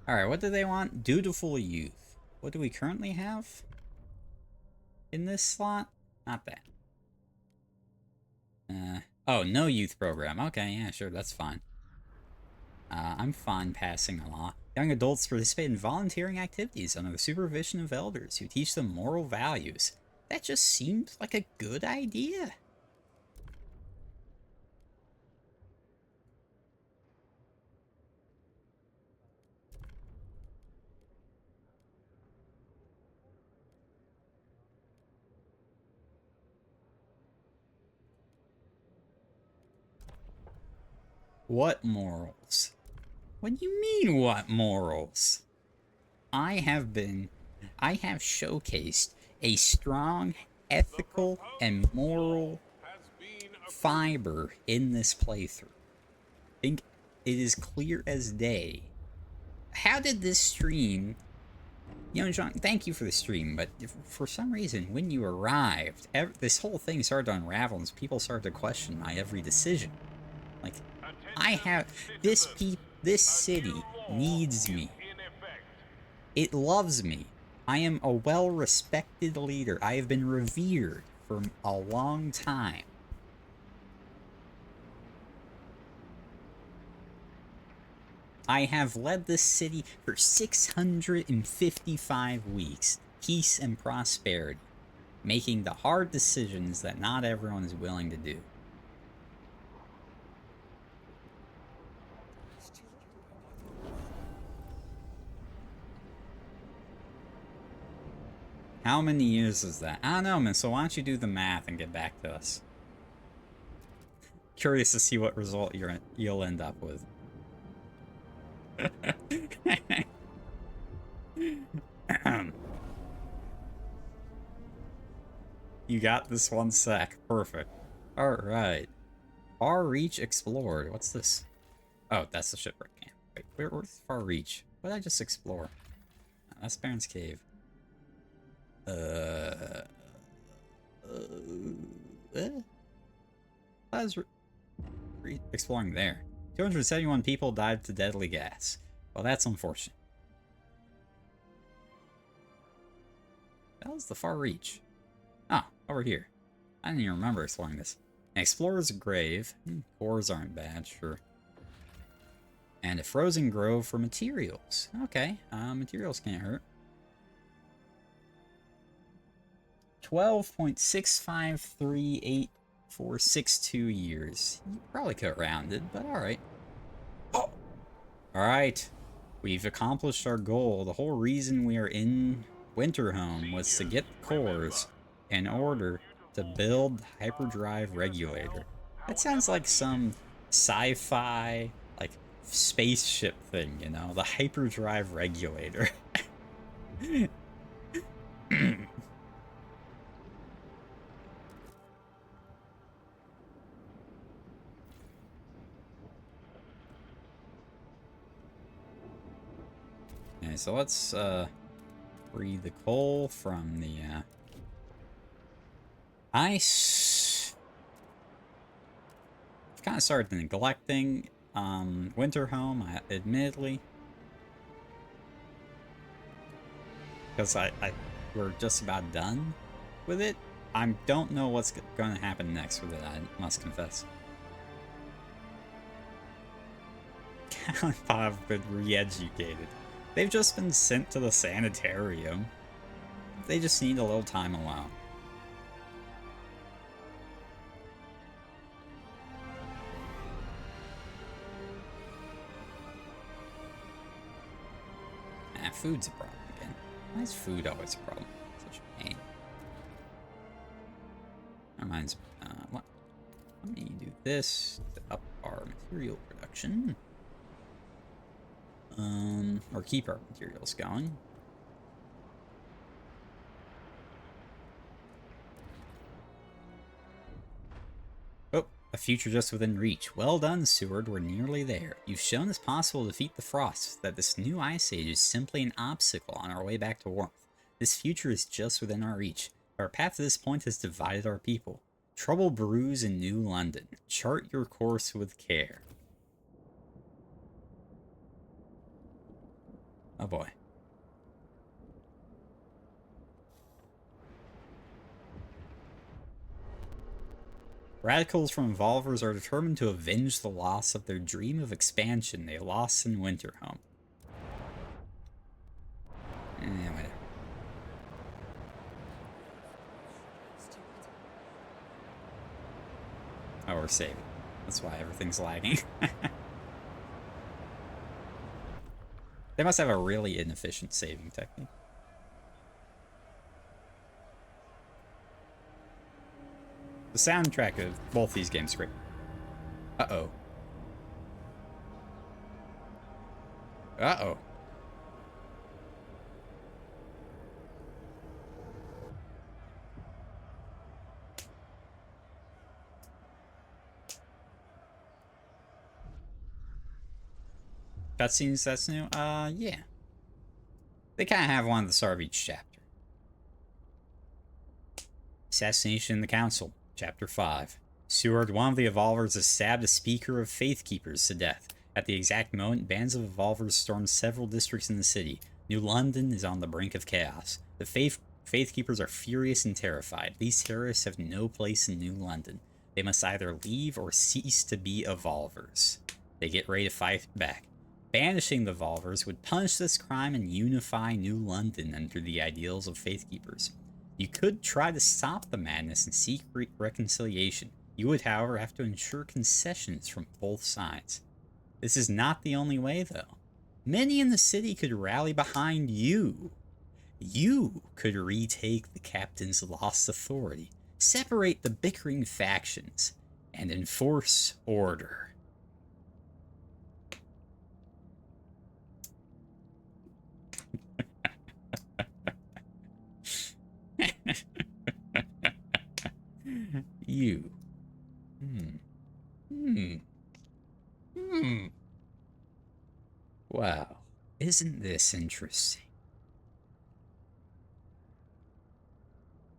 Alright, what do they want? Dutiful youth. What do we currently have in this slot? Not bad. Oh, no youth program. Okay, yeah, sure, that's fine. I'm fine passing a law. Young adults participate in volunteering activities under the supervision of elders who teach them moral values. That just seems like a good idea. What morals? What do you mean, what morals? I have showcased a strong ethical and moral fiber in this playthrough. I think it is clear as day. How did this stream... You know, John, thank you for the stream, but for some reason, when you arrived, this whole thing started to unravel and people started to question my every decision. Like, this city needs me. It loves me. I am a well-respected leader. I have been revered for a long time. I have led this city for 655 weeks. Peace and prosperity. Making the hard decisions that not everyone is willing to do. How many years is that? I don't know, man. So why don't you do the math and get back to us? Curious to see what result you'll end up with. You got this one sec. Perfect. Alright. Far Reach explored. What's this? Oh, that's the shipwreck camp. Wait, where's Far Reach? What did I just explore? Oh, that's Baron's Cave. I was exploring there. 271 people died to deadly gas. Well, that's unfortunate. That was the Far Reach. Ah, over here. I didn't even remember exploring this. An explorer's grave. Cores aren't bad, sure. And a frozen grove for materials. Okay, materials can't hurt. 12.653846 years. You probably could have rounded, but alright. Oh! Alright. We've accomplished our goal. The whole reason we are in Winterhome was to get the cores in order to build hyperdrive regulator. That sounds like some sci-fi, like, spaceship thing, you know? The hyperdrive regulator. Okay, so let's free the coal from the ice. I've kind of started neglecting Winterhome, admittedly, because we're just about done. with it. I don't know what's going to happen next with it, I must confess. Count 5 have been re-educated. They've just been sent to the sanitarium. They just need a little time alone. Food's a problem again. Why is food always a problem? Such a pain. That reminds me, what? Let me do this to up our material production. Or keep our materials going. Oh, a future just within reach. Well done, Seward. We're nearly there. You've shown it's possible to defeat the frost, that this new ice age is simply an obstacle on our way back to warmth. This future is just within our reach. Our path to this point has divided our people. Trouble brews in New London. Chart your course with care. Oh boy. Radicals from Evolvers are determined to avenge the loss of their dream of expansion they lost in Winterhome. Whatever. Oh, we're saving. That's why everything's lagging. They must have a really inefficient saving technique. The soundtrack of both these games is great. Uh-oh. Uh-oh. Cutscenes that's new? Yeah. They kind of have one at the start of each chapter. Assassination in the Council, Chapter 5. Seward, one of the Evolvers, has stabbed a speaker of Faithkeepers to death. At the exact moment, bands of Evolvers stormed several districts in the city. New London is on the brink of chaos. The Faithkeepers are furious and terrified. These terrorists have no place in New London. They must either leave or cease to be Evolvers. They get ready to fight back. Banishing the Evolvers would punish this crime and unify New London under the ideals of Faithkeepers. You could try to stop the madness and seek reconciliation. You would, however, have to ensure concessions from both sides. This is not the only way, though. Many in the city could rally behind you. You could retake the captain's lost authority, separate the bickering factions, and enforce order. You. Wow. Isn't this interesting?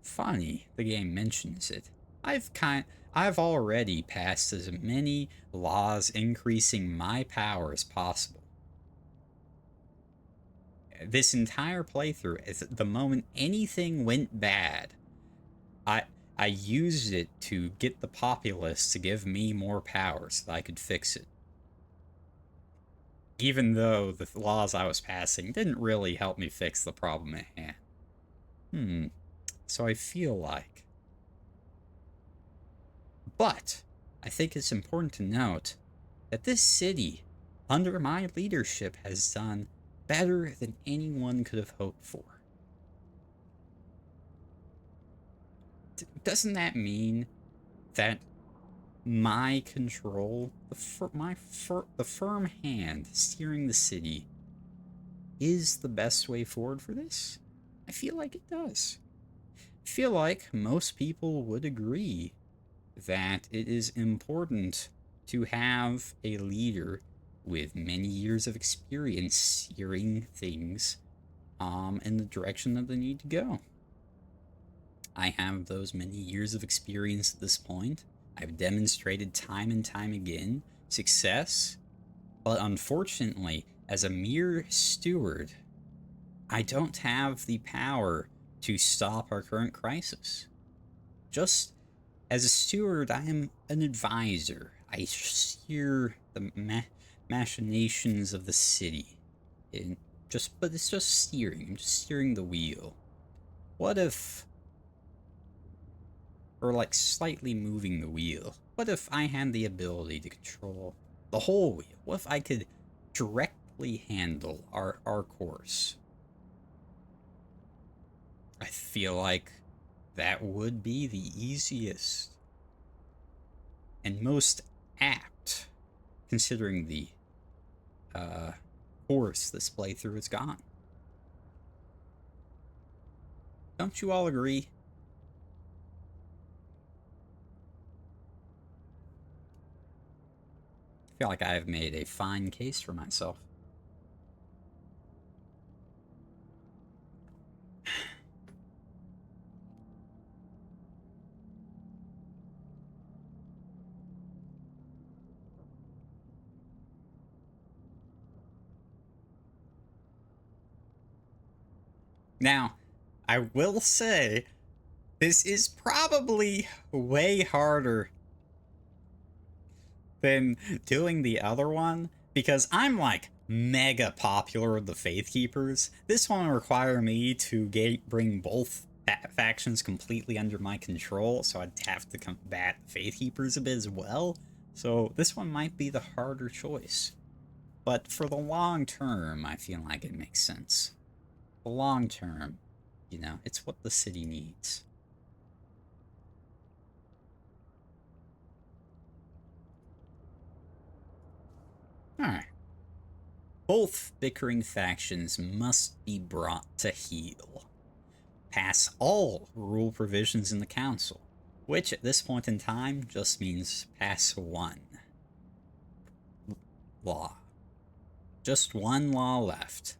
Funny, the game mentions it. I've already passed as many laws increasing my power as possible. This entire playthrough, at the moment anything went bad, I used it to get the populace to give me more power so that I could fix it. Even though the laws I was passing didn't really help me fix the problem at hand. So I feel like. But I think it's important to note that this city, under my leadership, has done better than anyone could have hoped for. Doesn't that mean that my control, the firm hand steering the city, is the best way forward for this? I feel like it does. I feel like most people would agree that it is important to have a leader with many years of experience steering things in the direction that they need to go. I have those many years of experience at this point. I've demonstrated time and time again success, but unfortunately, as a mere steward, I don't have the power to stop our current crisis. Just as a steward, I am an advisor. I steer the machinations of the city. But it's just steering. I'm just steering the wheel. What if, or like slightly moving the wheel, what if I had the ability to control the whole wheel? What if I could directly handle our course? I feel like that would be the easiest and most apt, considering the course this playthrough has gone. Don't you all agree? I feel like I have made a fine case for myself. Now, I will say, this is probably way harder than doing the other one, because I'm like mega popular with the Faith Keepers. This one will require me to bring both factions completely under my control, so I'd have to combat the Faith Keepers a bit as well. So this one might be the harder choice. But for the long term, I feel like it makes sense. The long term, you know, it's what the city needs. Alright. Both bickering factions must be brought to heel. Pass all rule provisions in the council, which at this point in time just means pass one law. Just one law left.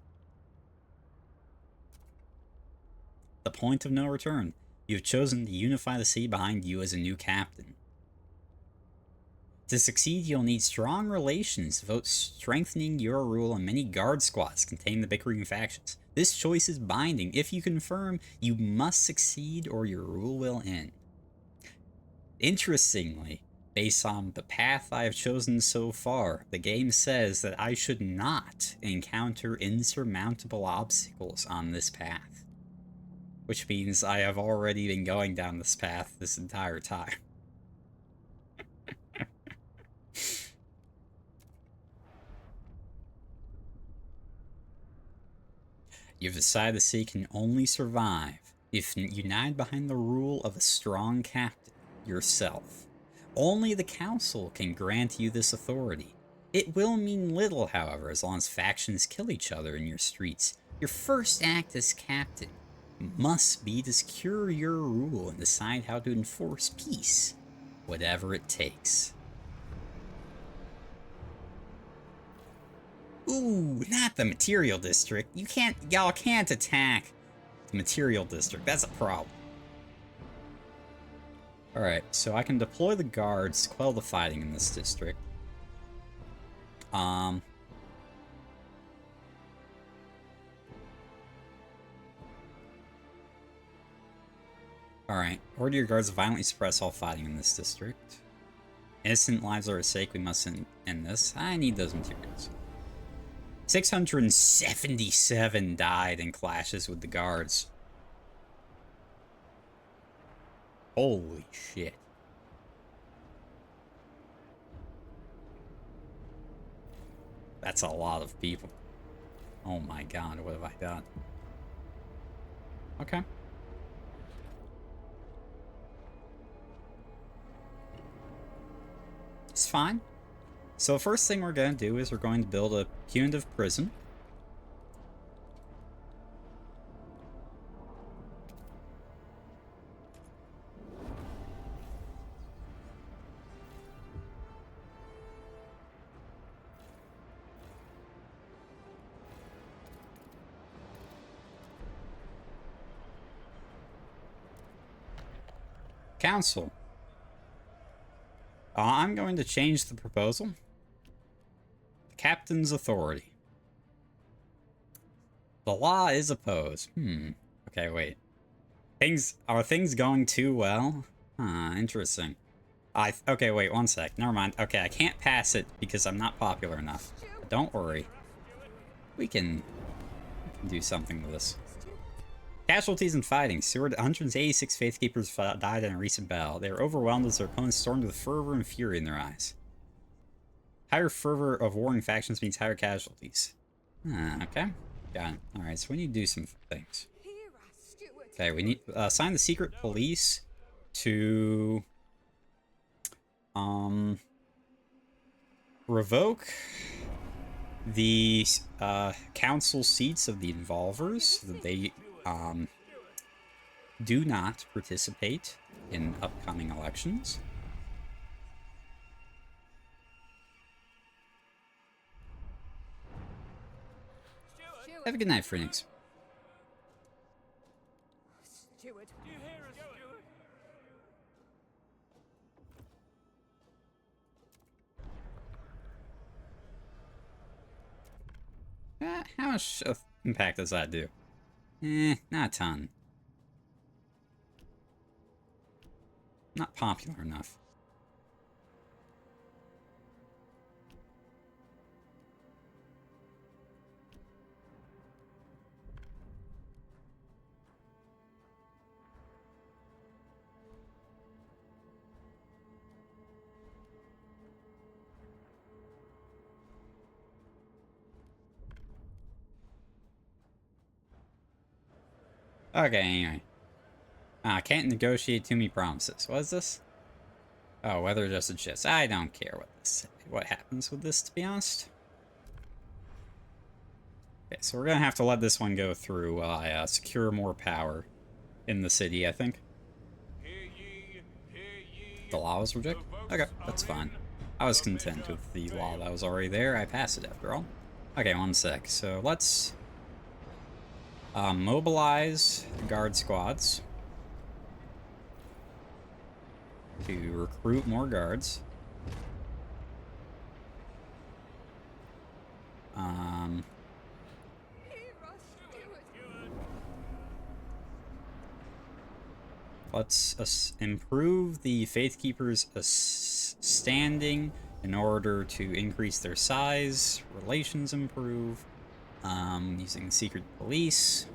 The point of no return. You've chosen to unify the city behind you as a new captain. To succeed, you'll need strong relations, devote strengthening your rule, and many guard squads contain the bickering factions. This choice is binding. If you confirm, you must succeed or your rule will end. Interestingly, based on the path I have chosen so far, the game says that I should not encounter insurmountable obstacles on this path. Which means I have already been going down this path this entire time. You've decided the city can only survive if united behind the rule of a strong captain, yourself. Only the council can grant you this authority. It will mean little, however, as long as factions kill each other in your streets. Your first act as captain must be to secure your rule and decide how to enforce peace, whatever it takes. Ooh, not the Material District. Y'all can't attack the Material District. That's a problem. Alright, so I can deploy the guards to quell the fighting in this district. Alright, order your guards to violently suppress all fighting in this district. Innocent lives are at stake, we must end this. I need those materials. 677 died in clashes with the guards. Holy shit. That's a lot of people. Oh my god, what have I done? Okay. It's fine. So the first thing we're going to do is we're going to build a punitive prison. Council. I'm going to change the proposal. The captain's authority. The law is opposed. Okay, wait. Are things going too well? Huh, interesting. Okay, wait, one sec. Never mind. Okay, I can't pass it because I'm not popular enough. But don't worry. We can do something with this. Casualties in fighting. Steward 186 Faithkeepers died in a recent battle. They were overwhelmed as their opponents stormed with fervor and fury in their eyes. Higher fervor of warring factions means higher casualties. Okay. Got it. Alright, so we need to do some things. Okay, we need assign the secret police to revoke the council seats of the Involvers so that they do not participate in upcoming elections. Have a good night, Phoenix. Steward. Do you hear us, Steward? How much impact does that do? Not a ton. Not popular enough. Okay, anyway. Can't negotiate too many promises. What is this? Oh, weather adjusted shifts. I don't care what happens with this, to be honest. Okay, so we're gonna have to let this one go through while I secure more power in the city, I think. The law was rejected? Okay, that's fine. I was content with the law that was already there. I passed it after all. Okay, one sec. So let's mobilize the guard squads to recruit more guards. Let's improve the Faithkeepers' standing in order to increase their size. Relations improve. Using the secret police.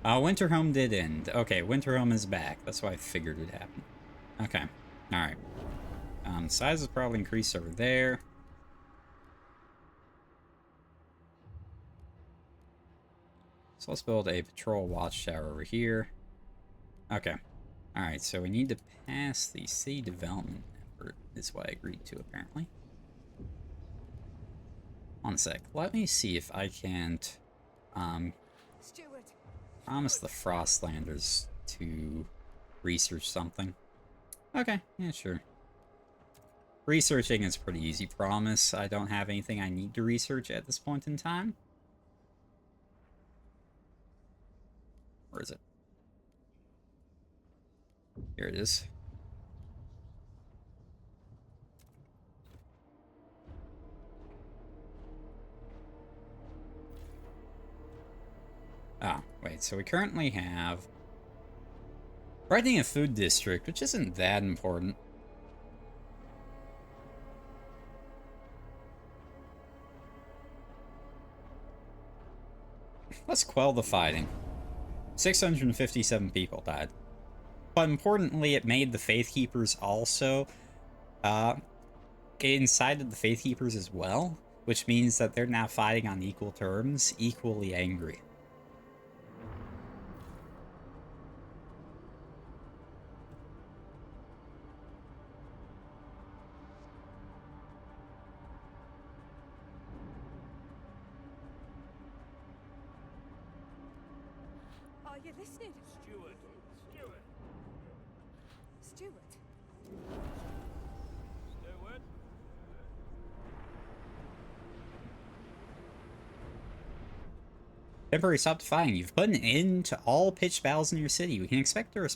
Winterhome did end. Okay, Winterhome is back. That's why I figured it happened. Okay, alright. Size is probably increased over there. So let's build a patrol watchtower over here. Okay. Alright, so we need to pass the city development effort, is what I agreed to, apparently. One sec. Let me see if I can't promise the Frostlanders to research something. Okay, yeah, sure. Researching is pretty easy, promise. I don't have anything I need to research at this point in time. Where is it? Here it is. Ah, wait, so we currently have writing a food district, which isn't that important. Let's quell the fighting. 657 people died. But importantly, it made the Faithkeepers also incited the Faithkeepers as well, which means that they're now fighting on equal terms, equally angry. Are you listening? Steward. Steward. Steward. Steward. Temporary stop fighting. You've put an end to all pitched battles in your city. We can expect a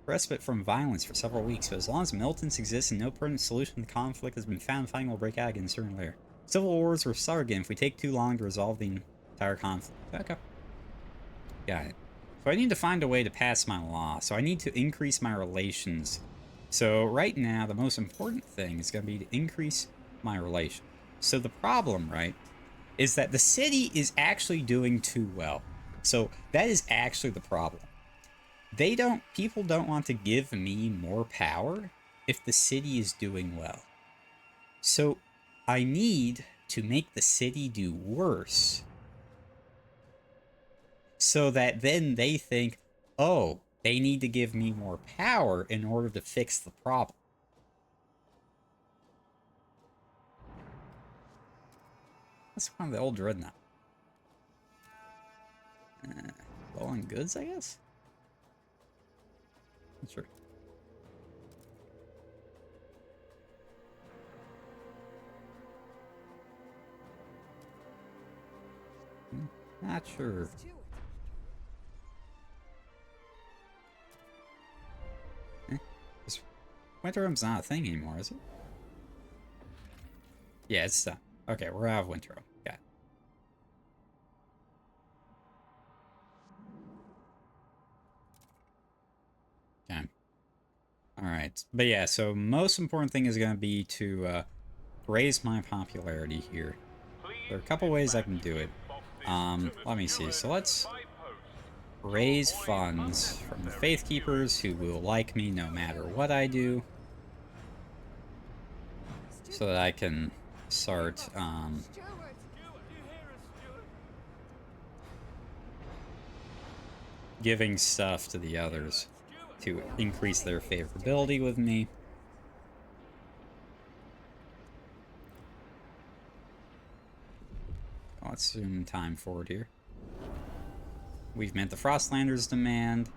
respite from violence for several weeks, but as long as militants exist and no permanent solution to the conflict has been found, fighting will break out again sooner or later. Civil wars will start again if we take too long to resolve the entire conflict. Okay. Got it. So I need to find a way to pass my law. So I need to increase my relations. So right now, the most important thing is going to be to increase my relation. So the problem, right, is that the city is actually doing too well. So that is actually the problem. People don't want to give me more power if the city is doing well. So I need to make the city do worse so that then they think, oh, they need to give me more power in order to fix the problem. That's one of the old dreadnought. Low on goods, I guess? Not sure. Not sure. Steward. This winter room's not a thing anymore, is it? Yeah, it's done. Okay, we're out of winter room. Got it. Okay. Alright. But yeah, so most important thing is going to be to raise my popularity here. There are a couple ways I can do it. Let me see. So let's raise funds from the Faith Keepers who will like me no matter what I do. So that I can start, Steward. Steward, you hear us, Steward? giving stuff to the others to increase their favorability with me. Let's zoom time forward here. We've met the Frostlanders' demand.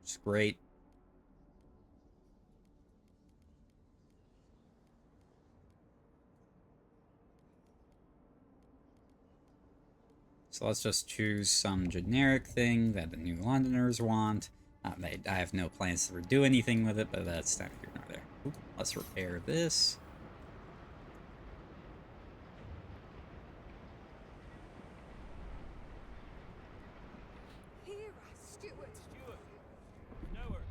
Which is great. So let's just choose some generic thing that the New Londoners want. I have no plans to do anything with it, but that's not here nor there. Oop, let's repair this. Hear us, Steward. Steward. Nowhere.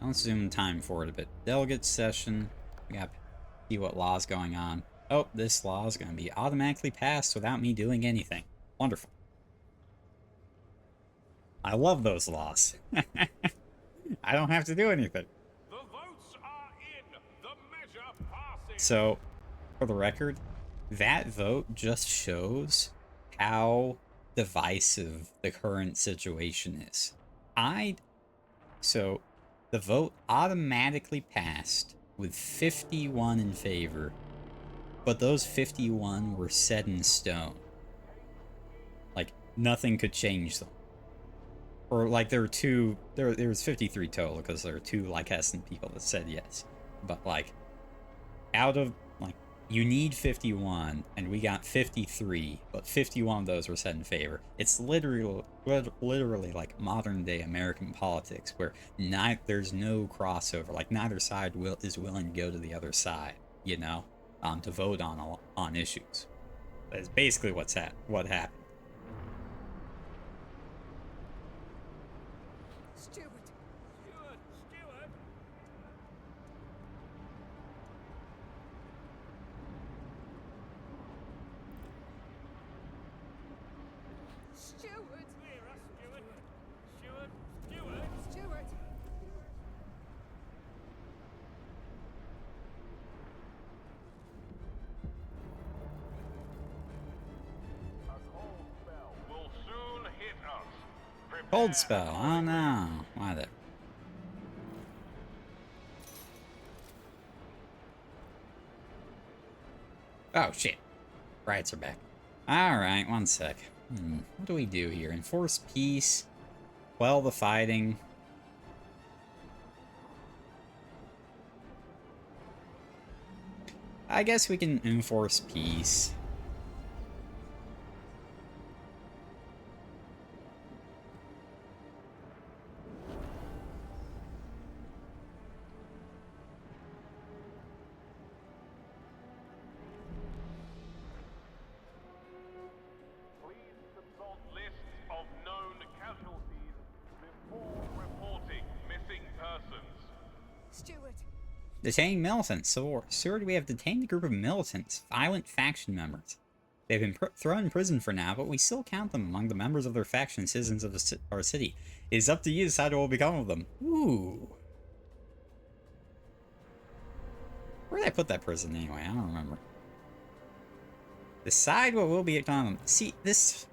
Let's zoom time forward a bit. Delegate session. We got to see what law's going on. Oh, this law is going to be automatically passed without me doing anything. Wonderful. I love those laws. I don't have to do anything. The votes are in. The measure passes. So, for the record, that vote just shows how divisive the current situation is. So, the vote automatically passed with 51 in favor, but those 51 were set in stone. Like, nothing could change them. Or, like, there was 53 total, because there were 2 Lycastan people that said yes. But, like, out of, like, you need 51, and we got 53, but 51 of those were set in favor. It's literally like modern-day American politics, where there's no crossover. Like, neither side is willing to go to the other side, you know, to vote on issues. That's basically what happened. Steward. Steward, Steward. Steward. Hear us, Steward. Steward, Steward. Steward. A cold spell will soon hit us. Prepare Cold spell. Oh no. Why that? Oh shit. Riots are back. Alright, one sec. What do we do here? Enforce peace. Quell the fighting. I guess we can enforce peace. Detaining militants. So, Seward, we have detained a group of militants, violent faction members. They've been thrown in prison for now, but we still count them among the members of their faction and citizens of our city. It is up to you to decide what will become of them. Ooh. Where did I put that prison anyway? I don't remember. Decide what will become of them. See, this...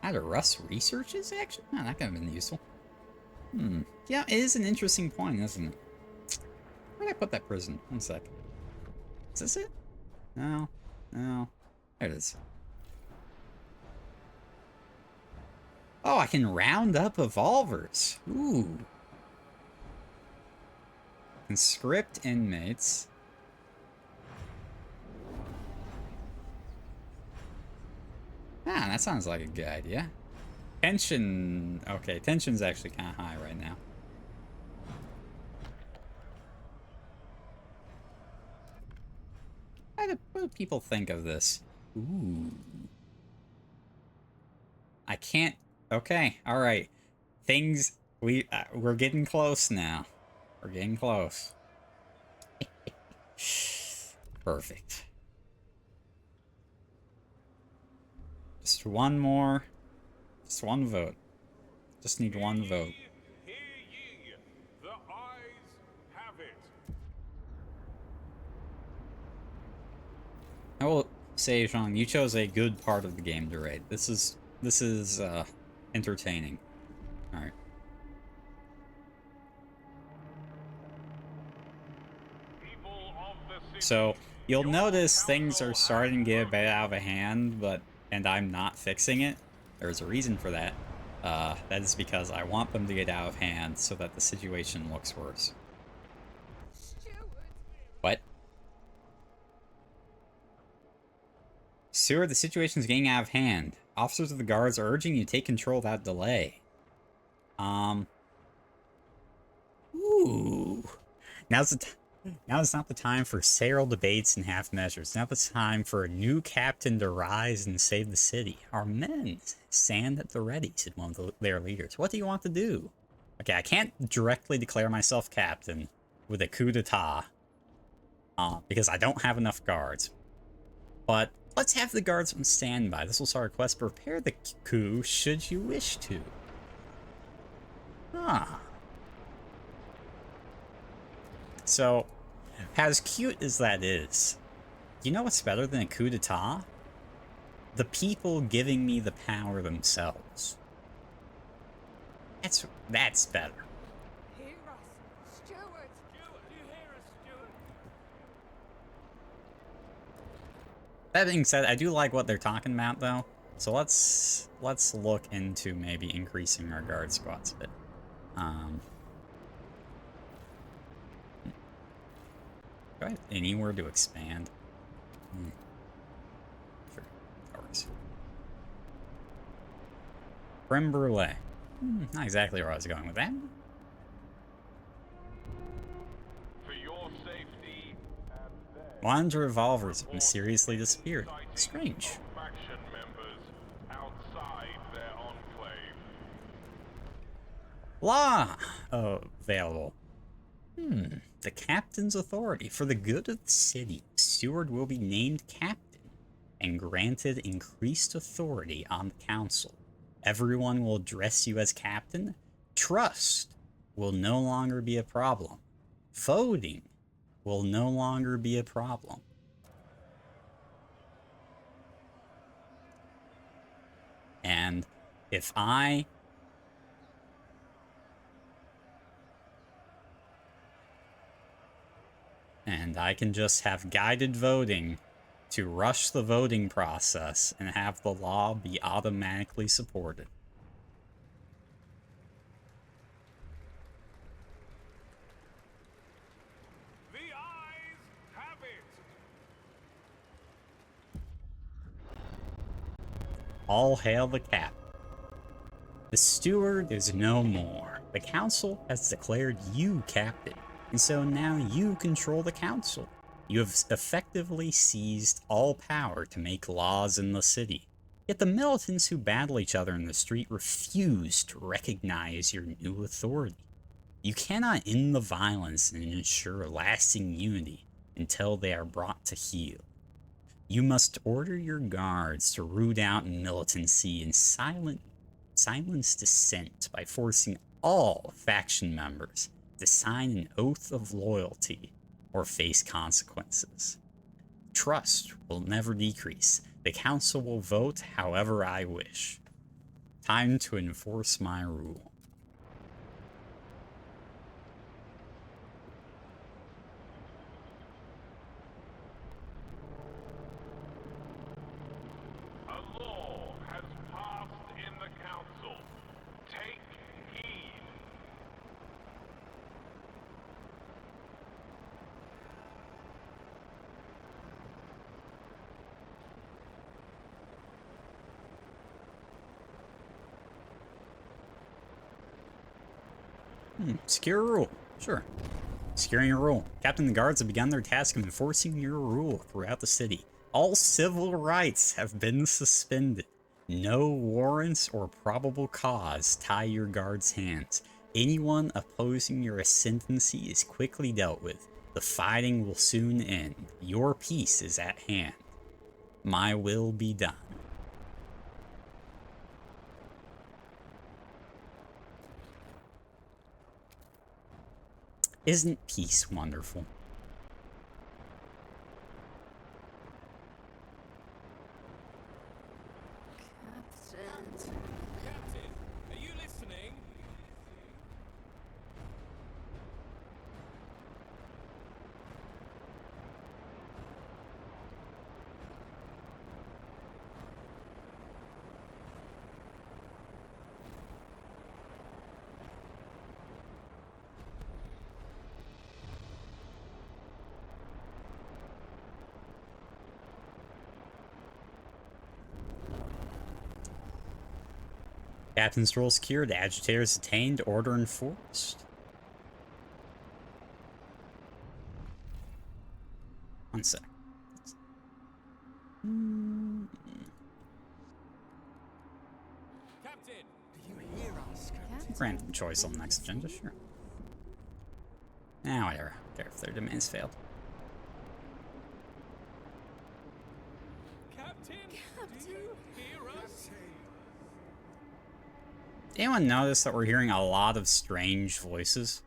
How to Russ researches, actually? Oh, that could have been useful. Yeah, it is an interesting point, isn't it? Where did I put that prison? One sec. Is this it? No. No. There it is. Oh, I can round up evolvers. Ooh. Conscript inmates. Ah, that sounds like a good idea. Tension... Okay, tension's actually kind of high right now. What do people think of this? Ooh. I can't... Okay, alright. Things... We're getting close now. We're getting close. Perfect. Just one more. Just one vote. Just need one vote. Hear ye, the eyes have it. I will say, Sean, you chose a good part of the game to raid. This is entertaining. Alright. So, you'll notice things are starting to get a bit out of hand, and I'm not fixing it. There's a reason for that. That is because I want them to get out of hand so that the situation looks worse. Steward! What? Seward, the situation's getting out of hand. Officers of the guards are urging you to take control without delay. Ooh. Now is not the time for sterile debates and half measures. Now it's time for a new captain to rise and save the city. Our men stand at the ready, said one of their leaders. What do you want to do? Okay, I can't directly declare myself captain with a coup d'etat. Because I don't have enough guards. But let's have the guards on standby. This will start a quest. Prepare the coup should you wish to. So, as cute as that is, you know what's better than a coup d'etat? The people giving me the power themselves. That's better. Hear us! Steward! Steward, do you hear us, Steward? That being said, I do like what they're talking about, though. So let's look into maybe increasing our guard squads a bit. Do I have anywhere to expand? For guards. Creme brulee. Not exactly where I was going with that. For your safety and theirs. Wands revolvers have mysteriously disappeared. Strange. Faction members outside their enclave. Law available. The captain's authority. For the good of the city, Seward will be named captain and granted increased authority on the council. Everyone will address you as captain. Trust will no longer be a problem. Voting will no longer be a problem. And if I can just have guided voting to rush the voting process and have the law be automatically supported. The eyes have it. All hail the cap. The steward is no more. The council has declared you captain, and so now you control the council. You have effectively seized all power to make laws in the city. Yet the militants who battle each other in the street refuse to recognize your new authority. You cannot end the violence and ensure lasting unity until they are brought to heel. You must order your guards to root out militancy and silence dissent by forcing all faction members to sign an oath of loyalty or face consequences. Trust will never decrease. The council will vote however I wish. Time to enforce my rule. A law has passed in the council. Take heed. Secure a rule. Sure. Securing a rule. Captain the guards have begun their task of enforcing your rule throughout the city. All civil rights have been suspended. No warrants or probable cause tie your guards' hands. Anyone opposing your ascendancy is quickly dealt with. The fighting will soon end. Your peace is at hand. My will be done. Isn't peace wonderful? Captain, are you listening? Captain's role secured, agitators detained, order enforced. One sec. Captain! Do you hear us, Captain? Random choice on the next agenda, sure. Now, whatever. I don't care if their demands failed. Captain! Do you hear us? Anyone notice that we're hearing a lot of strange voices?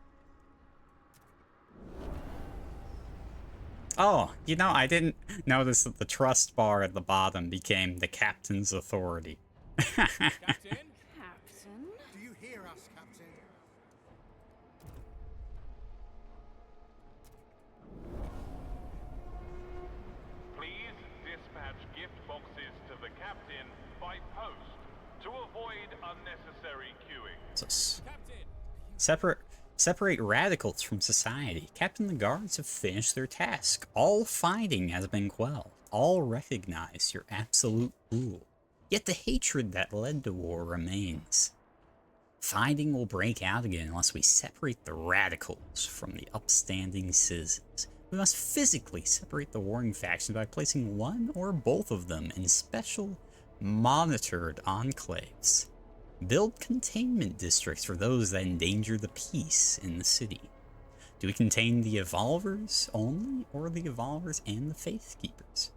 Oh, you know, I didn't notice that the trust bar at the bottom became the captain's authority. Captain? Captain? Do you hear us, Captain? Please dispatch gift boxes to the captain by post to avoid unnecessary queuing. Captain! Separate radicals from society. Captain the guards have finished their task. All fighting has been quelled. All recognize your absolute rule. Yet the hatred that led to war remains. Fighting will break out again unless we separate the radicals from the upstanding citizens. We must physically separate the warring factions by placing one or both of them in special, monitored enclaves. Build containment districts for those that endanger the peace in the city. Do we contain the Evolvers only, or the Evolvers and the Faith Keepers?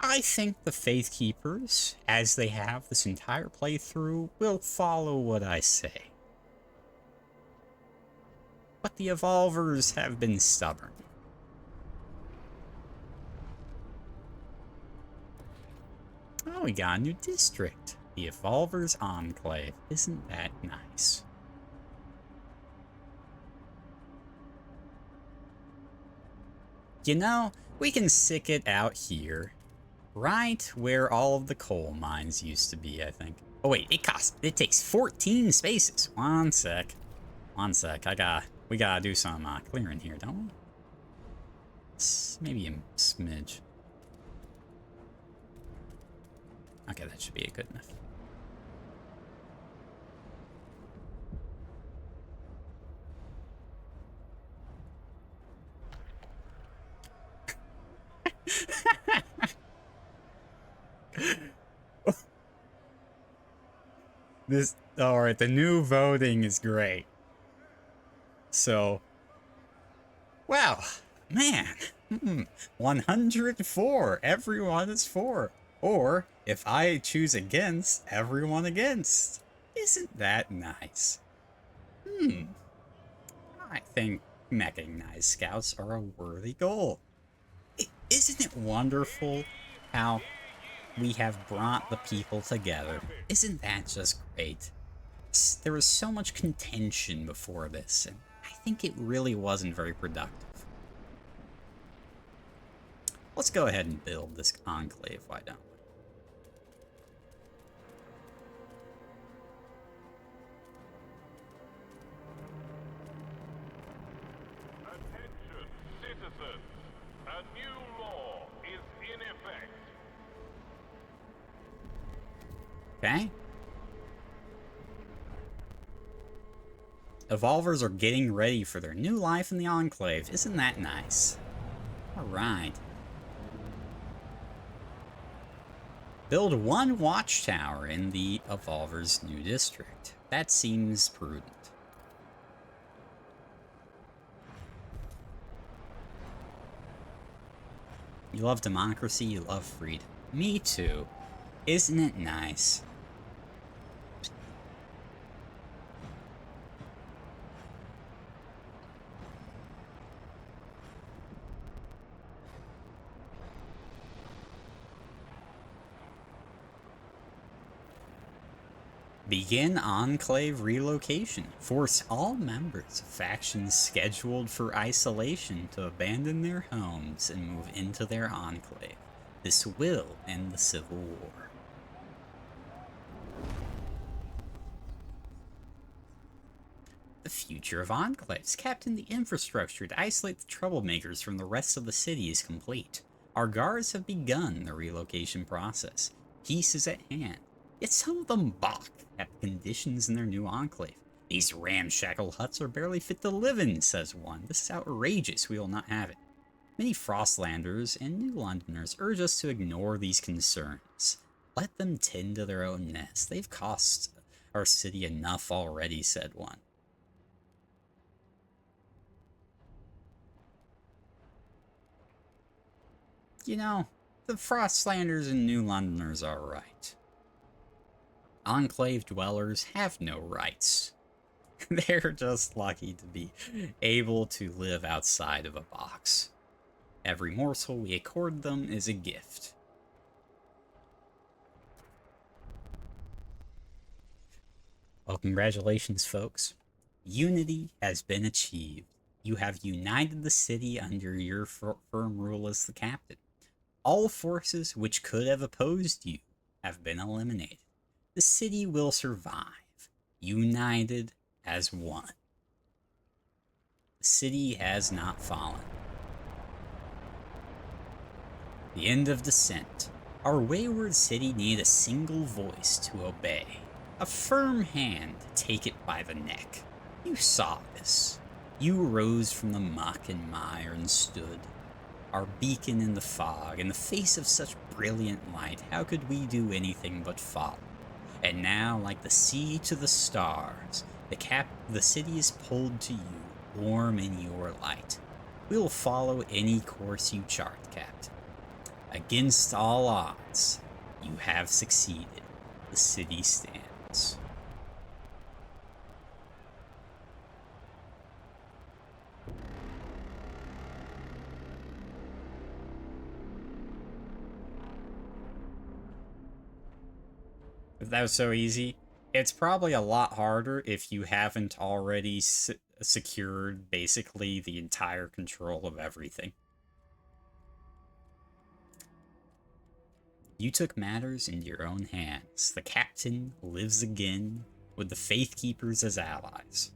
I think the Faith Keepers, as they have this entire playthrough, will follow what I say. But the Evolvers have been stubborn. Oh, we got a new district. The Evolvers Enclave. Isn't that nice? You know, we can stick it out here. Right where all of the coal mines used to be, I think. Oh wait, it takes 14 spaces. One sec. We gotta do some clearing here, don't we? Maybe a smidge. Okay, that should be good enough. This, alright, the new voting is great. So, wow, man, 104, everyone is for. Or, if I choose against, everyone against. Isn't that nice? I think mechanized scouts are a worthy goal. Isn't it wonderful how we have brought the people together? Isn't that just great? There was so much contention before this, and I think it really wasn't very productive. Let's go ahead and build this enclave, why don't we? Attention, citizens. A new law is in effect. Okay. Evolvers are getting ready for their new life in the Enclave. Isn't that nice? Alright. Build one watchtower in the Evolver's new district. That seems prudent. You love democracy, you love freedom. Me too. Isn't it nice? Begin Enclave relocation. Force all members of factions scheduled for isolation to abandon their homes and move into their Enclave. This will end the Civil War. The future of Enclaves. Captain, the infrastructure to isolate the troublemakers from the rest of the city is complete. Our guards have begun the relocation process. Peace is at hand. Yet some of them balk at the conditions in their new enclave. These ramshackle huts are barely fit to live in, says one. This is outrageous. We will not have it. Many Frostlanders and New Londoners urge us to ignore these concerns. Let them tend to their own nests. They've cost our city enough already, said one. You know, the Frostlanders and New Londoners are right. Enclave dwellers have no rights. They're just lucky to be able to live outside of a box. Every morsel we accord them is a gift. Well, congratulations, folks. Unity has been achieved. You have united the city under your firm rule as the captain. All forces which could have opposed you have been eliminated. The city will survive, united as one. The city has not fallen. The end of descent. Our wayward city needed a single voice to obey. A firm hand to take it by the neck. You saw this. You rose from the muck and mire and stood. Our beacon in the fog, in the face of such brilliant light, how could we do anything but follow? And now, like the sea to the stars, the city is pulled to you, warm in your light. We will follow any course you chart, Captain. Against all odds, you have succeeded. The city stands. If that was so easy, it's probably a lot harder if you haven't already secured basically the entire control of everything. You took matters into your own hands. The captain lives again with the Faithkeepers as allies.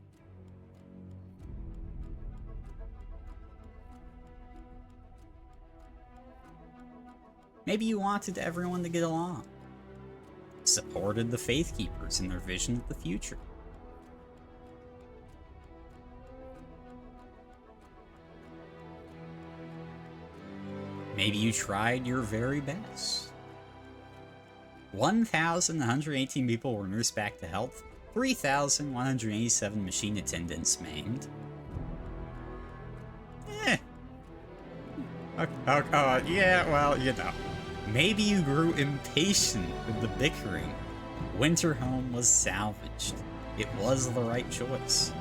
Maybe you wanted everyone to get along. Supported the Faithkeepers in their vision of the future. Maybe you tried your very best. 1,118 people were nursed back to health. 3,187 machine attendants maimed. Yeah, well, you know. Maybe you grew impatient with the bickering. Winterhome was salvaged. It was the right choice.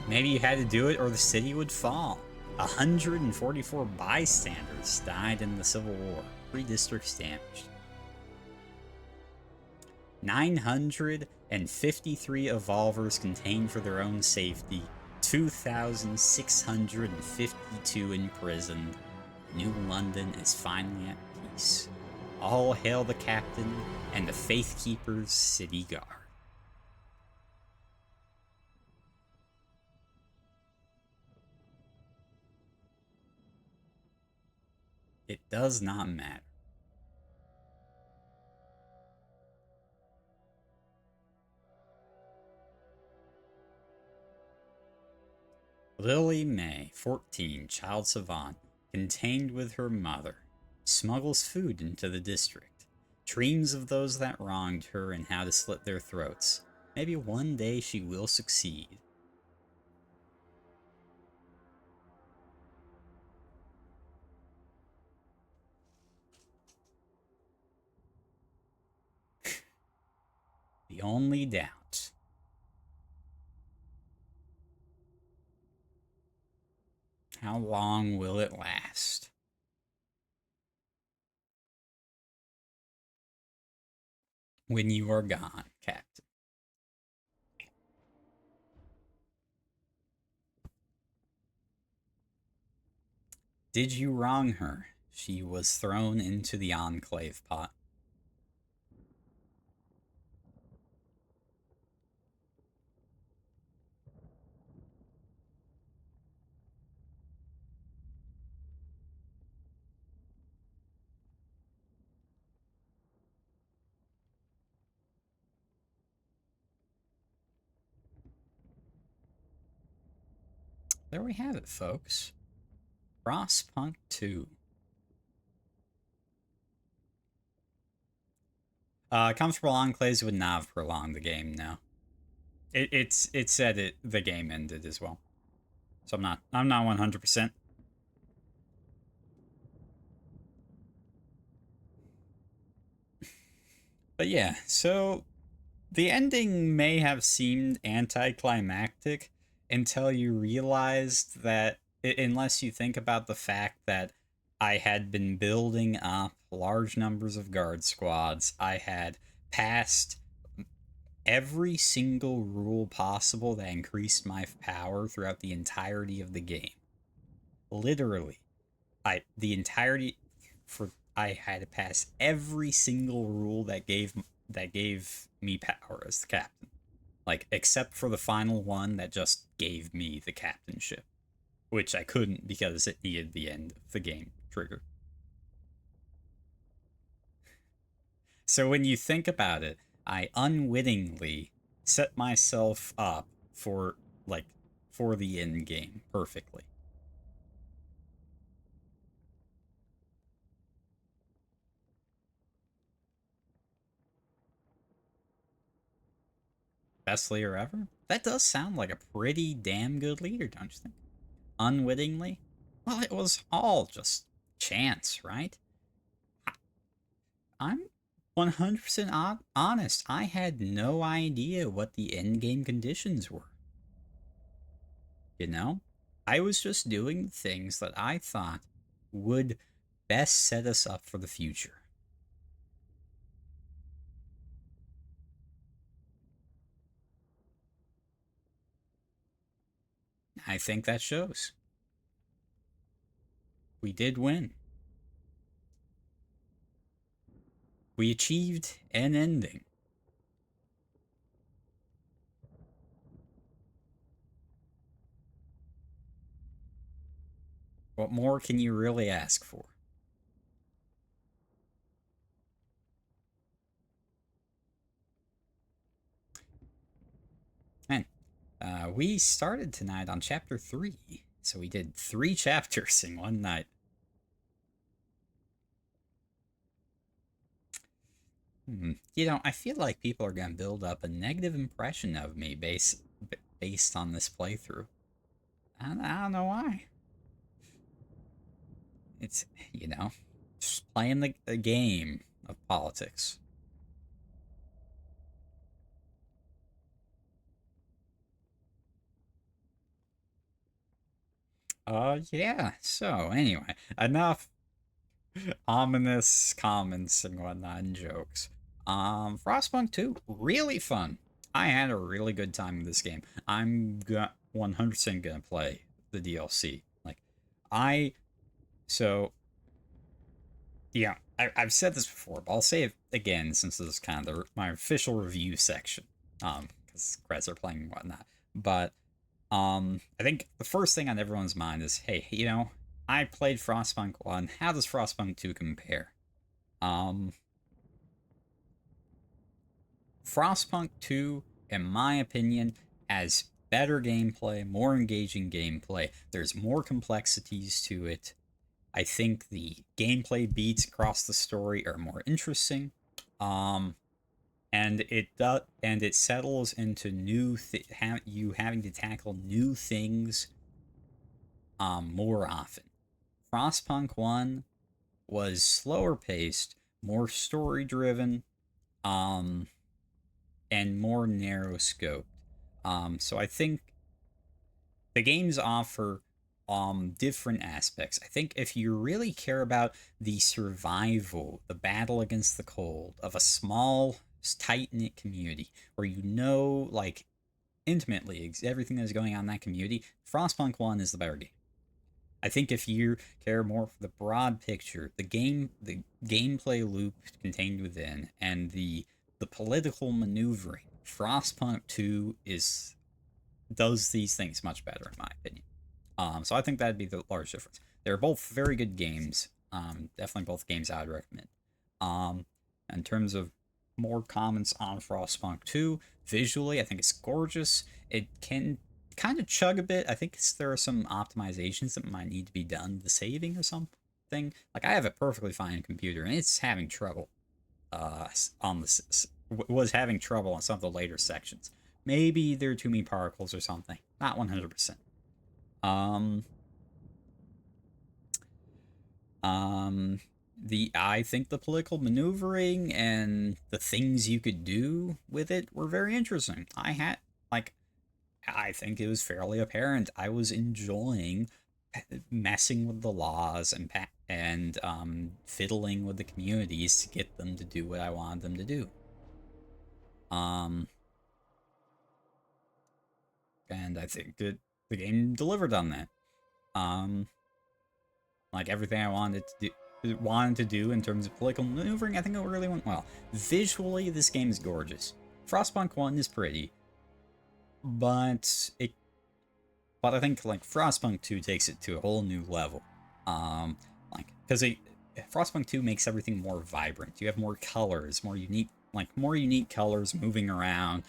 Maybe you had to do it or the city would fall. 144 bystanders died in the Civil War. 3 districts damaged. 953 evolvers contained for their own safety. 2,652 imprisoned. New London is finally at peace. All hail the captain and the Faithkeepers City Guard. It does not matter. Lily May, 14, child savant, contained with her mother, smuggles food into the district, dreams of those that wronged her and how to slit their throats. Maybe one day she will succeed. The only doubt. How long will it last? When you are gone, Captain. Did you wrong her? She was thrown into the Enclave pot. There we have it, folks. Frostpunk 2. Comfortable Enclaves would not have prolonged the game, no. It said the game ended as well. So I'm not 100%. But yeah, so the ending may have seemed anticlimactic until you realized that, unless you think about the fact that I had been building up large numbers of guard squads, I had passed every single rule possible that increased my power throughout the entirety of the game. Literally, I had to pass every single rule that gave me power as the captain. Like, except for the final one that just gave me the captainship, which I couldn't because it needed the end of the game trigger. So when you think about it, I unwittingly set myself up for the end game perfectly. Best leader ever? That does sound like a pretty damn good leader, don't you think? Unwittingly? Well, it was all just chance, right? I'm 100% honest. I had no idea what the endgame conditions were. You know? I was just doing things that I thought would best set us up for the future. I think that shows. We did win. We achieved an ending. What more can you really ask for? And We started tonight on chapter 3, so we did 3 chapters in one night. You know, I feel like people are going to build up a negative impression of me based on this playthrough. I don't know why. It's, you know, just playing the game of politics. Yeah, so anyway, enough ominous comments and whatnot and jokes. Frostpunk 2, really fun. I had a really good time with this game. I'm 100% gonna play the DLC. Yeah, I've said this before, but I'll say it again since this is kind of my official review section. Because creds are playing and whatnot. But, I think the first thing on everyone's mind is, hey, you know, I played Frostpunk 1. How does Frostpunk 2 compare? Frostpunk 2, in my opinion, has better gameplay, more engaging gameplay. There's more complexities to it. I think the gameplay beats across the story are more interesting. And it settles into you having to tackle new things more often. Frostpunk 1 was slower paced, more story driven, and more narrow scoped. So I think the games offer different aspects. I think if you really care about the survival, the battle against the cold of a small, tight-knit community where you know, like, intimately everything that's going on in that community, Frostpunk 1 is the better game. I think if you care more for the broad picture, the gameplay loop contained within, and the political maneuvering, Frostpunk 2 does these things much better, in my opinion. So I think that'd be the large difference. They're both very good games. Definitely both games I'd recommend. In terms of more comments on Frostpunk 2, visually, I think it's gorgeous. It can kind of chug a bit. I think there are some optimizations that might need to be done, the saving or something. Like, I have a perfectly fine computer, and it's having trouble. Was having trouble on some of the later sections. Maybe there are too many particles or something. Not 100%. I think the political maneuvering and the things you could do with it were very interesting. I think it was fairly apparent I was enjoying messing with the laws and fiddling with the communities to get them to do what I wanted them to do. And I think that the game delivered on that. Like, everything I wanted to do in terms of political maneuvering, I think it really went well. Visually, this game is gorgeous. Frostpunk 1 is pretty, but I think, like, Frostpunk 2 takes it to a whole new level. Because Frostpunk 2 makes everything more vibrant. You have more colors, more unique colors moving around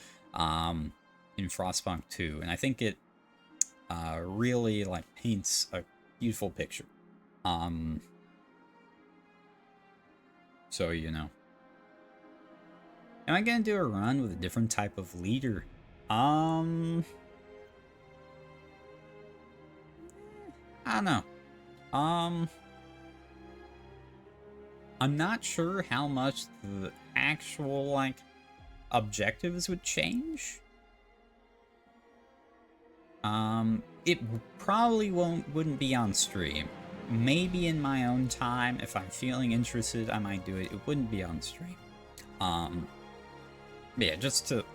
in Frostpunk 2, and I think it really, like, paints a beautiful picture. So, you know. Am I gonna do a run with a different type of leader? I don't know. I'm not sure how much the actual, like, objectives would change. It probably wouldn't be on stream. Maybe in my own time, if I'm feeling interested, I might do it. It wouldn't be on stream. Yeah, just to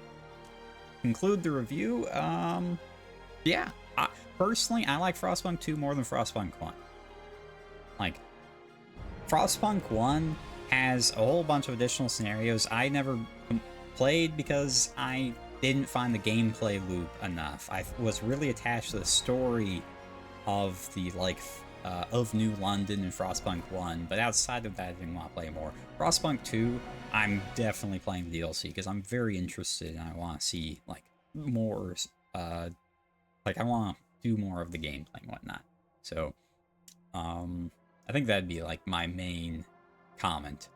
conclude the review, yeah, personally, I like Frostpunk 2 more than Frostpunk 1. Like, Frostpunk 1 has a whole bunch of additional scenarios I never played because I didn't find the gameplay loop enough. I was really attached to the story of the, like, of New London and Frostpunk 1, but outside of that, I didn't want to play more. Frostpunk 2, I'm definitely playing the DLC because I'm very interested and I want to see, like, more like, I want to do more of the gameplay and whatnot. So, I think that'd be, like, my main comment.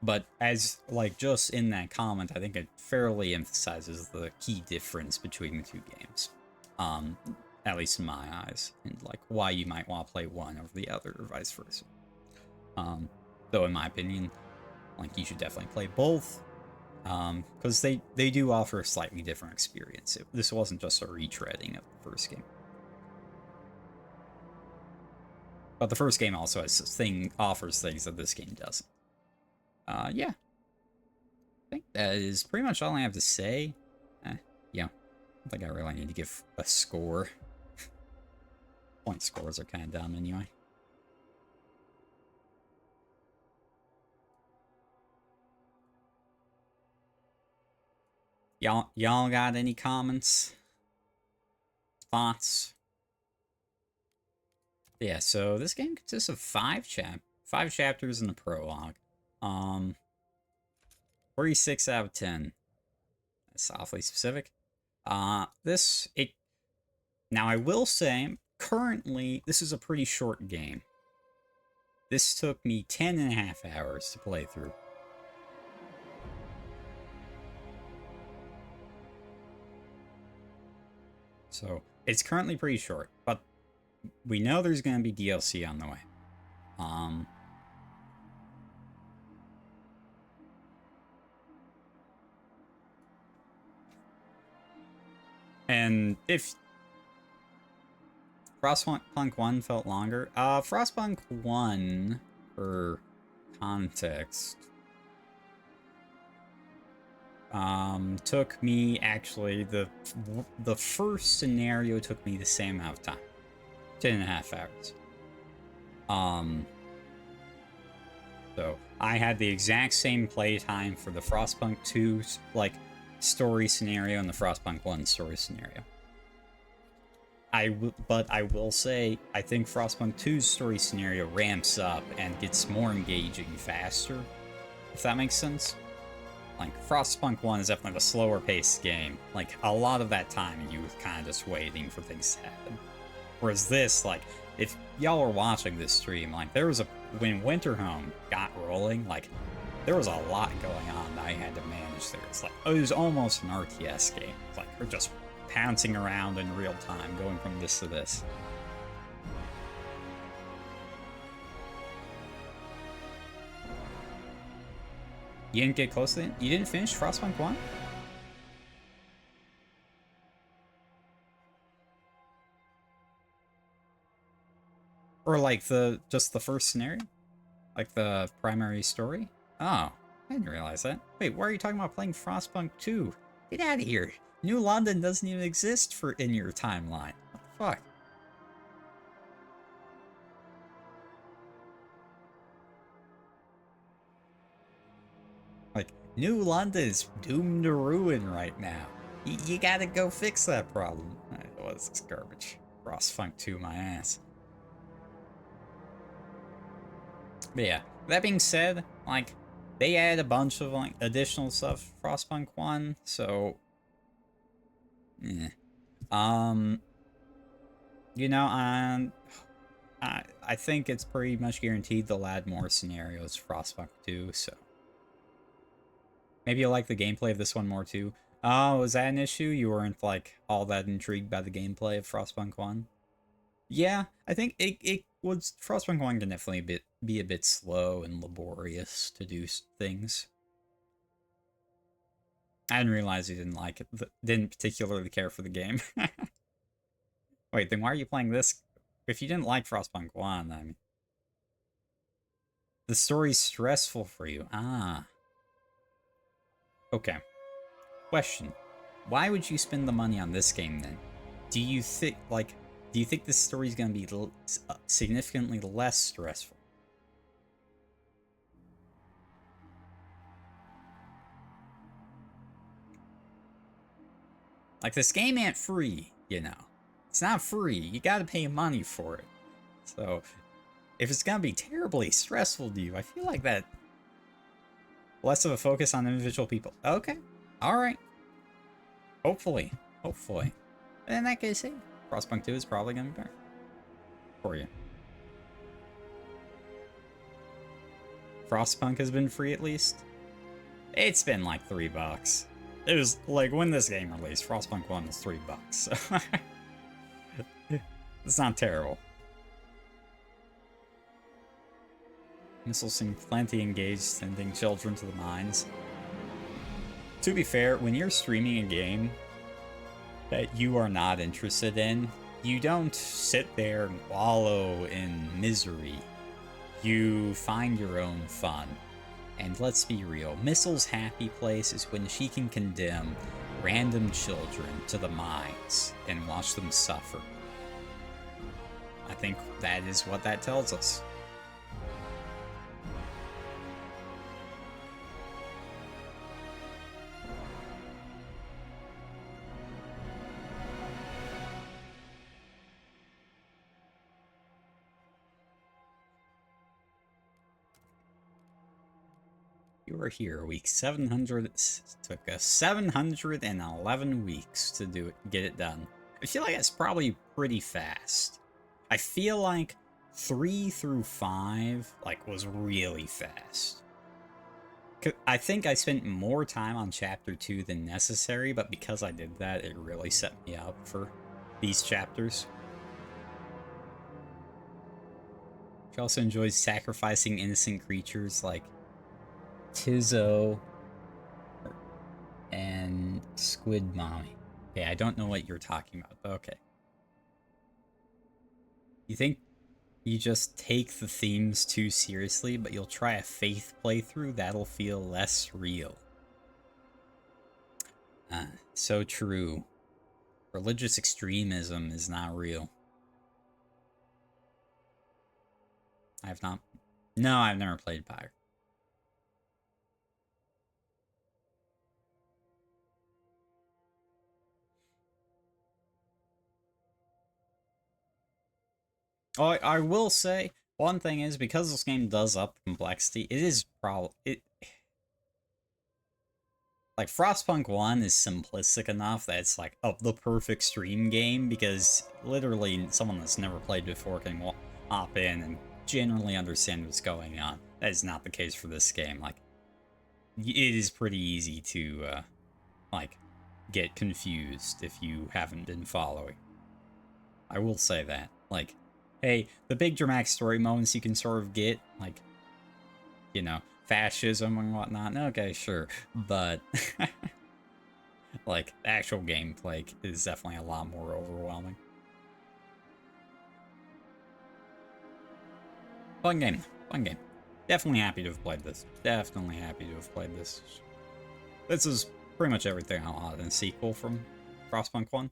But as, like, just in that comment, I think it fairly emphasizes the key difference between the two games. At least in my eyes. And, like, why you might want to play one over the other, or vice versa. Though, in my opinion, like, you should definitely play both. Because they do offer a slightly different experience. This wasn't just a retreading of the first game. But the first game also offers things that this game doesn't. Yeah. I think that is pretty much all I have to say. Yeah. I think I really need to give a score. Point scores are kind of dumb anyway. Y'all got any comments? Thoughts? Yeah, so this game consists of 5 chapters in the prologue. 46 out of 10. That's awfully specific. Now I will say, currently, this is a pretty short game. This took me 10.5 hours to play through. So, it's currently pretty short, but we know there's going to be DLC on the way. And if Frostpunk 1 felt longer, Frostpunk 1, for context, took me, actually, the first scenario took me the same amount of time. 10.5 hours. So, I had the exact same playtime for the Frostpunk 2, like, story scenario and the Frostpunk 1 story scenario. But I will say, I think Frostpunk 2's story scenario ramps up and gets more engaging faster, if that makes sense. Like, Frostpunk 1 is definitely a slower paced game. Like, a lot of that time you were kind of just waiting for things to happen. Whereas this, like, if y'all were watching this stream, like, when Winterhome got rolling, like, there was a lot going on that I had to manage there. It's like, it was almost an RTS game. It's like, we're just pouncing around in real time, going from this to this. You didn't get close to it? You didn't finish Frostpunk 1? Or like just the first scenario? Like the primary story? Oh, I didn't realize that. Wait, why are you talking about playing Frostpunk 2? Get out of here. New London doesn't even exist in your timeline. What the fuck? Like, New London is doomed to ruin right now. You gotta go fix that problem. What is this garbage? Frostpunk 2, my ass. But yeah, that being said, like, they add a bunch of, like, additional stuff for Frostpunk 1, so... yeah. You know, I think it's pretty much guaranteed they'll add more scenarios for Frostpunk 2, so... maybe you'll like the gameplay of this one more, too. Oh, was that an issue? You weren't, like, all that intrigued by the gameplay of Frostpunk 1? Yeah, I think it was... Frostpunk 1 can definitely be a bit slow and laborious to do things. I didn't realize you didn't like it. Didn't particularly care for the game. Wait, then why are you playing this? If you didn't like Frostpunk 1, I mean... the story's stressful for you. Ah. Okay. Question. Why would you spend the money on this game, then? Do you think, like... do you think this story is going to be significantly less stressful? Like, this game ain't free, you know. It's not free. You gotta pay money for it. So, if it's gonna be terribly stressful to you, I feel like that... less of a focus on individual people. Okay. Alright. Hopefully. Hopefully. And in that case, hey, Frostpunk 2 is probably gonna be better for you. Frostpunk has been free at least. It's been like $3. It was like when this game released, Frostpunk 1 was $3, so it's not terrible. Missiles seem plenty engaged, sending children to the mines. To be fair, when you're streaming a game that you are not interested in, you don't sit there and wallow in misery. You find your own fun. And let's be real, Missile's happy place is when she can condemn random children to the mines and watch them suffer. I think that is what that tells us. You were here week 700. Took us 711 weeks to get it done. I feel like it's probably pretty fast. I feel like 3 through 5 was really fast. I think I spent more time on chapter 2 than necessary, but because I did that, it really set me up for these chapters. She also enjoys sacrificing innocent creatures like Tizo and Squid Mommy. Okay, I don't know what you're talking about, but okay. You think you just take the themes too seriously, but you'll try a faith playthrough, that'll feel less real. So true. Religious extremism is not real. I've never played Pyre. Oh, I will say, one thing is, because this game does up complexity, it is like, Frostpunk 1 is simplistic enough that it's like the perfect stream game, because literally someone that's never played before can hop in and generally understand what's going on. That is not the case for this game. Like, it is pretty easy to, get confused if you haven't been following. I will say that. Like, hey, the big dramatic story moments you can sort of get, like, you know, fascism and whatnot, okay, sure, but like, the actual gameplay is definitely a lot more overwhelming. Fun game, fun game. Definitely happy to have played this. Definitely happy to have played this. This is pretty much everything I wanted in a sequel from Frostpunk 1.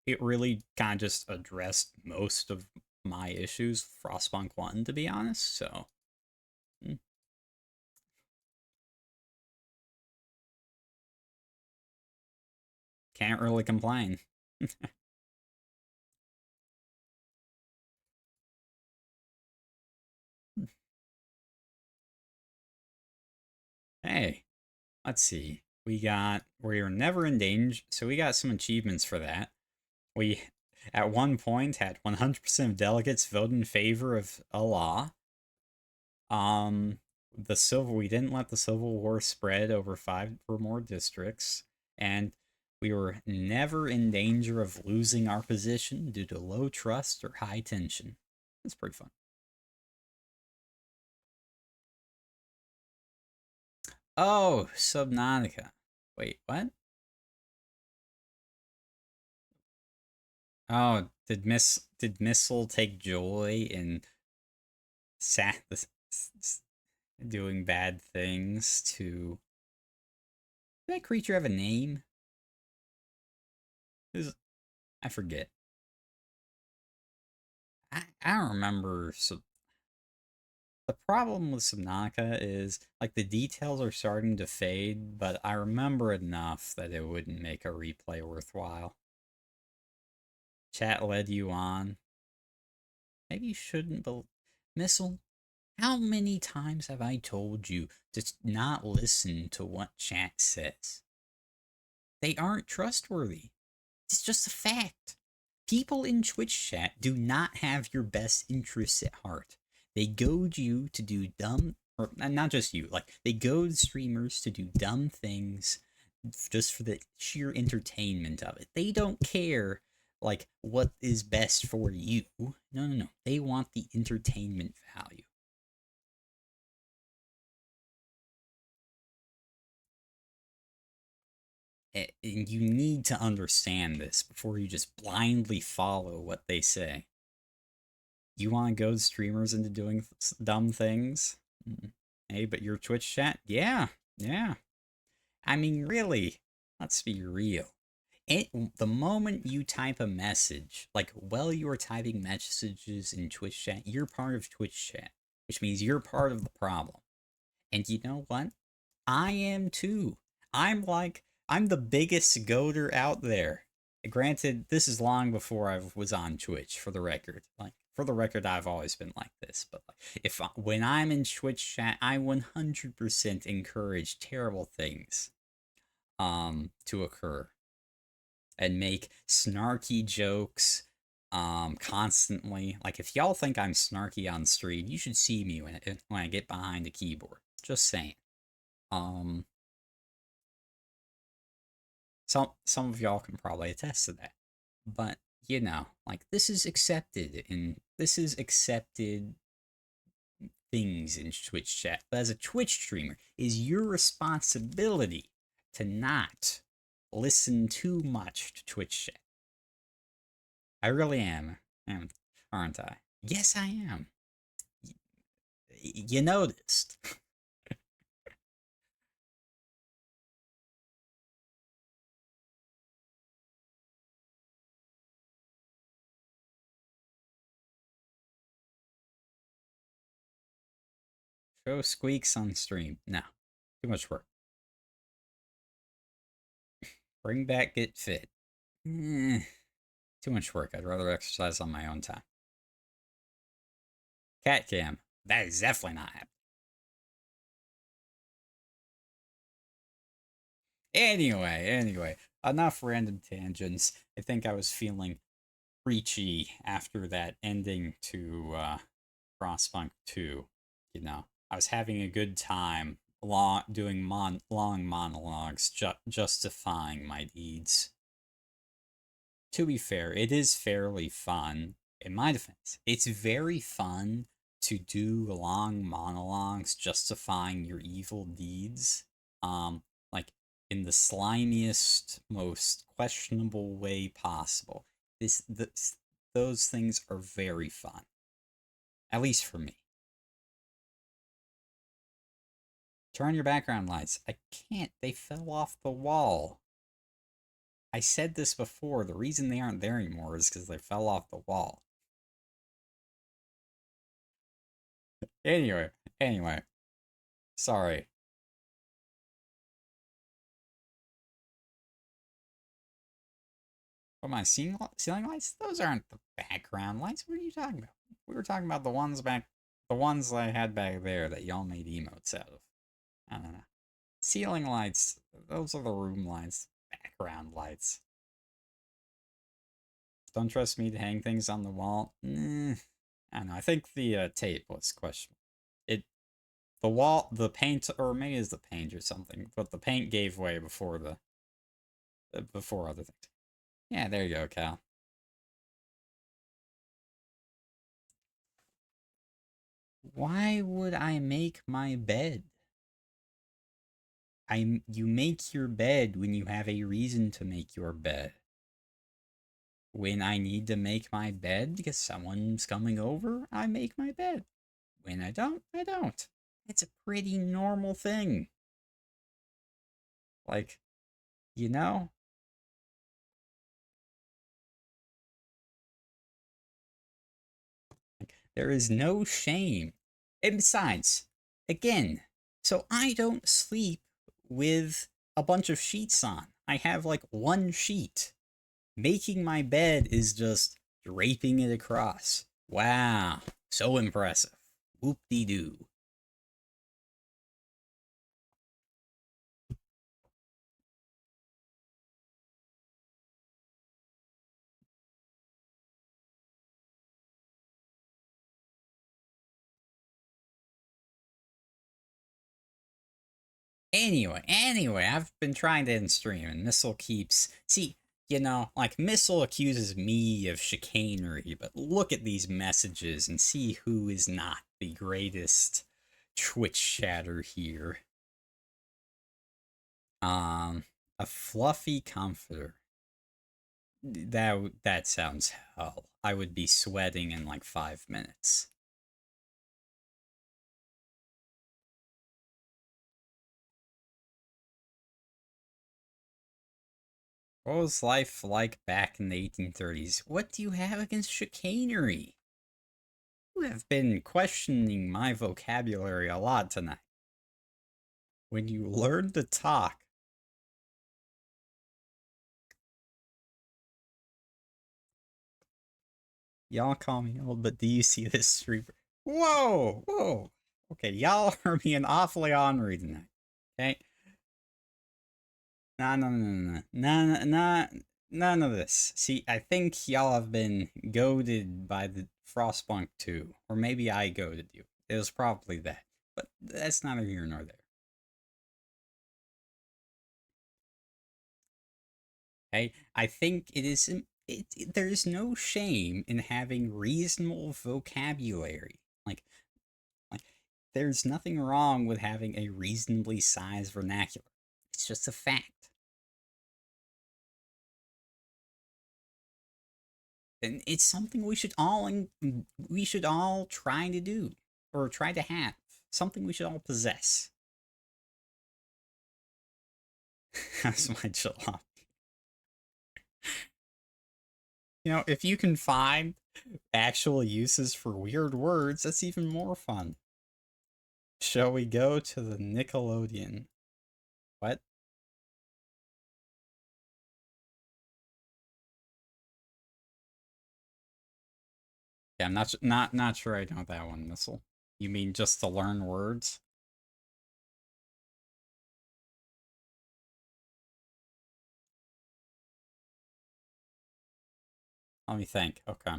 It really kind of just addressed most of my issues with Frostpunk 1, to be honest, so. Can't really complain. Hey, let's see. We're never in danger, so we got some achievements for that. We, at one point, had 100% of delegates vote in favor of a law. We didn't let the Civil War spread over 5 or more districts, and we were never in danger of losing our position due to low trust or high tension. That's pretty fun. Oh, Subnautica. Wait, what? Oh, did Missile take joy in doing bad things to... Did that creature have a name? I forget. I don't remember. So the problem with Subnautica is, like, the details are starting to fade, but I remember enough that it wouldn't make a replay worthwhile. Chat led you on. Maybe you shouldn't Missile, how many times have I told you to not listen to what chat says? They aren't trustworthy. It's just a fact. People in Twitch chat do not have your best interests at heart. They goad you to do dumb, or not just you, like, they goad streamers to do dumb things just for the sheer entertainment of it. They don't care, like, what is best for you. No, no, no. They want the entertainment value. And you need to understand this before you just blindly follow what they say. You want to goad streamers into doing dumb things? Hey, but your Twitch chat? Yeah, yeah. I mean, really, let's be real. The moment you type a message, like while you are typing messages in Twitch chat, you're part of Twitch chat, which means you're part of the problem. And you know what? I am too. I'm the biggest goater out there. Granted, this is long before I was on Twitch, for the record. Like, for the record, I've always been like this. But like, when I'm in Twitch chat, I 100% encourage terrible things to occur and make snarky jokes constantly. Like, if y'all think I'm snarky on stream, you should see me when I get behind a keyboard. Just saying. Some of y'all can probably attest to that. But, you know, like, this is accepted things in Twitch chat. But as a Twitch streamer, it is your responsibility to not listen too much to Twitch chat. I really am, aren't I? Yes, I am. You noticed. Show squeaks on stream. No. Too much work. Bring back Get Fit. Too much work. I'd rather exercise on my own time. Cat cam. That is definitely not happening. Anyway. Enough random tangents. I think I was feeling preachy after that ending to Frostpunk 2. You know, I was having a good time doing long monologues justifying my deeds. To be fair, it is fairly fun. In my defense, it's very fun to do long monologues justifying your evil deeds. Like, in the slimiest, most questionable way possible. Those things are very fun. At least for me. Turn your background lights. I can't. They fell off the wall. I said this before. The reason they aren't there anymore is because they fell off the wall. Anyway. Sorry. What am I, ceiling lights? Those aren't the background lights. What are you talking about? We were talking about the ones I had back there that y'all made emotes out of. I don't know. Ceiling lights, those are the room lights. Background lights. Don't trust me to hang things on the wall? I don't know. I think the tape was questionable. The paint, or maybe it's the paint or something, but the paint gave way before before other things. Yeah, there you go, Cal. Why would I make my bed? You make your bed when you have a reason to make your bed. When I need to make my bed because someone's coming over, I make my bed. When I don't, I don't. It's a pretty normal thing. Like, you know? Like, there is no shame. And besides, again, so I don't sleep with a bunch of sheets on. I have like one sheet. Making my bed is just draping it across. Wow, so impressive. Whoop-de-doo. Anyway, I've been trying to end stream, and Missile keeps... See, like, Missile accuses me of chicanery, but look at these messages and see who is not the greatest Twitch chatter here. A fluffy comforter. That sounds hell. I would be sweating in like 5 minutes. What was life like back in the 1830s? What do you have against chicanery? You have been questioning my vocabulary a lot tonight. When you learn to talk, y'all call me old, but do you see this streamer? Whoa! Okay, y'all are being awfully ornery tonight. Okay? None of this. See, I think y'all have been goaded by the Frostpunk too. Or maybe I goaded you. It was probably that. But that's neither here nor there. Okay? I think it is... there's no shame in having reasonable vocabulary. Like, there's nothing wrong with having a reasonably sized vernacular. It's just a fact. And it's something we should all try to do, or try to have. Something we should all possess. That's my jalopy. If you can find actual uses for weird words, that's even more fun. Shall we go to the Nickelodeon? What? Yeah, I'm not sure I know that one, Missile. You mean just to learn words? Let me think. Okay.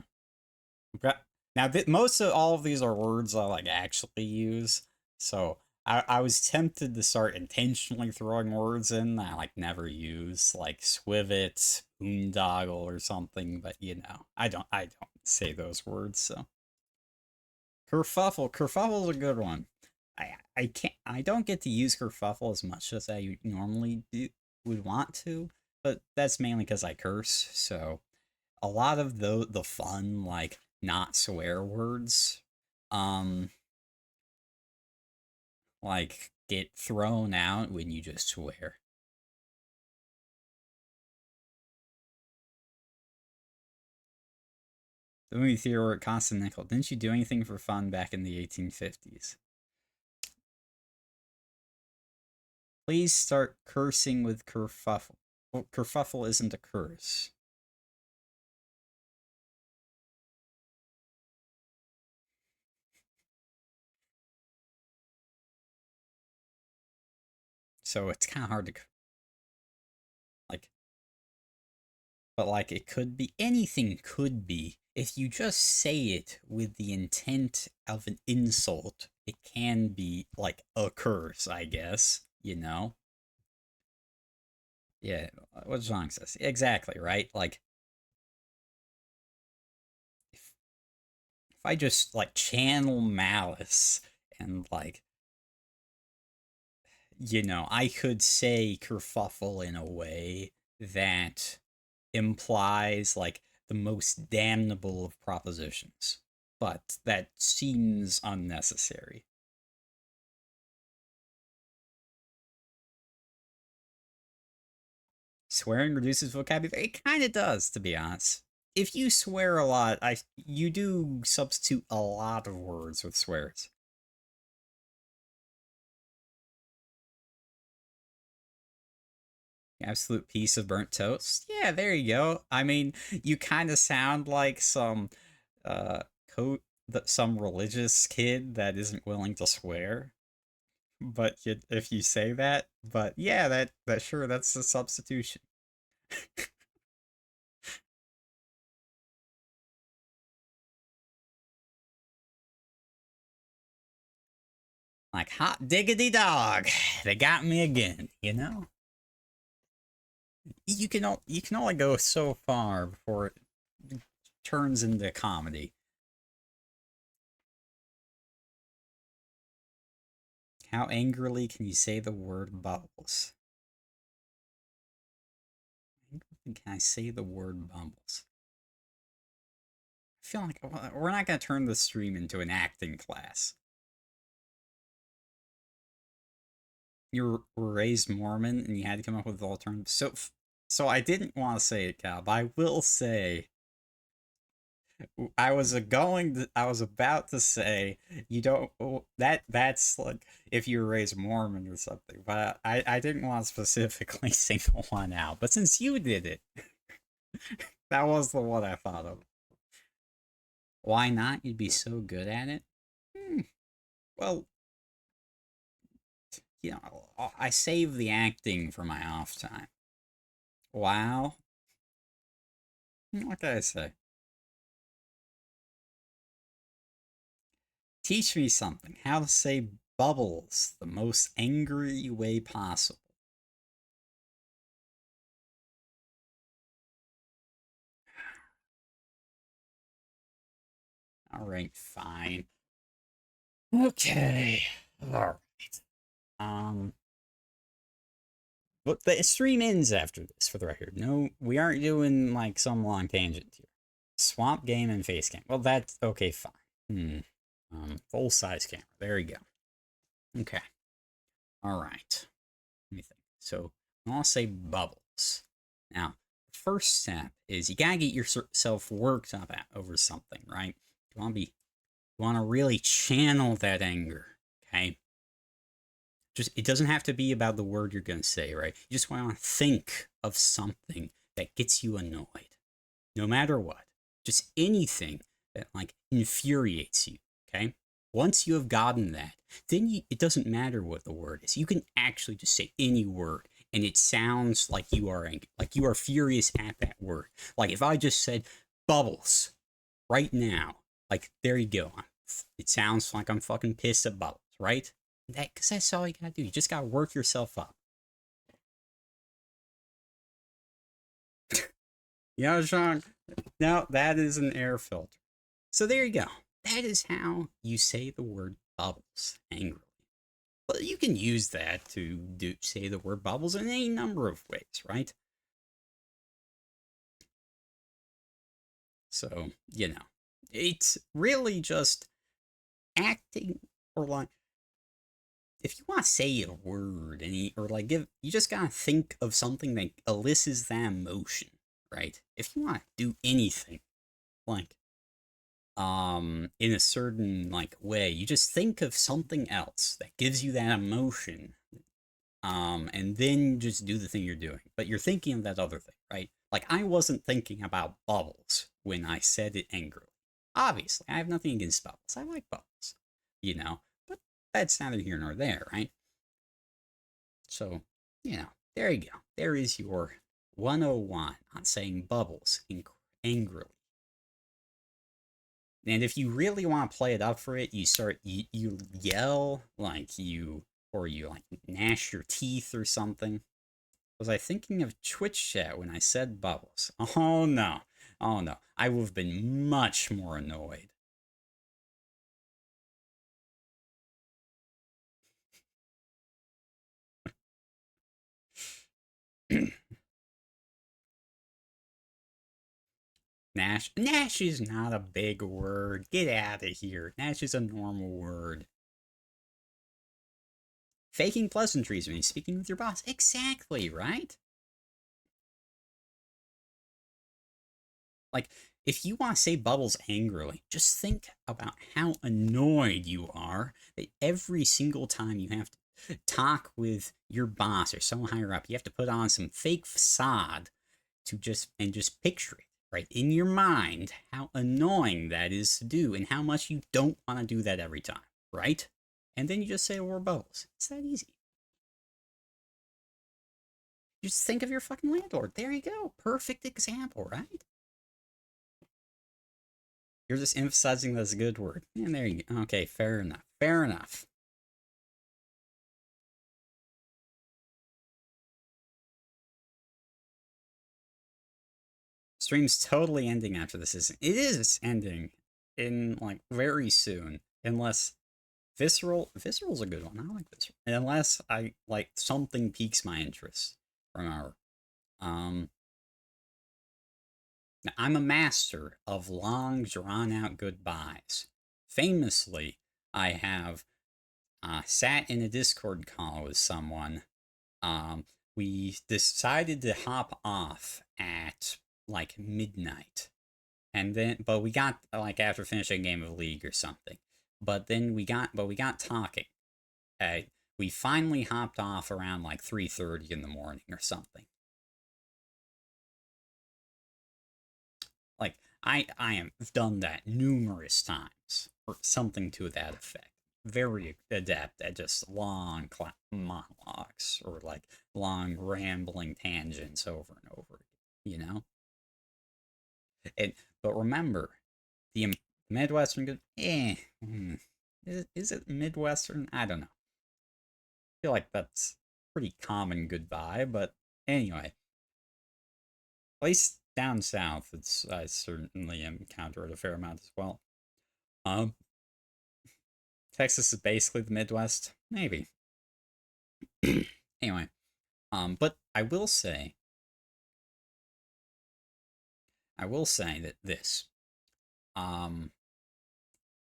Now, most of all of these are words I like actually use, so I was tempted to start intentionally throwing words in that I like never use, like swivet, boondoggle, or something. But I don't say those words. So kerfuffle's a good one. I don't get to use kerfuffle as much as I normally would want to, but that's mainly because I curse. So a lot of the fun, like, not swear words like get thrown out when you just swear. The movie theater were at Constant Nickel. Didn't you do anything for fun back in the 1850s? Please start cursing with kerfuffle. Well, kerfuffle isn't a curse. So it's kind of hard to, like, but like it could be, anything could be. If you just say it with the intent of an insult, it can be like a curse, I guess, Yeah, what Zhang says. Exactly, right? Like, if I just, like, channel malice and, like, I could say kerfuffle in a way that implies, like, the most damnable of propositions. But that seems unnecessary. Swearing reduces vocabulary? It kind of does, to be honest. If you swear a lot, you do substitute a lot of words with swears. Absolute piece of burnt toast. Yeah, there you go. I mean, you kind of sound like some uh some religious kid that isn't willing to swear. But if you say that, but yeah, that sure, that's a substitution. Like, hot diggity dog, they got me again, you know? You can only go so far before it turns into comedy. How angrily can you say the word bubbles? How angrily can I say the word bubbles? I feel like we're not going to turn this stream into an acting class. You were raised Mormon and you had to come up with alternatives. So I didn't want to say it, Cal, but I will say I was about to say you don't that's like if you were raised Mormon or something, but I didn't want to specifically single one out. But since you did it, that was the one I thought of. Why not? You'd be so good at it. Well, you know, I save the acting for my off time. Wow. What can I say? Teach me something. How to say bubbles the most angry way possible. Alright, fine. Okay. Alright. But the stream ends after this, for the record. No, we aren't doing, like, some long tangent here. Swamp game and face cam. Well, that's... okay, fine. Full-size camera. There you go. Okay. Alright. Let me think. So, I'll say bubbles. Now, the first step is you gotta get yourself worked up over something, right? You want to really channel that anger, okay? Just, it doesn't have to be about the word you're going to say, right? You just want to think of something that gets you annoyed. No matter what. Just anything that, like, infuriates you, okay? Once you have gotten that, then it doesn't matter what the word is. You can actually just say any word, and it sounds like you are angry, like you are furious at that word. Like, if I just said bubbles right now, like, there you go. It sounds like I'm fucking pissed at bubbles, right? Because that's all you gotta do. You just gotta work yourself up. Yeah, Sean. No, that is an air filter. So there you go. That is how you say the word bubbles angrily. Well, you can use that to say the word bubbles in any number of ways, right? So, you know, it's really just acting, or like, if you want to say a word you just gotta think of something that elicits that emotion, right? If you want to do anything, like, in a certain, like, way, you just think of something else that gives you that emotion, and then just do the thing you're doing. But you're thinking of that other thing, right? Like, I wasn't thinking about bubbles when I said it angrily. Obviously, I have nothing against bubbles. I like bubbles, you know? But that's neither here nor there, right? So, you know, there you go. There is your 101 on saying bubbles angrily. And if you really want to play it up for it, you yell, like or you like gnash your teeth or something. Was I thinking of Twitch chat when I said bubbles? Oh no. Oh no. I would have been much more annoyed. Nash is not a big word. Get out of here. Nash is a normal word. Faking pleasantries when you're speaking with your boss. Exactly, right? Like, if you want to say bubbles angrily, just think about how annoyed you are that every single time you have to talk with your boss or someone higher up, you have to put on some fake facade to just picture it, right, in your mind, how annoying that is to do and how much you don't want to do that every time, right? And then you just say we're bubbles. It's that easy. Just think of your fucking landlord. There you go. Perfect example, right? You're just emphasizing this good word. And there you go. Okay, fair enough. Fair enough. Stream's totally ending after this season. It is ending in like very soon, unless Visceral's a good one. I like Visceral. Unless I like something piques my interest. Remember, um, now, I'm a master of long, drawn-out goodbyes. Famously, I have sat in a Discord call with someone. Um, we decided to hop off at like midnight, and then but we got like after finishing a game of League or something. But we got talking. Uh, we finally hopped off around like 3:30 in the morning or something. Like I have done that numerous times or something to that effect. Very adept at just long monologues or like long rambling tangents over and over, you know. And but remember, the Midwestern good. Is it Midwestern? I don't know. I feel like that's pretty common goodbye, but anyway, at least down south, it's I certainly encountered a fair amount as well. Um, Texas is basically the Midwest, maybe. Anyway, but I will say that this, um,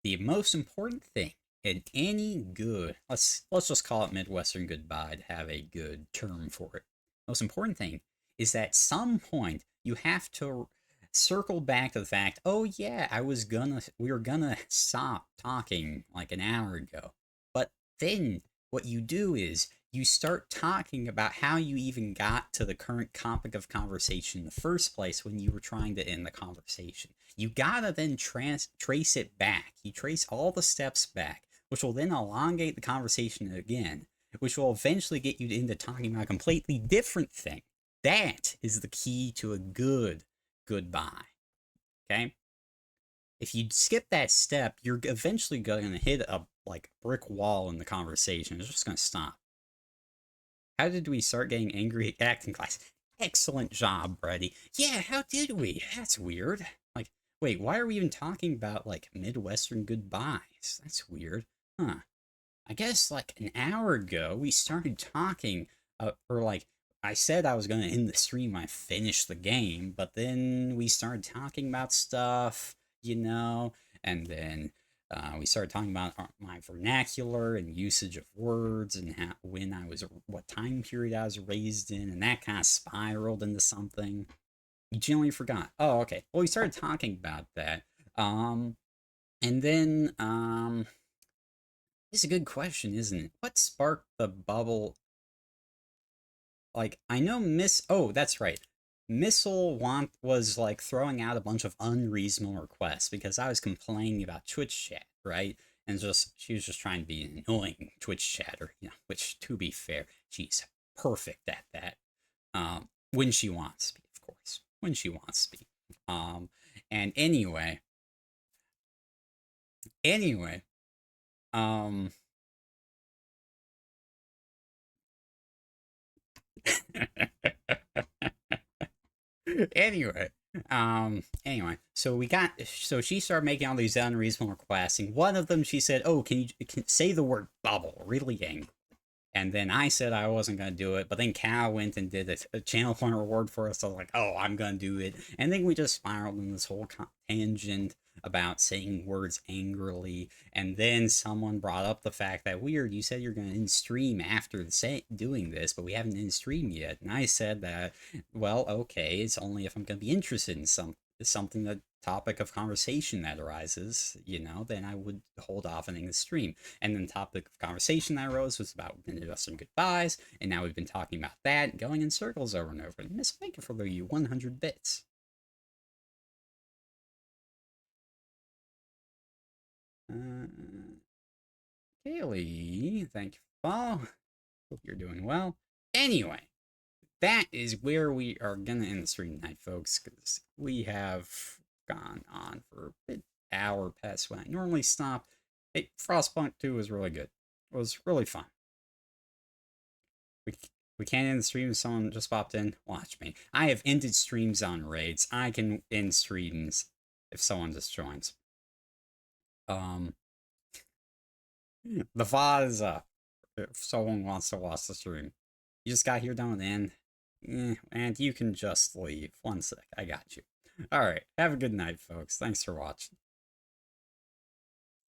the most important thing in any good, let's just call it Midwestern goodbye to have a good term for it. Most important thing is that at some point you have to circle back to the fact, oh yeah, we were gonna stop talking like an hour ago. But then what you do is you start talking about how you even got to the current topic of conversation in the first place when you were trying to end the conversation. You gotta then trace it back. You trace all the steps back, which will then elongate the conversation again, which will eventually get you into talking about a completely different thing. That is the key to a good goodbye. Okay? If you skip that step, you're eventually going to hit a like brick wall in the conversation. It's just going to stop. How did we start getting angry at acting class? Excellent job, Brady. Yeah, how did we? That's weird. Like, wait, why are we even talking about like Midwestern goodbyes? That's weird. Huh. I guess like an hour ago we started talking, or like I said I was going to end the stream. I finished the game, but then we started talking about stuff, you know, and then we started talking about my vernacular and usage of words and how, what time period I was raised in, and that kind of spiraled into something. You generally forgot. Oh, okay. Well, we started talking about that. And then, it's a good question, isn't it? What sparked the bubble? Like, I know oh, that's right. Missile was like throwing out a bunch of unreasonable requests because I was complaining about Twitch chat, right? And she was just trying to be an annoying Twitch chatter, you know, which to be fair, she's perfect at that. When she wants to be, of course. When she wants to be. And anyway, um anyway, so she started making all these unreasonable requests, and one of them she said, "Oh, can say the word bubble?" Really angry. And then I said I wasn't gonna do it, but then Cal went and did a channel point reward for us. So I was like, "Oh, I'm gonna do it," and then we just spiraled in this whole tangent about saying words angrily. And then someone brought up the fact that weird, you said you're gonna end stream after doing this, but we haven't end stream yet. And I said that, well, okay, it's only if I'm gonna be interested in something that topic of conversation that arises, you know, then I would hold off ending the stream. And then the topic of conversation that arose was about Midwestern goodbyes, and now we've been talking about that, going in circles over and over. And Miss, thank you for the 100 bits. Kaylee, thank you for the follow. Hope you're doing well. Anyway, that is where we are gonna end the stream tonight, folks, because we have gone on for a bit hour past when I normally stop. Hey, Frostpunk 2 was really good. It was really fun. We can't end the stream if someone just popped in. Watch me. I have ended streams on raids. I can end streams if someone just joins. The VOD is up if someone wants to watch the stream. You just got here down at the end. And you can just leave. 1 sec. I got you. Alright. Have a good night, folks. Thanks for watching.